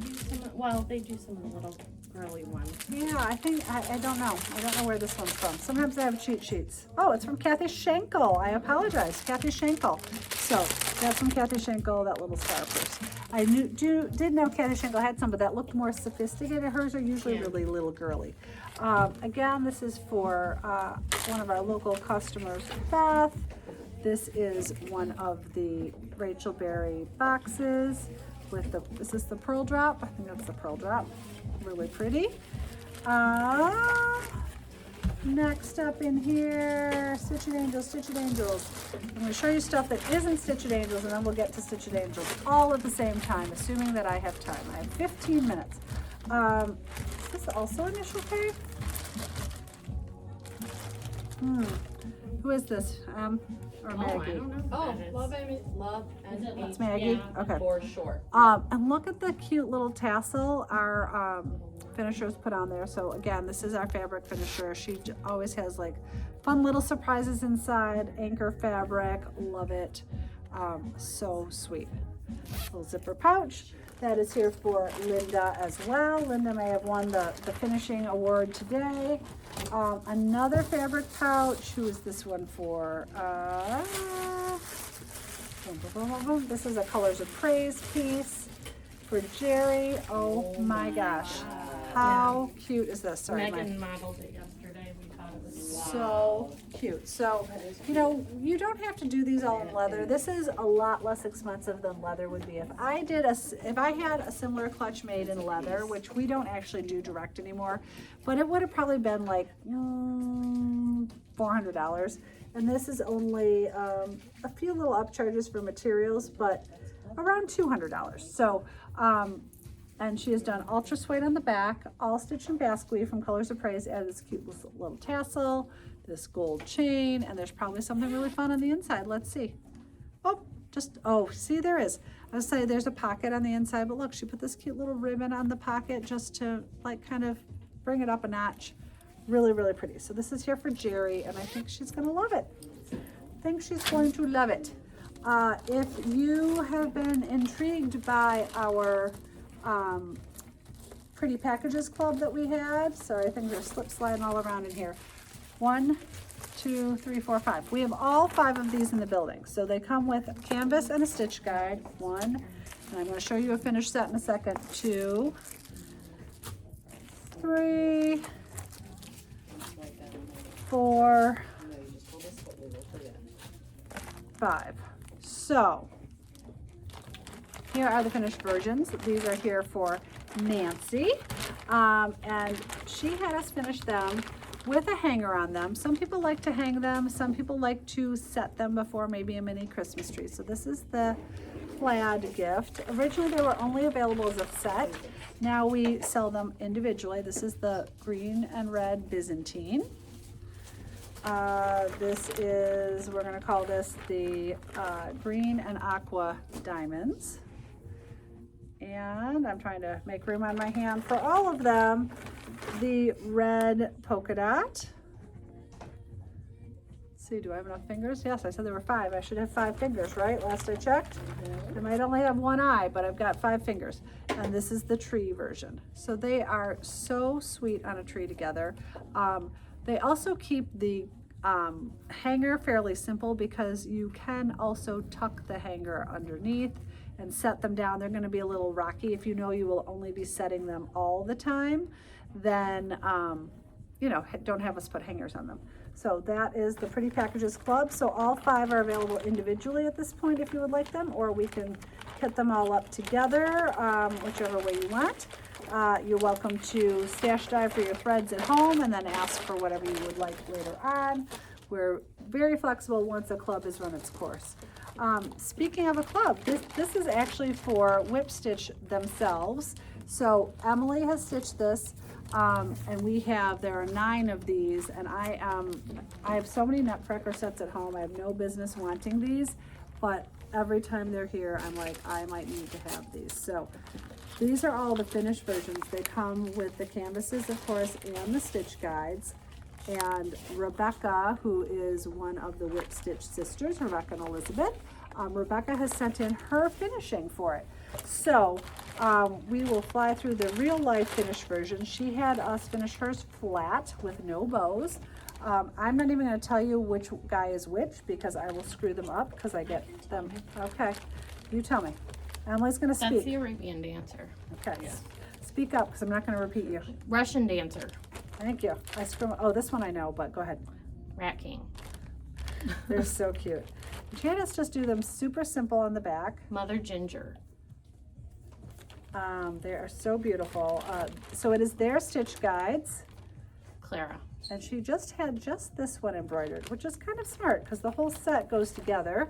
[SPEAKER 3] Well, they do some of the little girly ones.
[SPEAKER 1] Yeah, I think, I don't know. I don't know where this one's from. Sometimes they have cheat sheets. Oh, it's from Kathy Schenkel. I apologize. Kathy Schenkel. So that's from Kathy Schenkel, that little star purse. I did know Kathy Schenkel had some, but that looked more sophisticated. Hers are usually really little girly. Again, this is for one of our local customers, Beth. This is one of the Rachel Berry boxes with the, is this the pearl drop? I think that's the pearl drop. Really pretty. Next up in here, Stitched Angels, Stitched Angels. I'm going to show you stuff that isn't Stitched Angels, and then we'll get to Stitched Angels all at the same time, assuming that I have time. I have 15 minutes. Is this also Initial K? Who is this? Or Maggie?
[SPEAKER 3] I don't know.
[SPEAKER 4] Oh, Love and
[SPEAKER 1] That's Maggie?
[SPEAKER 3] Yeah.
[SPEAKER 1] Okay.
[SPEAKER 4] for short.
[SPEAKER 1] And look at the cute little tassel our finishers put on there. So again, this is our fabric finisher. She always has like fun little surprises inside. Anchor fabric, love it. So sweet. Little zipper pouch. That is here for Linda as well. Linda may have won the finishing award today. Another fabric pouch. Who is this one for? This is a Colors of Praise piece for Jerry. Oh my gosh. How cute is this? Sorry,
[SPEAKER 3] Megan modeled it yesterday. We thought it was
[SPEAKER 1] so cute. So, you know, you don't have to do these all in leather. This is a lot less expensive than leather would be. If I had a similar clutch made in leather, which we don't actually do direct anymore, but it would have probably been like $400. And this is only a few little upcharges for materials, but around $200. So, and she has done ultra suede on the back, all stitched in basque weave from Colors of Praise. Added this cute little tassel, this gold chain, and there's probably something really fun on the inside. Let's see. Oh, see, there is. I was saying there's a pocket on the inside, but look, she put this cute little ribbon on the pocket just to like kind of bring it up a notch. Really, really pretty. So this is here for Jerry, and I think she's gonna love it. I think she's going to love it. If you have been intrigued by our Pretty Packages Club that we had. Sorry, I think there's slip sliding all around in here. 1, 2, 3, 4, 5. We have all 5 of these in the building. So they come with a canvas and a stitch guide. 1, and I'm going to show you a finished set in a second. 2, 3, 4, 5. So here are the finished versions. These are here for Nancy, and she had us finish them with a hanger on them. Some people like to hang them, some people like to set them before maybe a mini Christmas tree. So this is the plaid gift. Originally they were only available as a set. Now we sell them individually. This is the green and red Byzantine. This is, we're gonna call this the green and aqua diamonds. And I'm trying to make room on my hand for all of them. The red polka dot. see, do I have enough fingers? Yes, I said there were 5. I should have 5 fingers, right? Last I checked. I might only have 1 eye, but I've got 5 fingers. And this is the tree version. So they are so sweet on a tree together. They also keep the hanger fairly simple because you can also tuck the hanger underneath and set them down. They're going to be a little rocky. If you know you will only be setting them all the time, then you know, don't have us put hangers on them. So that is the Pretty Packages Club. So all 5 are available individually at this point if you would like them, or we can kit them all up together, whichever way you want. You're welcome to stash dive for your threads at home and then ask for whatever you would like later on. We're very flexible once a club has run its course. Speaking of a club, this is actually for Whip Stitch themselves. So Emily has stitched this. And there are 9 of these, and I have so many Nutcracker sets at home. I have no business wanting these, but every time they're here, I'm like, I might need to have these. So these are all the finished versions. They come with the canvases, of course, and the stitch guides. And Rebecca, who is one of the Whip Stitch sisters, Rebecca and Elizabeth, Rebecca has sent in her finishing for it. So we will fly through the real life finished version. She had us finish hers flat with no bows. I'm not even going to tell you which guy is which because I will screw them up because I get them. Okay, you tell me. Emily's going to speak.
[SPEAKER 3] That's the Arabian dancer.
[SPEAKER 1] Okay, speak up because I'm not going to repeat you.
[SPEAKER 3] Russian dancer.
[SPEAKER 1] Thank you. Oh, this one I know, but go ahead.
[SPEAKER 3] Rat King.
[SPEAKER 1] They're so cute. Janice just do them super simple on the back.
[SPEAKER 3] Mother Ginger.
[SPEAKER 1] They are so beautiful. So it is their stitch guides.
[SPEAKER 3] Clara.
[SPEAKER 1] And she just had just this one embroidered, which is kind of smart because the whole set goes together.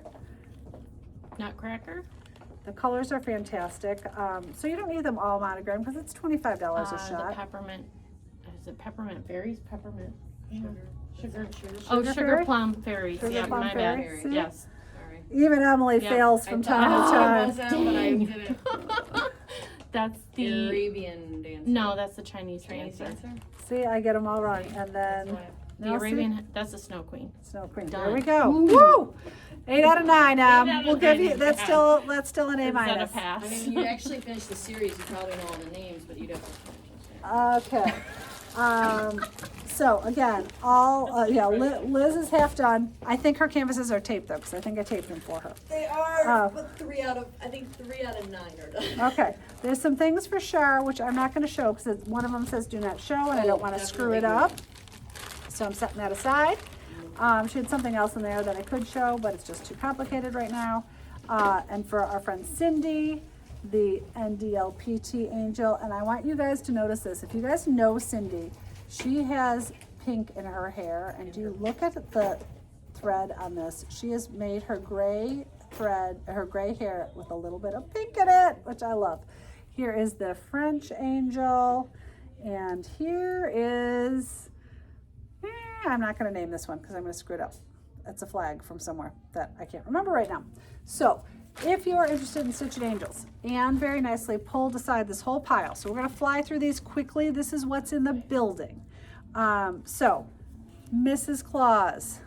[SPEAKER 3] Nutcracker.
[SPEAKER 1] The colors are fantastic. So you don't need them all monogrammed because it's $25 a
[SPEAKER 3] The
[SPEAKER 1] shot.
[SPEAKER 3] peppermint. Is it peppermint berries? Peppermint. Sugar.
[SPEAKER 1] Sugar
[SPEAKER 3] Sugar
[SPEAKER 1] fairy?
[SPEAKER 3] plum fairies.
[SPEAKER 1] Sugar
[SPEAKER 3] Yeah,
[SPEAKER 1] plum
[SPEAKER 3] my
[SPEAKER 1] fairy?
[SPEAKER 3] bad.
[SPEAKER 1] See?
[SPEAKER 3] Yes.
[SPEAKER 4] Sorry.
[SPEAKER 1] Even Emily
[SPEAKER 3] Yep.
[SPEAKER 1] fails from time to time.
[SPEAKER 3] Dang. That's the
[SPEAKER 4] Arabian dancer.
[SPEAKER 3] no, that's the Chinese
[SPEAKER 4] Chinese
[SPEAKER 3] dancer.
[SPEAKER 4] dancer?
[SPEAKER 1] See, I get them all wrong. And then
[SPEAKER 3] The
[SPEAKER 1] now see?
[SPEAKER 3] Arabian. That's the Snow Queen.
[SPEAKER 1] Snow Queen.
[SPEAKER 3] Done.
[SPEAKER 1] There we go.
[SPEAKER 3] Woo.
[SPEAKER 1] Woo! 8 out of 9.
[SPEAKER 3] out of
[SPEAKER 1] We'll give
[SPEAKER 3] 9
[SPEAKER 1] you
[SPEAKER 3] is
[SPEAKER 1] that's
[SPEAKER 3] a
[SPEAKER 1] still an A
[SPEAKER 3] Is that a
[SPEAKER 1] minus.
[SPEAKER 3] pass?
[SPEAKER 4] I mean, you actually finished the series, you probably know all the names, but you'd have to finish
[SPEAKER 1] Okay. So again, Liz is half done. I think her canvases are taped though, because I think I taped them for her.
[SPEAKER 4] They are,
[SPEAKER 1] Oh.
[SPEAKER 4] but 3 out of 9 are done.
[SPEAKER 1] Okay. There's some things for Char, which I'm not going to show because one of them says do not show, and I don't want to screw it up. So I'm setting that aside. She had something else in there that I could show, but it's just too complicated right now. And for our friend Cindy, the NDLPT Angel, and I want you guys to notice this. If you guys know Cindy, she has pink in her hair, and do you look at the thread on this? She has made her gray thread, her gray hair with a little bit of pink in it, which I love. Here is the French Angel, and here is, I'm not going to name this one because I'm going to screw it up. It's a flag from somewhere that I can't remember right now. So if you're interested in stitching angels, and very nicely pulled aside this whole pile. So we're going to fly through these quickly. This is what's in the building. So Mrs. Claus,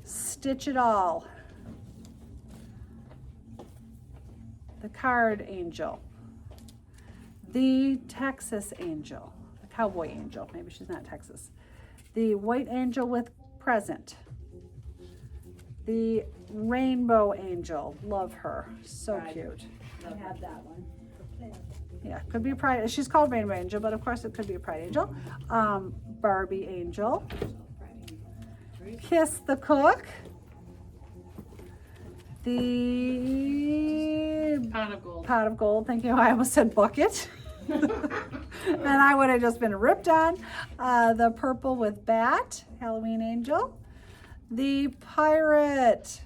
[SPEAKER 1] Stitch It All, the Card Angel, the Texas Angel, the Cowboy Angel, maybe she's not Texas, the White Angel with Present, the Rainbow Angel, love her, so cute. I had that one. Yeah, could be a Pride. She's called Rainbow Angel, but of course it could be a Pride Angel. Barbie Angel, Kiss the Cook, the
[SPEAKER 3] Pot of gold.
[SPEAKER 1] Pot of Gold. Thank you. I almost said bucket. And I would have just been ripped on. The Purple with Bat, Halloween Angel, the Pirate,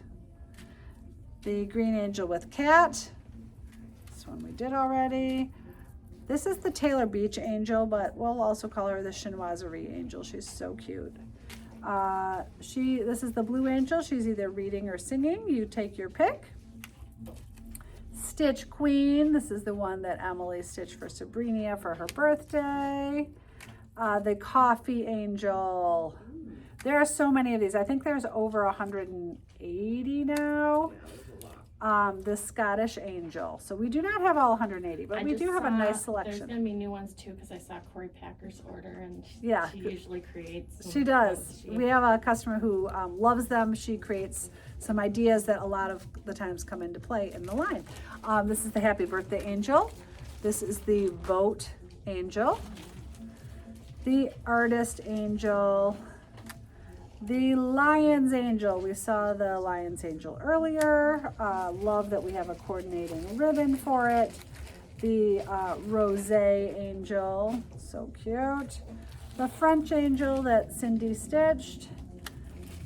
[SPEAKER 1] the Green Angel with Cat. This one we did already. This is the Taylor Beach Angel, but we'll also call her the Chinoiserie Angel. She's so cute. This is the Blue Angel. She's either reading or singing. You take your pick. Stitch Queen. This is the one that Emily stitched for Sabrina for her birthday. The Coffee Angel. There are so many of these. I think there's over 180 now. The Scottish Angel. So we do not have all 180, but we
[SPEAKER 3] just
[SPEAKER 1] do have a
[SPEAKER 3] saw
[SPEAKER 1] nice
[SPEAKER 3] There's
[SPEAKER 1] selection.
[SPEAKER 3] gonna be new ones too, because I saw Corey Packer's order, and
[SPEAKER 1] Yeah.
[SPEAKER 3] she usually creates. some
[SPEAKER 1] She does.
[SPEAKER 3] ones.
[SPEAKER 1] We have a customer who loves them. She creates some ideas that a lot of the times come into play in the line. This is the Happy Birthday Angel. This is the Vote Angel. The Artist Angel. The Lion's Angel. We saw the Lion's Angel earlier. Love that we have a coordinating ribbon for it. The Rosé Angel. So cute. The French Angel that Cindy stitched.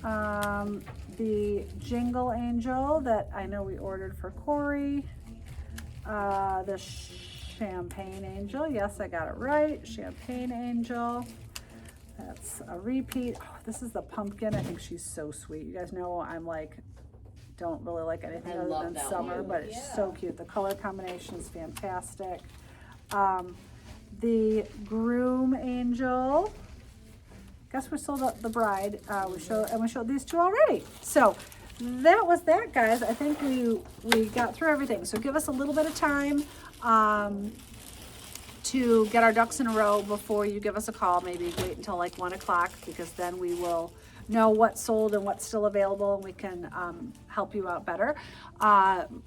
[SPEAKER 1] The Jingle Angel that I know we ordered for Corey. The Champagne Angel. Yes, I got it right. Champagne Angel. That's a repeat. Oh, this is the pumpkin. I think she's so sweet. You guys know I'm like, don't really like anything
[SPEAKER 4] I
[SPEAKER 1] other
[SPEAKER 4] love
[SPEAKER 1] than
[SPEAKER 4] that
[SPEAKER 1] summer,
[SPEAKER 4] one.
[SPEAKER 1] but it's so cute. The color combination is fantastic. The Groom Angel. Guess we sold the bride. We showed these two already. So that was that, guys. I think we got through everything. So give us a little bit of time to get our ducks in a row before you give us a call. Maybe wait until like 1 o'clock, because then we will know what's sold and what's still available, and we can help you out better.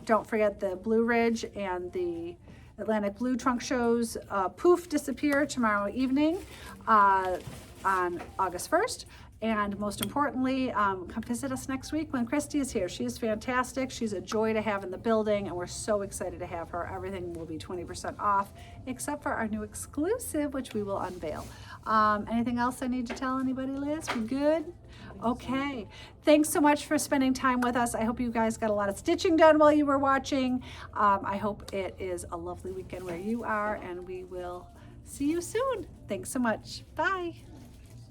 [SPEAKER 1] Don't forget the Blue Ridge and the Atlantic Blue trunk shows poof disappear tomorrow evening on August 1st. And most importantly, come visit us next week when Christy is here. She is fantastic. She's a joy to have in the building, and we're so excited to have her. Everything will be 20% off, except for our new exclusive, which we will unveil. Anything else I need to tell anybody, Liz? We good? Okay. Thanks so much for spending time with us. I hope you guys got a lot of stitching done while you were watching. I hope it is a lovely weekend where you are, and we will see you soon. Thanks so much. Bye.